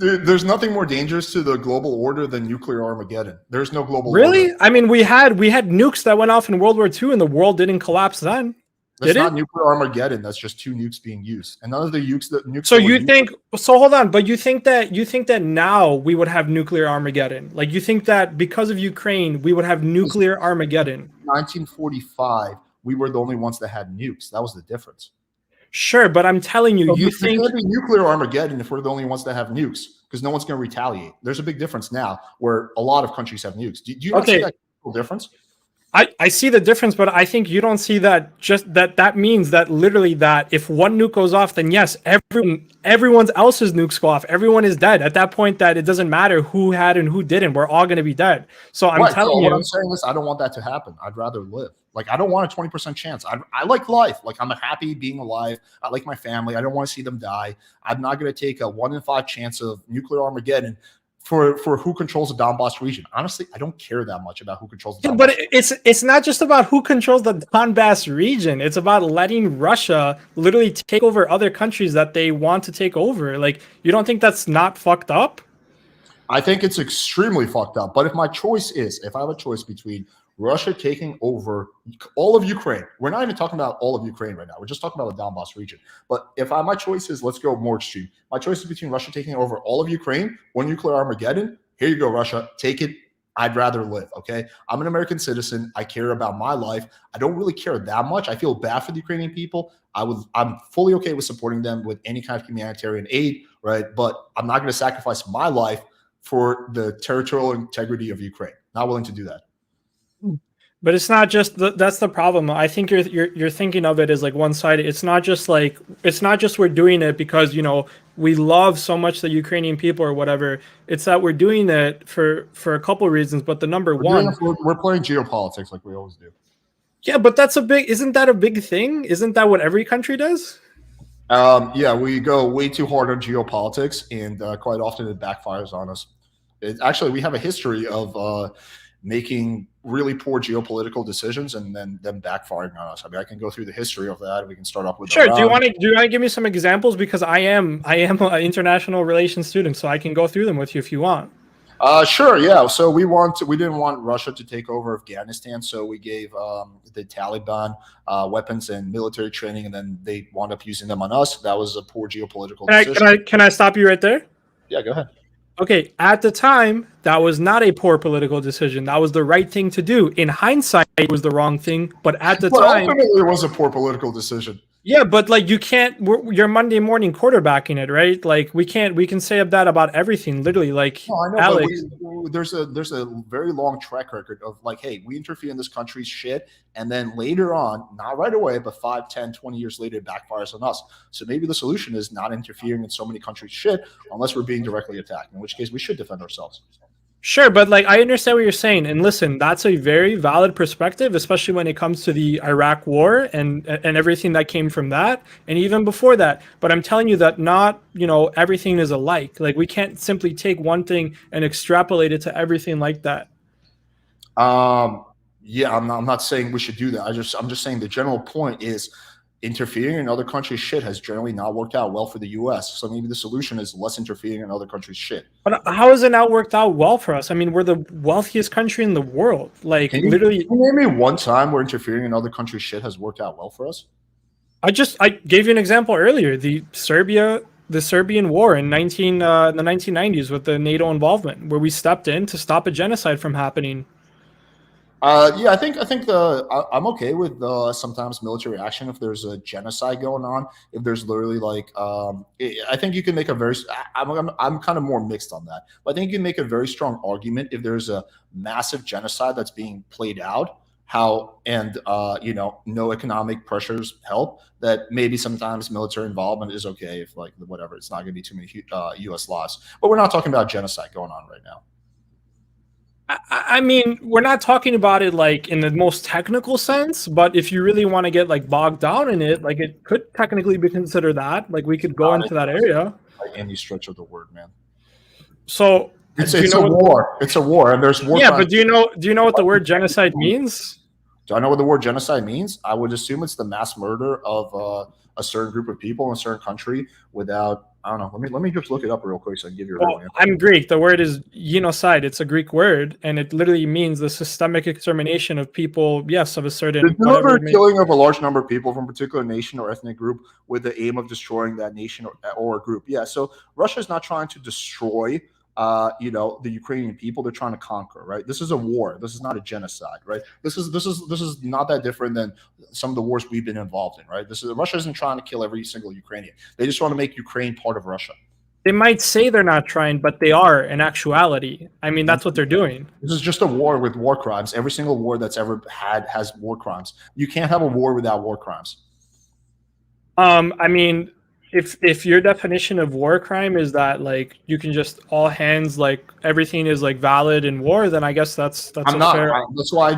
There's nothing more dangerous to the global order than nuclear Armageddon. There's no global really order. I mean, we had nukes that went off in World War II and the world didn't collapse then. That's not nuclear Armageddon. That's just 2 nukes being used, and none of the nukes So you think? So hold on, but you think that now we would have nuclear Armageddon? Like you think that because of Ukraine we would have nuclear Armageddon? 1945, we were the only ones that had nukes. That was the difference. Sure, but I'm telling you, So you think can't be nuclear Armageddon if we're the only ones that have nukes, because no one's going to retaliate. There's a big difference now where a lot of countries have nukes. Do you not see that difference? I see the difference, but I think you don't see that. Just that means that literally that if one nuke goes off, then yes, everyone else's nukes go off. Everyone is dead at that point. That it doesn't matter who had and who didn't. We're all going to be dead. So I'm telling you, what I'm saying is, I don't want that to happen. I'd rather live. Like I don't want a 20% chance. I like life. Like I'm happy being alive. I like my family. I don't want to see them die. I'm not going to take a 1 in 5 chance of nuclear Armageddon for who controls the Donbass region. Honestly, I don't care that much about who controls the Donbass but it's not just about who controls the Donbass region. It's about letting Russia literally take over other countries that they want to take over. Like, you don't think that's not fucked up? I think it's extremely fucked up. But if I have a choice between Russia taking over all of Ukraine, we're not even talking about all of Ukraine right now. We're just talking about the Donbass region. But if my choice is, let's go more extreme. My choice is between Russia taking over all of Ukraine or nuclear Armageddon. Here you go, Russia. Take it. I'd rather live, okay? I'm an American citizen. I care about my life. I don't really care that much. I feel bad for the Ukrainian people. I'm fully okay with supporting them with any kind of humanitarian aid, right? But I'm not going to sacrifice my life for the territorial integrity of Ukraine. Not willing to do that. But it's not just that's the problem. I think you're thinking of it as like one sided. It's not just we're doing it because we love so much the Ukrainian people or whatever. It's that we're doing it for a couple of reasons. But the number one, we're playing geopolitics like we always do. yeah, but isn't that a big thing? Isn't that what every country does? Yeah, we go way too hard on geopolitics, and quite often it backfires on us. Actually, we have a history of making really poor geopolitical decisions and then them backfiring on us. I mean, I can go through the history of that. We can start off with sure. Iran. Do you want to give me some examples, because I am an international relations student, so I can go through them with you if you want. Sure, yeah. So we didn't want Russia to take over Afghanistan, so we gave the Taliban weapons and military training, and then they wound up using them on us. That was a poor geopolitical decision. Can I stop you right there? Yeah, go ahead. Okay, at the time, that was not a poor political decision. That was the right thing to do. In hindsight, it was the wrong thing, but at the time, ultimately, it was a poor political decision. Yeah, but like you can't. You're Monday morning quarterbacking it, right? Like we can say that about everything, literally. Like no, I know, Alex, there's a very long track record of like, hey, we interfere in this country's shit, and then later on, not right away, but 5, 10, 20 years later, it backfires on us. So maybe the solution is not interfering in so many countries' shit unless we're being directly attacked, in which case we should defend ourselves. Sure, but like I understand what you're saying, and listen, that's a very valid perspective, especially when it comes to the Iraq War and everything that came from that, and even before that. But I'm telling you that not everything is alike. Like we can't simply take one thing and extrapolate it to everything like that. Yeah, I'm not saying we should do that. I'm just saying the general point is interfering in other countries' shit has generally not worked out well for the U.S. So maybe the solution is less interfering in other countries' shit. But how has it not worked out well for us? I mean, we're the wealthiest country in the world. Like, can you name me one time where interfering in other countries' shit has worked out well for us? I gave you an example earlier. The Serbian War in the 1990s with the NATO involvement, where we stepped in to stop a genocide from happening. Yeah, I think I'm okay with sometimes military action if there's a genocide going on. If there's literally like, I think you can make a very. I'm kind of more mixed on that, but I think you can make a very strong argument if there's a massive genocide that's being played out. No economic pressures help. That maybe sometimes military involvement is okay if like whatever. It's not going to be too many U.S. loss, but we're not talking about genocide going on right now. I mean, we're not talking about it like in the most technical sense, but if you really want to get like bogged down in it, like it could technically be considered that. Like we could go into that area. Like any stretch of the word, man. So it's a war. It's a war, and there's war. Yeah, but do you know what the word genocide means? Do I know what the word genocide means? I would assume it's the mass murder of a certain group of people in a certain country without. I don't know. Let me just look it up real quick so I can give you a real answer. I'm Greek. The word is genocide. It's a Greek word, and it literally means the systemic extermination of people. Yes, of a certain. The deliberate killing of a large number of people from a particular nation or ethnic group with the aim of destroying that nation or group. Yeah. So Russia is not trying to destroy. The Ukrainian people. They're trying to conquer, right? This is a war. This is not a genocide, right? This is not that different than some of the wars we've been involved in, right? Russia isn't trying to kill every single Ukrainian. They just want to make Ukraine part of Russia. They might say they're not trying, but they are in actuality. I mean, that's what they're doing. This is just a war with war crimes. Every single war that's ever had has war crimes. You can't have a war without war crimes. I mean, if your definition of war crime is that like you can just all hands like everything is like valid in war, then I guess that's that's why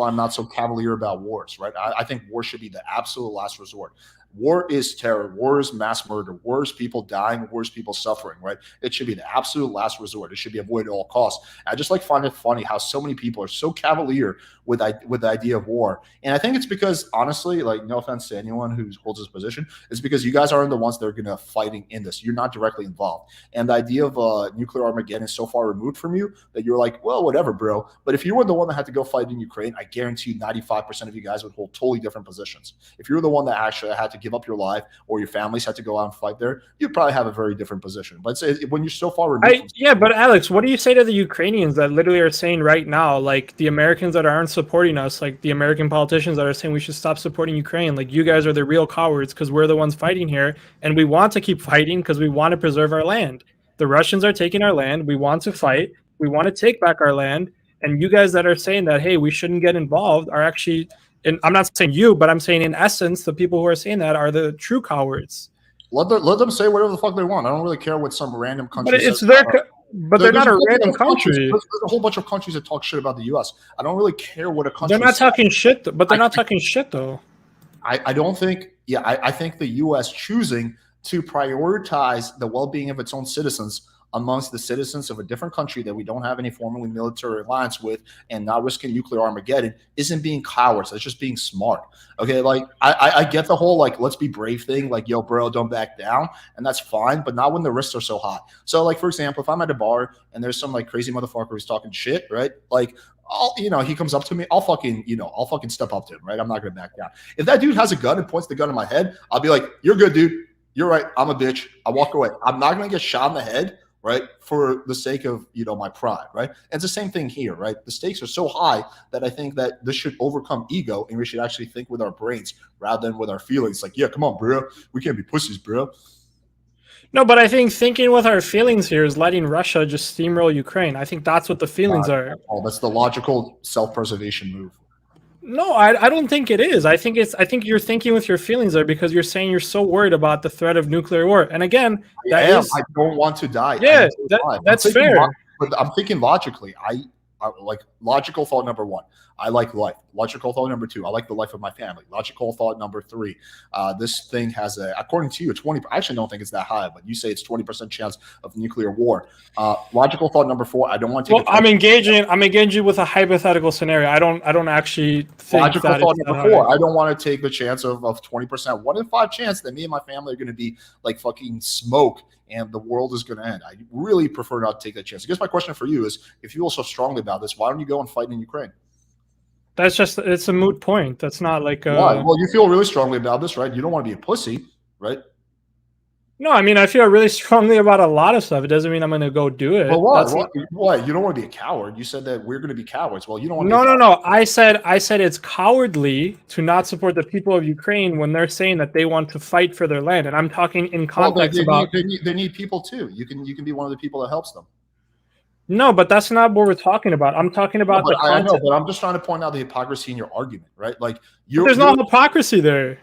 I'm not so cavalier about wars, right? I think war should be the absolute last resort. War is terror. War is mass murder. War is people dying. War is people suffering, right? It should be the absolute last resort. It should be avoided at all costs. I just find it funny how so many people are so cavalier with the idea of war. And I think it's because, honestly, like no offense to anyone who holds this position, it's because you guys aren't the ones that are going to fighting in this. You're not directly involved. And the idea of nuclear Armageddon is so far removed from you that you're like, well, whatever, bro. But if you were the one that had to go fight in Ukraine, I guarantee you 95% of you guys would hold totally different positions. If you were the one that actually had to give up your life or your families had to go out and fight there, you'd probably have a very different position. But when you're so far removed but Alex, what do you say to the Ukrainians that literally are saying right now, like the Americans that aren't supporting us, like the American politicians that are saying we should stop supporting Ukraine, like you guys are the real cowards because we're the ones fighting here and we want to keep fighting because we want to preserve our land. The Russians are taking our land. We want to fight. We want to take back our land. And you guys that are saying that, hey, we shouldn't get involved, are actually, and I'm not saying you, but I'm saying in essence, the people who are saying that are the true cowards. Let them say whatever the fuck they want. I don't really care what some random country But it's says. their, but they're not a random country. There's a whole bunch of countries that talk shit about the U.S. I don't really care what a country. They're not talking shit, but they're not talking shit though. I don't think. Yeah, I think the U.S. choosing to prioritize the well-being of its own citizens amongst the citizens of a different country that we don't have any formally military alliance with and not risking nuclear Armageddon isn't being cowards. That's just being smart. Okay, like I get the whole like let's be brave thing, like yo bro, don't back down, and that's fine, but not when the risks are so high. So like for example, if I'm at a bar and there's some like crazy motherfucker who's talking shit, right? Like he comes up to me, I'll fucking step up to him, right? I'm not gonna back down. If that dude has a gun and points the gun in my head, I'll be like, you're good, dude. You're right. I'm a bitch. I walk away. I'm not gonna get shot in the head, right? For the sake of, my pride, right? And it's the same thing here, right? The stakes are so high that I think that this should overcome ego and we should actually think with our brains rather than with our feelings. Like, yeah, come on, bro. We can't be pussies, bro. No, but I think thinking with our feelings here is letting Russia just steamroll Ukraine. I think that's what the feelings are. Oh, that's the logical self-preservation move. No, I don't think it is. I think you're thinking with your feelings there because you're saying you're so worried about the threat of nuclear war. And again, I don't want to die. Yeah, that's fair. But I'm thinking logically. I like logical thought number one. I like life. Logical thought number two. I like the life of my family. Logical thought number three. This thing has according to you, a 20. I actually don't think it's that high, but you say it's 20% chance of nuclear war. Logical thought number four. I don't want to. Well, I'm engaging with a hypothetical scenario. I don't actually think logical that thought number four. I don't want to take the chance of 20%. 1 in 5 chance that me and my family are going to be like fucking smoke and the world is going to end. I really prefer not to take that chance. I guess my question for you is, if you feel so strongly about this, why don't you go and fight in Ukraine? It's a moot point. That's not like why? Well, you feel really strongly about this, right? You don't want to be a pussy, right? No, I mean, I feel really strongly about a lot of stuff. It doesn't mean I'm going to go do it. Well, why? Why? You don't want to be a coward. You said that we're going to be cowards. Well, you don't want to No. I said it's cowardly to not support the people of Ukraine when they're saying that they want to fight for their land. And I'm talking in context about... They need people too. You can be one of the people that helps them. No, but that's not what we're talking about. I'm talking about the content. I know, but I'm just trying to point out the hypocrisy in your argument, right? Like there's no hypocrisy there.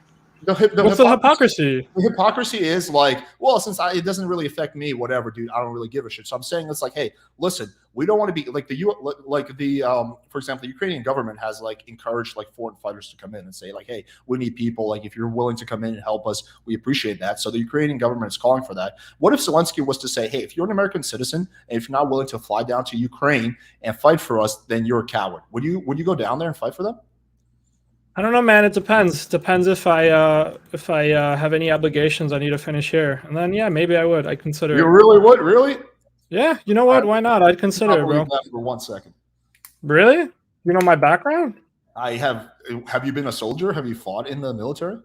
What's the hypocrisy? The hypocrisy is like, well, since it doesn't really affect me, whatever, dude. I don't really give a shit. So I'm saying it's like, hey, listen, we don't want to be like for example, the Ukrainian government has like encouraged like foreign fighters to come in and say like, hey, we need people. Like if you're willing to come in and help us, we appreciate that. So the Ukrainian government is calling for that. What if Zelensky was to say, hey, if you're an American citizen and if you're not willing to fly down to Ukraine and fight for us, then you're a coward. Would you go down there and fight for them? I don't know, man. It depends. Depends if I have any obligations I need to finish here, and then yeah, maybe I would. I'd consider. You really would, really? Yeah. You know what? Why not? I'd consider it, bro. For 1 second. Really? You know my background? I have. Have you been a soldier? Have you fought in the military?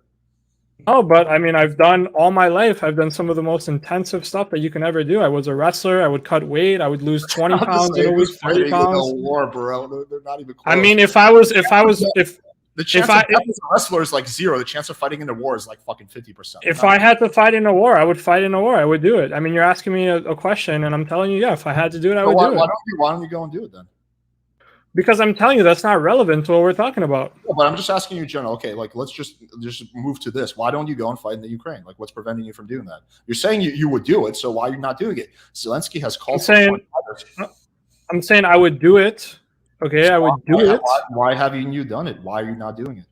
No, but I mean, I've done all my life. I've done some of the most intensive stuff that you can ever do. I was a wrestler. I would cut weight. I would lose 20 pounds in a week, 30 pounds. War, bro. They're not even close. I mean, if the chance of death as a wrestler is like 0. The chance of fighting in a war is like fucking 50%. If I had to fight in a war, I would fight in a war. I would do it. I mean, you're asking me a question, and I'm telling you, yeah, if I had to do it, I would do it. Why don't you go and do it then? Because I'm telling you, that's not relevant to what we're talking about. Yeah, but I'm just asking you, general. Okay, like let's just move to this. Why don't you go and fight in the Ukraine? Like, what's preventing you from doing that? You're saying you would do it, so why are you not doing it? Zelensky has called. I'm saying I would do it. Okay, I would do it. Why haven't you done it? Why are you not doing it?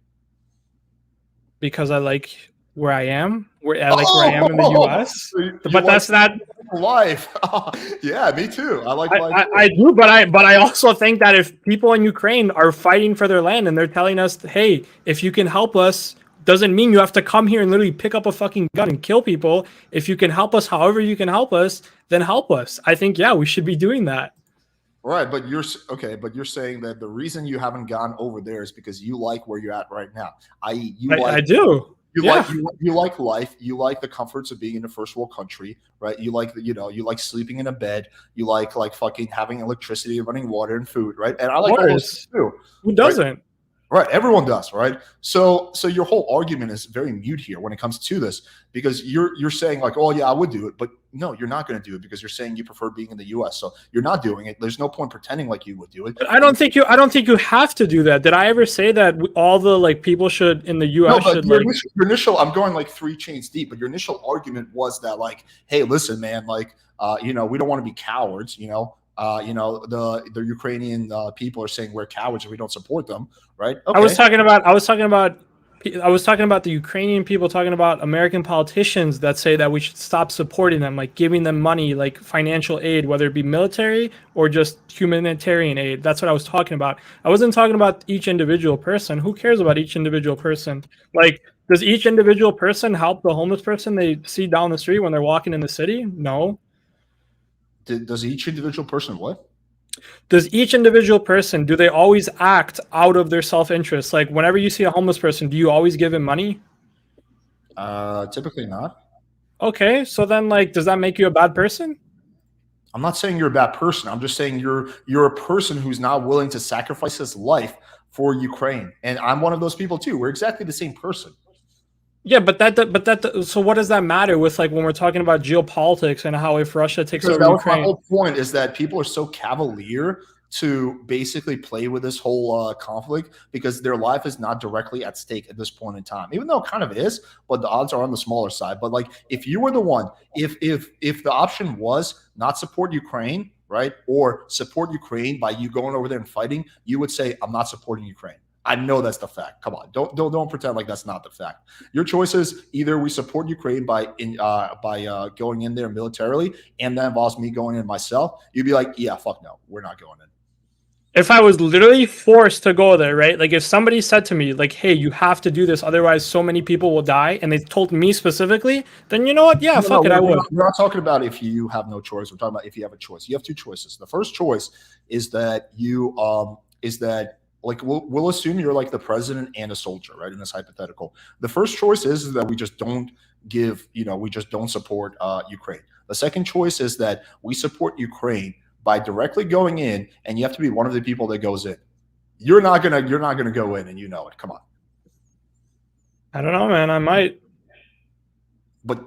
Because I like where I am. Where I am in the U.S. But that's not life. Yeah, me too. I like life. I do, but I also think that if people in Ukraine are fighting for their land and they're telling us, hey, if you can help us, doesn't mean you have to come here and literally pick up a fucking gun and kill people. If you can help us, however you can help us, then help us. I think we should be doing that. Right, but you're saying that the reason you haven't gone over there is because you like where you're at right now. I do. You like life. You like the comforts of being in a first world country, right? You like you like sleeping in a bed. You like fucking having electricity, running water, and food, right? And I like all those too. Who doesn't? Right, everyone does, right? So your whole argument is very mute here when it comes to this, because you're saying like, oh yeah, I would do it, but no, you're not going to do it because you're saying you prefer being in the U.S. So you're not doing it. There's no point pretending like you would do it. But I don't think you have to do that. Did I ever say that all the like people should in the No, U.S. but should your like? initial, I'm going like 3 chains deep, but your initial argument was that like, hey, listen, man, like, we don't want to be cowards, the Ukrainian people are saying we're cowards if we don't support them, right? Okay. I was talking about the Ukrainian people, talking about American politicians that say that we should stop supporting them, like giving them money, like financial aid, whether it be military or just humanitarian aid. That's what I was talking about. I wasn't talking about each individual person. Who cares about each individual person? Like, does each individual person help the homeless person they see down the street when they're walking in the city? No. Does each individual person what? Does each individual person, do they always act out of their self-interest? Like whenever you see a homeless person, do you always give him money? Typically not. Okay, so then like, does that make you a bad person? I'm not saying you're a bad person. I'm just saying you're a person who's not willing to sacrifice his life for Ukraine. And I'm one of those people too. We're exactly the same person. Yeah, so what does that matter with like when we're talking about geopolitics and how if Russia takes Because over that was Ukraine? my whole point, is that people are so cavalier to basically play with this whole conflict because their life is not directly at stake at this point in time, even though it kind of is, but the odds are on the smaller side. But like, if you were the one, if the option was not support Ukraine, right, or support Ukraine by you going over there and fighting, you would say, I'm not supporting Ukraine. I know that's the fact. Come on, don't pretend like that's not the fact. Your choice is either we support Ukraine by going in there militarily, and that involves me going in myself. You'd be like, yeah, fuck no, we're not going in. If I was literally forced to go there, right? Like if somebody said to me, like, hey, you have to do this, otherwise so many people will die, and they told me specifically, then you know what? Yeah, fuck it, I would. We're not talking about if you have no choice. We're talking about if you have a choice. You have 2 choices. The first choice is that like we'll assume you're like the president and a soldier, right? In this hypothetical, the first choice is that we just don't support Ukraine. The second choice is that we support Ukraine by directly going in, and you have to be one of the people that goes in. You're not gonna go in, and you know it. Come on. I don't know, man. I might. But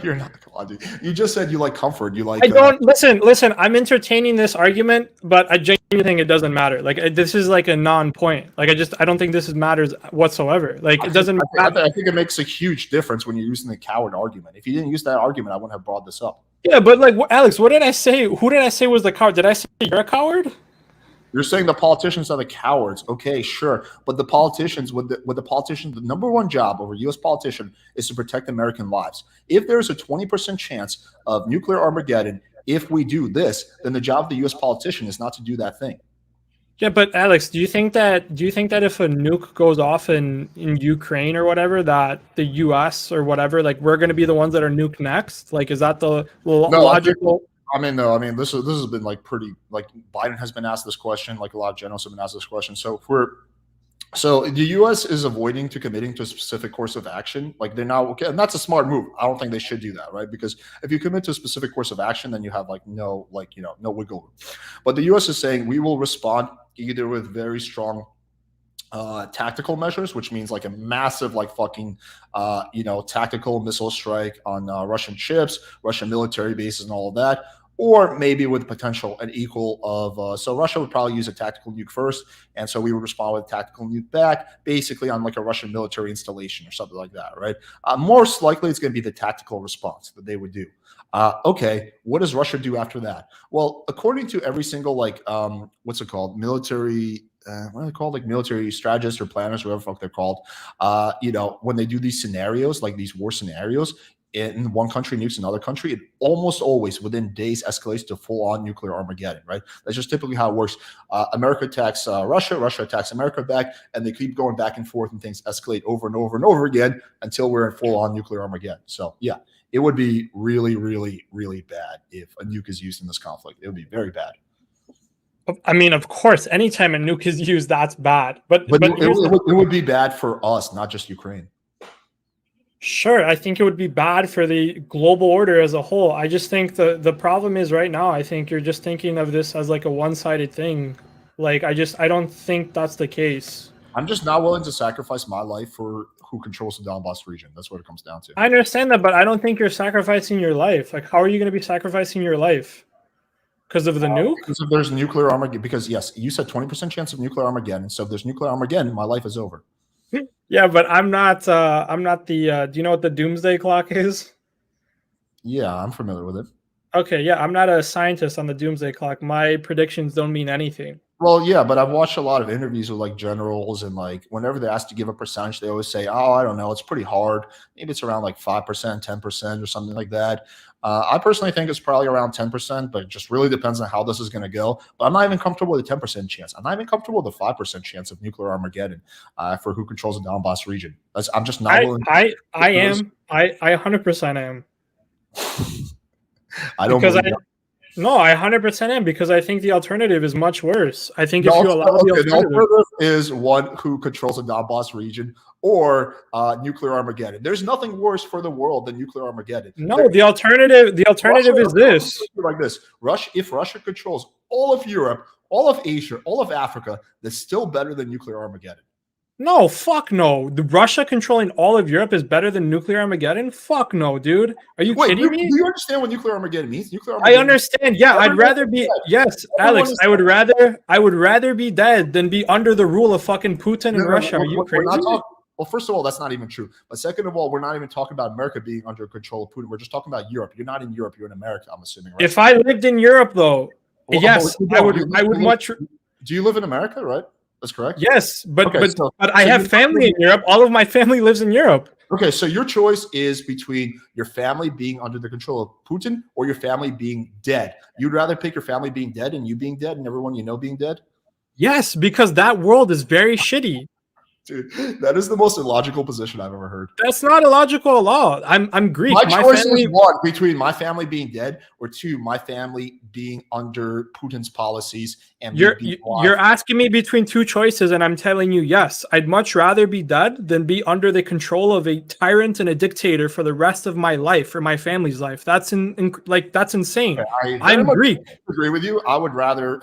you're not. Come on, dude. You just said you like comfort. You like. I don't listen. I'm entertaining this argument, but I genuinely think it doesn't matter. Like this is like a non-point. Like I don't think this matters whatsoever. Like it doesn't matter. I think it makes a huge difference when you're using the coward argument. If you didn't use that argument, I wouldn't have brought this up. Yeah, but like, Alex, what did I say? Who did I say was the coward? Did I say you're a coward? You're saying the politicians are the cowards. Okay, sure. But the politicians, the number one job of a U.S. politician is to protect American lives. If there's a 20% chance of nuclear Armageddon, if we do this, then the job of the U.S. politician is not to do that thing. Yeah, but Alex, do you think that if a nuke goes off in Ukraine or whatever, that the U.S. or whatever, like we're going to be the ones that are nuked next? Like, is that the logical? I mean, this has been like pretty, like Biden has been asked this question, like a lot of generals have been asked this question. So the U.S. is avoiding to committing to a specific course of action. Like they're not okay, and that's a smart move. I don't think they should do that, right? Because if you commit to a specific course of action, then you have no wiggle room. But the U.S. is saying we will respond either with very strong tactical measures, which means like a massive tactical missile strike on Russian ships, Russian military bases, and all of that. Or maybe with potential an equal of so Russia would probably use a tactical nuke first, and so we would respond with a tactical nuke back, basically on like a Russian military installation or something like that, right? Most likely it's going to be the tactical response that they would do. Okay, what does Russia do after that? Well, according to every single military what are they called? Like military strategists or planners, whatever the fuck they're called. When they do these scenarios, like these war scenarios, in one country nukes another country, it almost always within days escalates to full-on nuclear Armageddon, right? That's just typically how it works. America attacks Russia, Russia attacks America back, and they keep going back and forth, and things escalate over and over and over again until we're in full-on nuclear Armageddon. So yeah, it would be really, really, really bad if a nuke is used in this conflict. It would be very bad. I mean, of course, anytime a nuke is used, that's bad. But it would be bad for us, not just Ukraine. Sure, I think it would be bad for the global order as a whole. I just think the problem is right now, I think you're just thinking of this as like a one-sided thing. Like I don't think that's the case. I'm just not willing to sacrifice my life for who controls the Donbass region. That's what it comes down to. I understand that, but I don't think you're sacrificing your life. Like, how are you going to be sacrificing your life? Because of the nuke? Because if there's nuclear Armageddon, because yes, you said 20% chance of nuclear Armageddon. So if there's nuclear Armageddon, my life is over. Yeah, but I'm not the. Do you know what the doomsday clock is? Yeah, I'm familiar with it. Okay, yeah, I'm not a scientist on the doomsday clock. My predictions don't mean anything. Well, yeah, but I've watched a lot of interviews with like generals, and like whenever they're asked to give a percentage, they always say, "Oh, I don't know, it's pretty hard. Maybe it's around like 5%, 10%, or something like that." I personally think it's probably around 10%, but it just really depends on how this is going to go. But I'm not even comfortable with a 10% chance. I'm not even comfortable with a 5% chance of nuclear Armageddon for who controls the Donbass region. I'm just not willing. I am. I 100% am. I don't because believe that. No, I 100% am, because I think the alternative is much worse. I think if The you allow the alternative is one who controls the Donbass region or nuclear Armageddon. There's nothing worse for the world than nuclear Armageddon. No, the alternative is this. Like this. If Russia controls all of Europe, all of Asia, all of Africa, that's still better than nuclear Armageddon. No, fuck no. The Russia controlling all of Europe is better than nuclear Armageddon? Fuck no, dude. Are you kidding me? Do you understand what nuclear Armageddon means? Nuclear Armageddon. I understand. Yeah, I'd rather be Alex. I would rather be dead than be under the rule of fucking Putin and Russia. Are you crazy? Well, first of all, that's not even true. But second of all, we're not even talking about America being under control of Putin. We're just talking about Europe. You're not in Europe. You're in America, I'm assuming, right? If I lived in Europe, though, yes, I would much. Do you live in America, right? That's correct. Yes, but I have family in Europe. All of my family lives in Europe. Okay, so your choice is between your family being under the control of Putin or your family being dead. You'd rather pick your family being dead and you being dead and everyone you know being dead? Yes, because that world is very shitty. Dude, that is the most illogical position I've ever heard. That's not illogical at all. I'm Greek. My choice is one, between my family being dead, or two, my family being under Putin's policies. And you're asking me between two choices, and I'm telling you, yes, I'd much rather be dead than be under the control of a tyrant and a dictator for the rest of my life or my family's life. That's that's insane. I'm Greek. Agree with you. I would rather.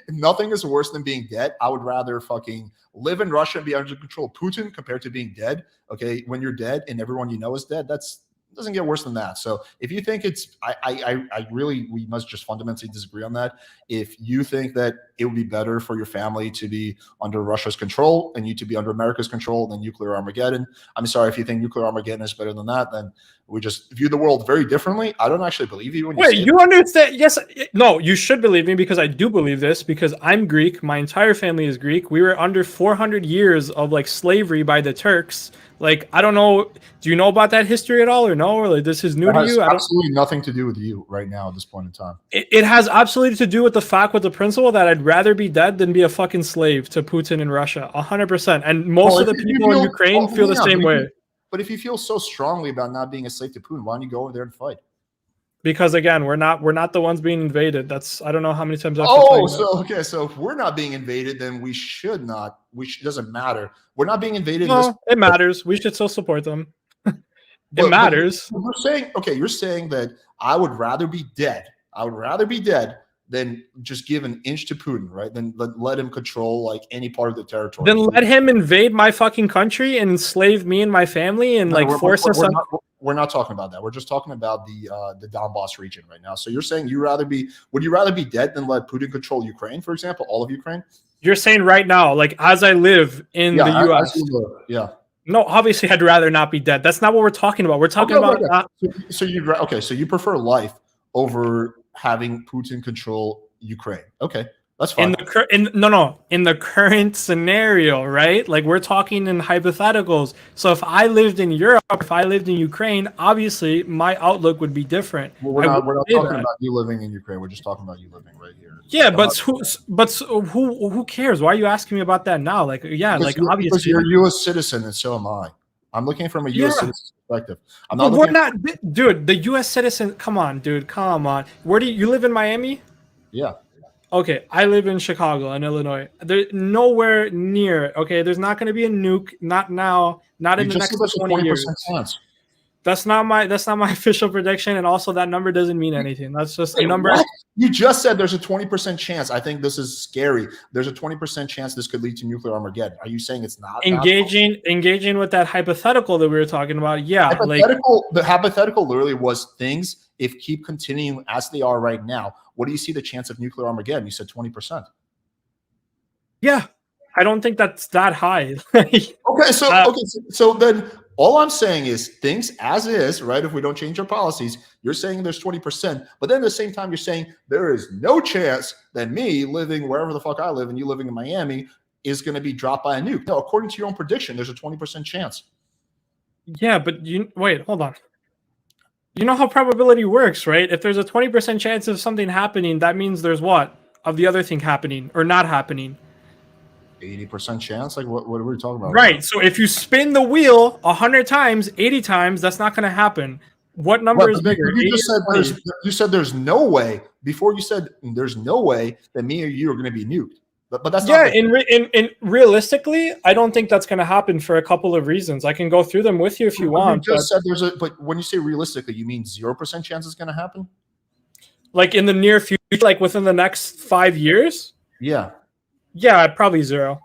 Nothing is worse than being dead. I would rather fucking live in Russia and be under control of Putin compared to being dead. Okay, when you're dead and everyone you know is dead, doesn't get worse than that. So if you think it's, I really, we must just fundamentally disagree on that. If you think that it would be better for your family to be under Russia's control and you to be under America's control than nuclear Armageddon, I'm sorry. If you think nuclear Armageddon is better than that, then we just view the world very differently. I don't actually believe you when you say you understand? Yes, no, you should believe me, because I do believe this, because I'm Greek. My entire family is Greek. We were under 400 years of like slavery by the Turks. Like, I don't know. Do you know about that history at all, or no? Or like, this is new to you? Absolutely nothing to do with you right now at this point in time. It has absolutely to do with the principle that I'd rather be dead than be a fucking slave to Putin in Russia. 100%. And most of the people in Ukraine feel the same way. But if you feel so strongly about not being a slave to Putin, why don't you go over there and fight? Because again, we're not the ones being invaded. I don't know how many times I've so if we're not being invaded, then we should not. Doesn't matter. We're not being invaded. No, it matters. We should still support them. It matters. You're saying that I would rather be dead. I would rather be dead than just give an inch to Putin, right? Then let him control like any part of the territory. Then let him invade my fucking country and enslave me and my family and force us. We're not talking about that. We're just talking about the Donbass region right now. So you're saying would you rather be dead than let Putin control Ukraine, for example, all of Ukraine? You're saying right now, like as I live in the U.S. Yeah. No, obviously I'd rather not be dead. That's not what we're talking about. We're talking about. So you prefer life over having Putin control Ukraine. Okay. That's fine. In the current scenario, right? Like we're talking in hypotheticals. So if I lived in Europe, if I lived in Ukraine, obviously my outlook would be different. Well, we're not talking about you living in Ukraine. We're just talking about you living right here. Yeah, but who cares? Why are you asking me about that now? Like, yeah, because like obviously you're a U.S. citizen and so am I. I'm looking from a U.S. citizen perspective. I'm not. We're not, dude. The U.S. citizen. Come on, dude. Come on. Where do you live in Miami? Yeah. Okay, I live in Chicago, in Illinois. There's nowhere near. Okay, there's not going to be a nuke. Not now. Not in the next 20 years. Chance. That's not my official prediction, and also that number doesn't mean anything. That's just a number. What? You just said there's a 20% chance. I think this is scary. There's a 20% chance this could lead to nuclear Armageddon. Are you saying it's not engaging with that hypothetical that we were talking about? Yeah, the hypothetical literally was things if keep continuing as they are right now. What do you see the chance of nuclear Armageddon? You said 20%. Yeah, I don't think that's that high. So then all I'm saying is things as is, right? If we don't change our policies, you're saying there's 20%, but then at the same time, you're saying there is no chance that me living wherever the fuck I live and you living in Miami is going to be dropped by a nuke. No, according to your own prediction, there's a 20% chance. Yeah, but wait, hold on. You know how probability works, right? If there's a 20% chance of something happening, that means there's what? Of the other thing happening or not happening. 80% chance? Like what are we talking about? Right. So if you spin the wheel 100 times, 80 times, that's not going to happen. What number is bigger? You said there's no way. Before you said there's no way that me or you are going to be nuked. But that's not in realistically, I don't think that's going to happen for a couple of reasons. I can go through them with you if you want. But when you say realistically, you mean 0% chance it's going to happen? Like in the near future, like within the next 5 years? Yeah. Yeah, probably 0.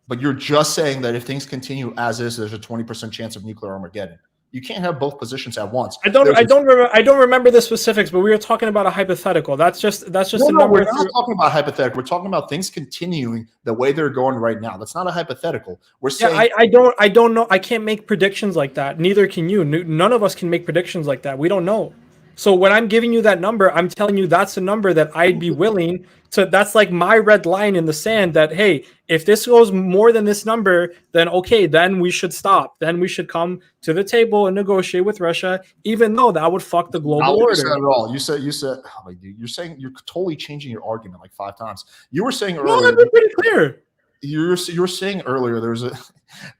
But you're just saying that if things continue as is, there's a 20% chance of nuclear Armageddon. You can't have both positions at once. I don't remember the specifics, but we were talking about a hypothetical. That's just a number. We're not talking about hypothetical. We're talking about things continuing the way they're going right now. That's not a hypothetical. We're saying I don't know. I can't make predictions like that. Neither can you. None of us can make predictions like that. We don't know. So when I'm giving you that number, I'm telling you that's a number that I'd be willing to. That's like my red line in the sand that, hey, if this goes more than this number, then okay, then we should stop. Then we should come to the table and negotiate with Russia, even though that would fuck the global order. Not at all. You said, oh my dude, you're saying you're totally changing your argument like 5 times. You were saying earlier. No, that's pretty clear. You were saying earlier there's a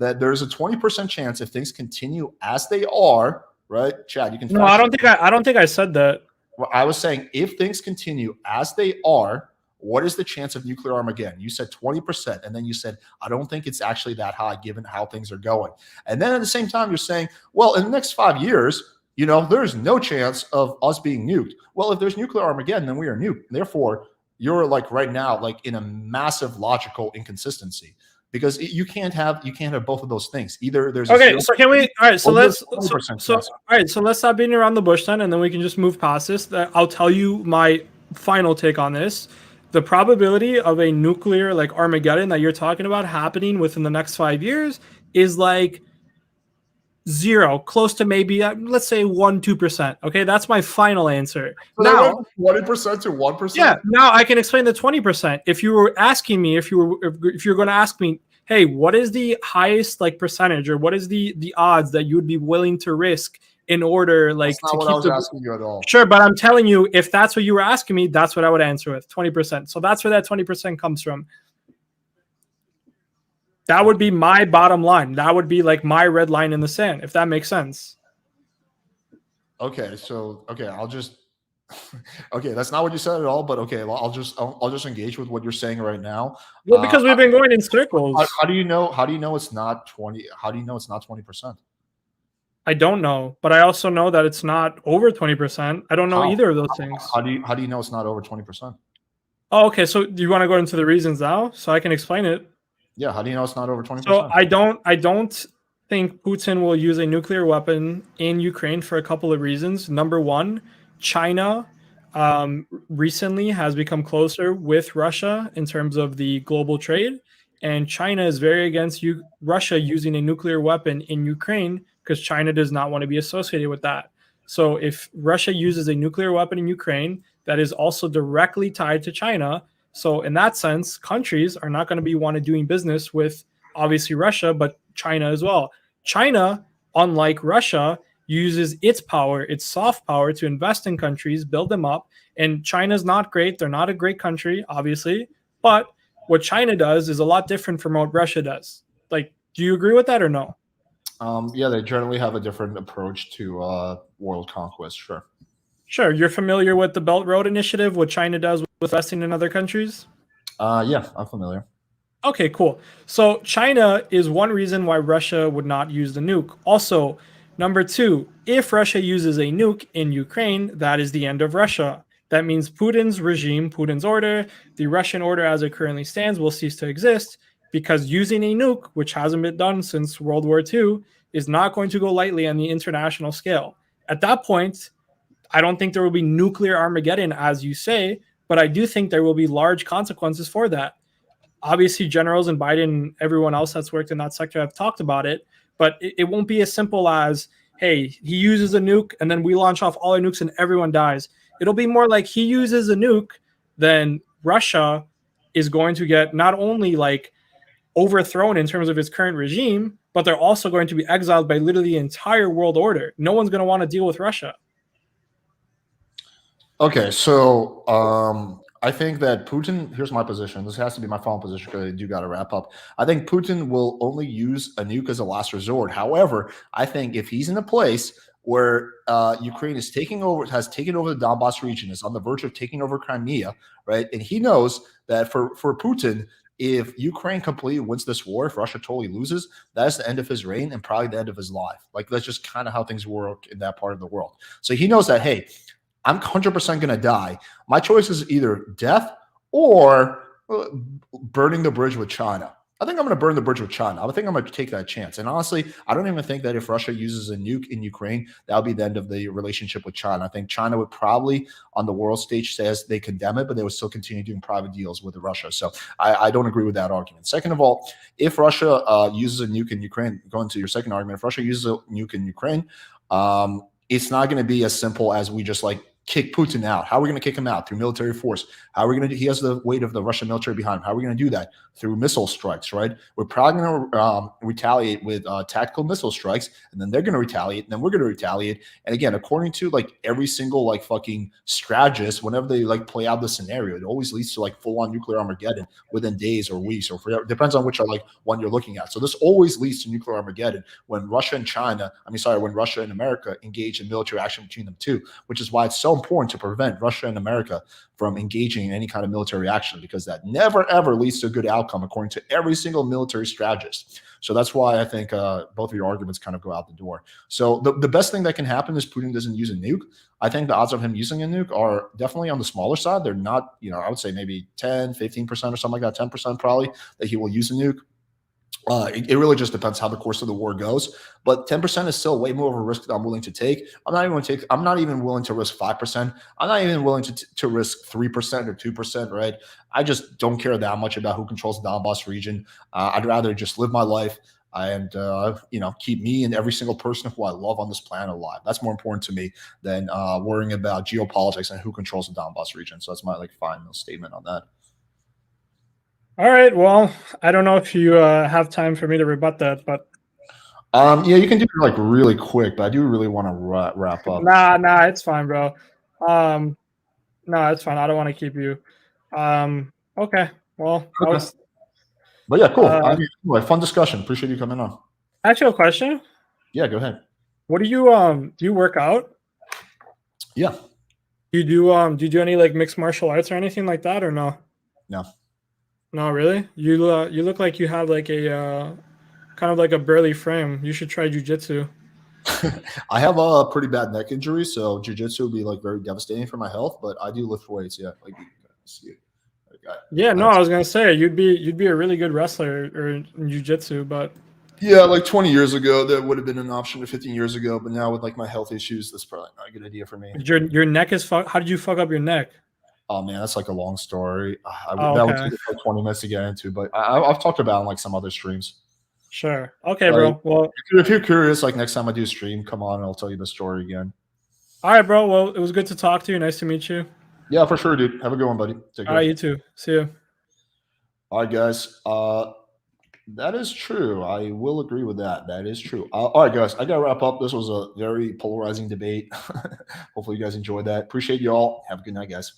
20% chance if things continue as they are. Right, Chad, you can. No, I don't think I said that. Well, I was saying if things continue as they are, what is the chance of nuclear Armageddon? You said 20%, and then you said I don't think it's actually that high given how things are going. And then at the same time, you're saying, well, in the next 5 years, there's no chance of us being nuked. Well, if there's nuclear Armageddon, then we are nuked. Therefore, you're like right now, like in a massive logical inconsistency. Because you can't have both of those things. Either there's okay. So can we? All right. So let's. All right. So let's stop beating around the bush then, and then we can just move past this. I'll tell you my final take on this. The probability of a nuclear like Armageddon that you're talking about happening within the next 5 years is like 0, close to maybe let's say 1-2%. Okay, that's my final answer. So now 20% to 1%. Yeah. Now I can explain the 20%. If you were asking me, if you're going to ask me, hey, what is the highest like percentage, or what is the odds that you would be willing to risk in order like that's not to what keep I was asking you at all. Sure, but I'm telling you, if that's what you were asking me, that's what I would answer with 20%. So that's where that 20% comes from. That would be my bottom line. That would be like my red line in the sand, if that makes sense. Okay, so I'll just okay, that's not what you said at all, but okay, I'll just engage with what you're saying right now. Well, because we've been going in circles. How do you know it's not 20? How do you know it's not 20%? I don't know, but I also know that it's not over 20%. I don't know either of those things. How do you know it's not over 20%? Oh, okay. So do you want to go into the reasons now so I can explain it? Yeah, how do you know it's not over 20%? So I don't think Putin will use a nuclear weapon in Ukraine for a couple of reasons. Number one, China recently has become closer with Russia in terms of the global trade, and China is very against Russia using a nuclear weapon in Ukraine because China does not want to be associated with that. So if Russia uses a nuclear weapon in Ukraine, that is also directly tied to China. So in that sense, countries are not going to be doing business with obviously Russia, but China as well. China, unlike Russia, uses its power, its soft power, to invest in countries, build them up. And China's not great. They're not a great country, obviously. But what China does is a lot different from what Russia does. Like, do you agree with that or no? Yeah, they generally have a different approach to world conquest, sure. Sure. You're familiar with the Belt Road Initiative, what China does with investing in other countries? Yeah, I'm familiar. Okay, cool. So China is one reason why Russia would not use the nuke. Also, Number two, if Russia uses a nuke in Ukraine, that is the end of Russia. That means Putin's regime, Putin's order, the Russian order as it currently stands will cease to exist, because using a nuke, which hasn't been done since World War II, is not going to go lightly on the international scale. At that point, I don't think there will be nuclear Armageddon, as you say, but I do think there will be large consequences for that. Obviously, generals and Biden and everyone else that's worked in that sector have talked about it, but it won't be as simple as, hey, he uses a nuke and then we launch off all our nukes and everyone dies. It'll be more like he uses a nuke, then Russia is going to get not only like overthrown in terms of its current regime, but they're also going to be exiled by literally the entire world order. No one's going to want to deal with Russia. Okay, so I think that Putin, here's my position. This has to be my final position because I do got to wrap up. I think Putin will only use a nuke as a last resort. However, I think if he's in a place where Ukraine is has taken over the Donbass region, is on the verge of taking over Crimea, right? And he knows that for Putin, if Ukraine completely wins this war, if Russia totally loses, that's the end of his reign and probably the end of his life. Like, that's just kind of how things work in that part of the world. So he knows that, hey, I'm 100% going to die. My choice is either death or burning the bridge with China. I think I'm going to burn the bridge with China. I think I'm going to take that chance. And honestly, I don't even think that if Russia uses a nuke in Ukraine, that'll be the end of the relationship with China. I think China would probably, on the world stage, says they condemn it, but they would still continue doing private deals with Russia. So I don't agree with that argument. Second of all, if Russia uses a nuke in Ukraine, going to your second argument, if Russia uses a nuke in Ukraine, it's not going to be as simple as we just like kick Putin out. How are we going to kick him out? Through military force. How are we going to do? He has the weight of the Russian military behind him. How are we going to do that? Through missile strikes, right? We're probably going to retaliate with tactical missile strikes, and then they're going to retaliate, and then we're going to retaliate. And again, according to like every single like fucking strategist, whenever they like play out the scenario, it always leads to like full-on nuclear Armageddon within days or weeks or forever. Depends on which are like one you're looking at. So this always leads to nuclear Armageddon when Russia and when Russia and America engage in military action between them too, which is why it's so important to prevent Russia and America from engaging in any kind of military action, because that never ever leads to a good outcome according to every single military strategist. So that's why I think both of your arguments kind of go out the door. So the best thing that can happen is Putin doesn't use a nuke. I think the odds of him using a nuke are definitely on the smaller side. They're not, I would say maybe 10, 15% or something like that, 10% probably that he will use a nuke. It really just depends how the course of the war goes, but 10% is still way more of a risk that I'm willing to take. I'm not even willing to risk 5%. I'm not even willing to risk 3% or 2%, right? I just don't care that much about who controls the Donbass region. I'd rather just live my life and keep me and every single person who I love on this planet alive. That's more important to me than worrying about geopolitics and who controls the Donbass region. So that's my final statement on that. All right. Well, I don't know if you have time for me to rebut that, but yeah, you can do it like really quick, but I do really want to wrap up. Nah, it's fine, bro. No, it's fine. I don't want to keep you. Okay. Well, okay. But yeah, cool. Anyway, fun discussion. Appreciate you coming on. Actual question. Yeah, go ahead. What do you work out? Yeah. Do you do any like mixed martial arts or anything like that, or no? No. No, really? You look like you have like a kind of like a burly frame. You should try jujitsu. I have a pretty bad neck injury, so jujitsu would be like very devastating for my health. But I do lift weights. Yeah, like you can see it. I was gonna say you'd be a really good wrestler or in jujitsu, but yeah, like 20 years ago that would have been an option, or 15 years ago. But now with like my health issues, that's probably not a good idea for me. Your neck is How did you fuck up your neck? Oh man, that's like a long story. Okay. That would take like 20 minutes to get into, but I've talked about it on like some other streams. Sure. Okay, bro. Well, if you're curious, like next time I do a stream, come on and I'll tell you the story again. All right, bro. Well, it was good to talk to you. Nice to meet you. Yeah, for sure, dude. Have a good one, buddy. Take care. All right, you too. See you. All right, guys. That is true. I will agree with that. That is true. All right, guys. I got to wrap up. This was a very polarizing debate. Hopefully you guys enjoyed that. Appreciate you all. Have a good night, guys.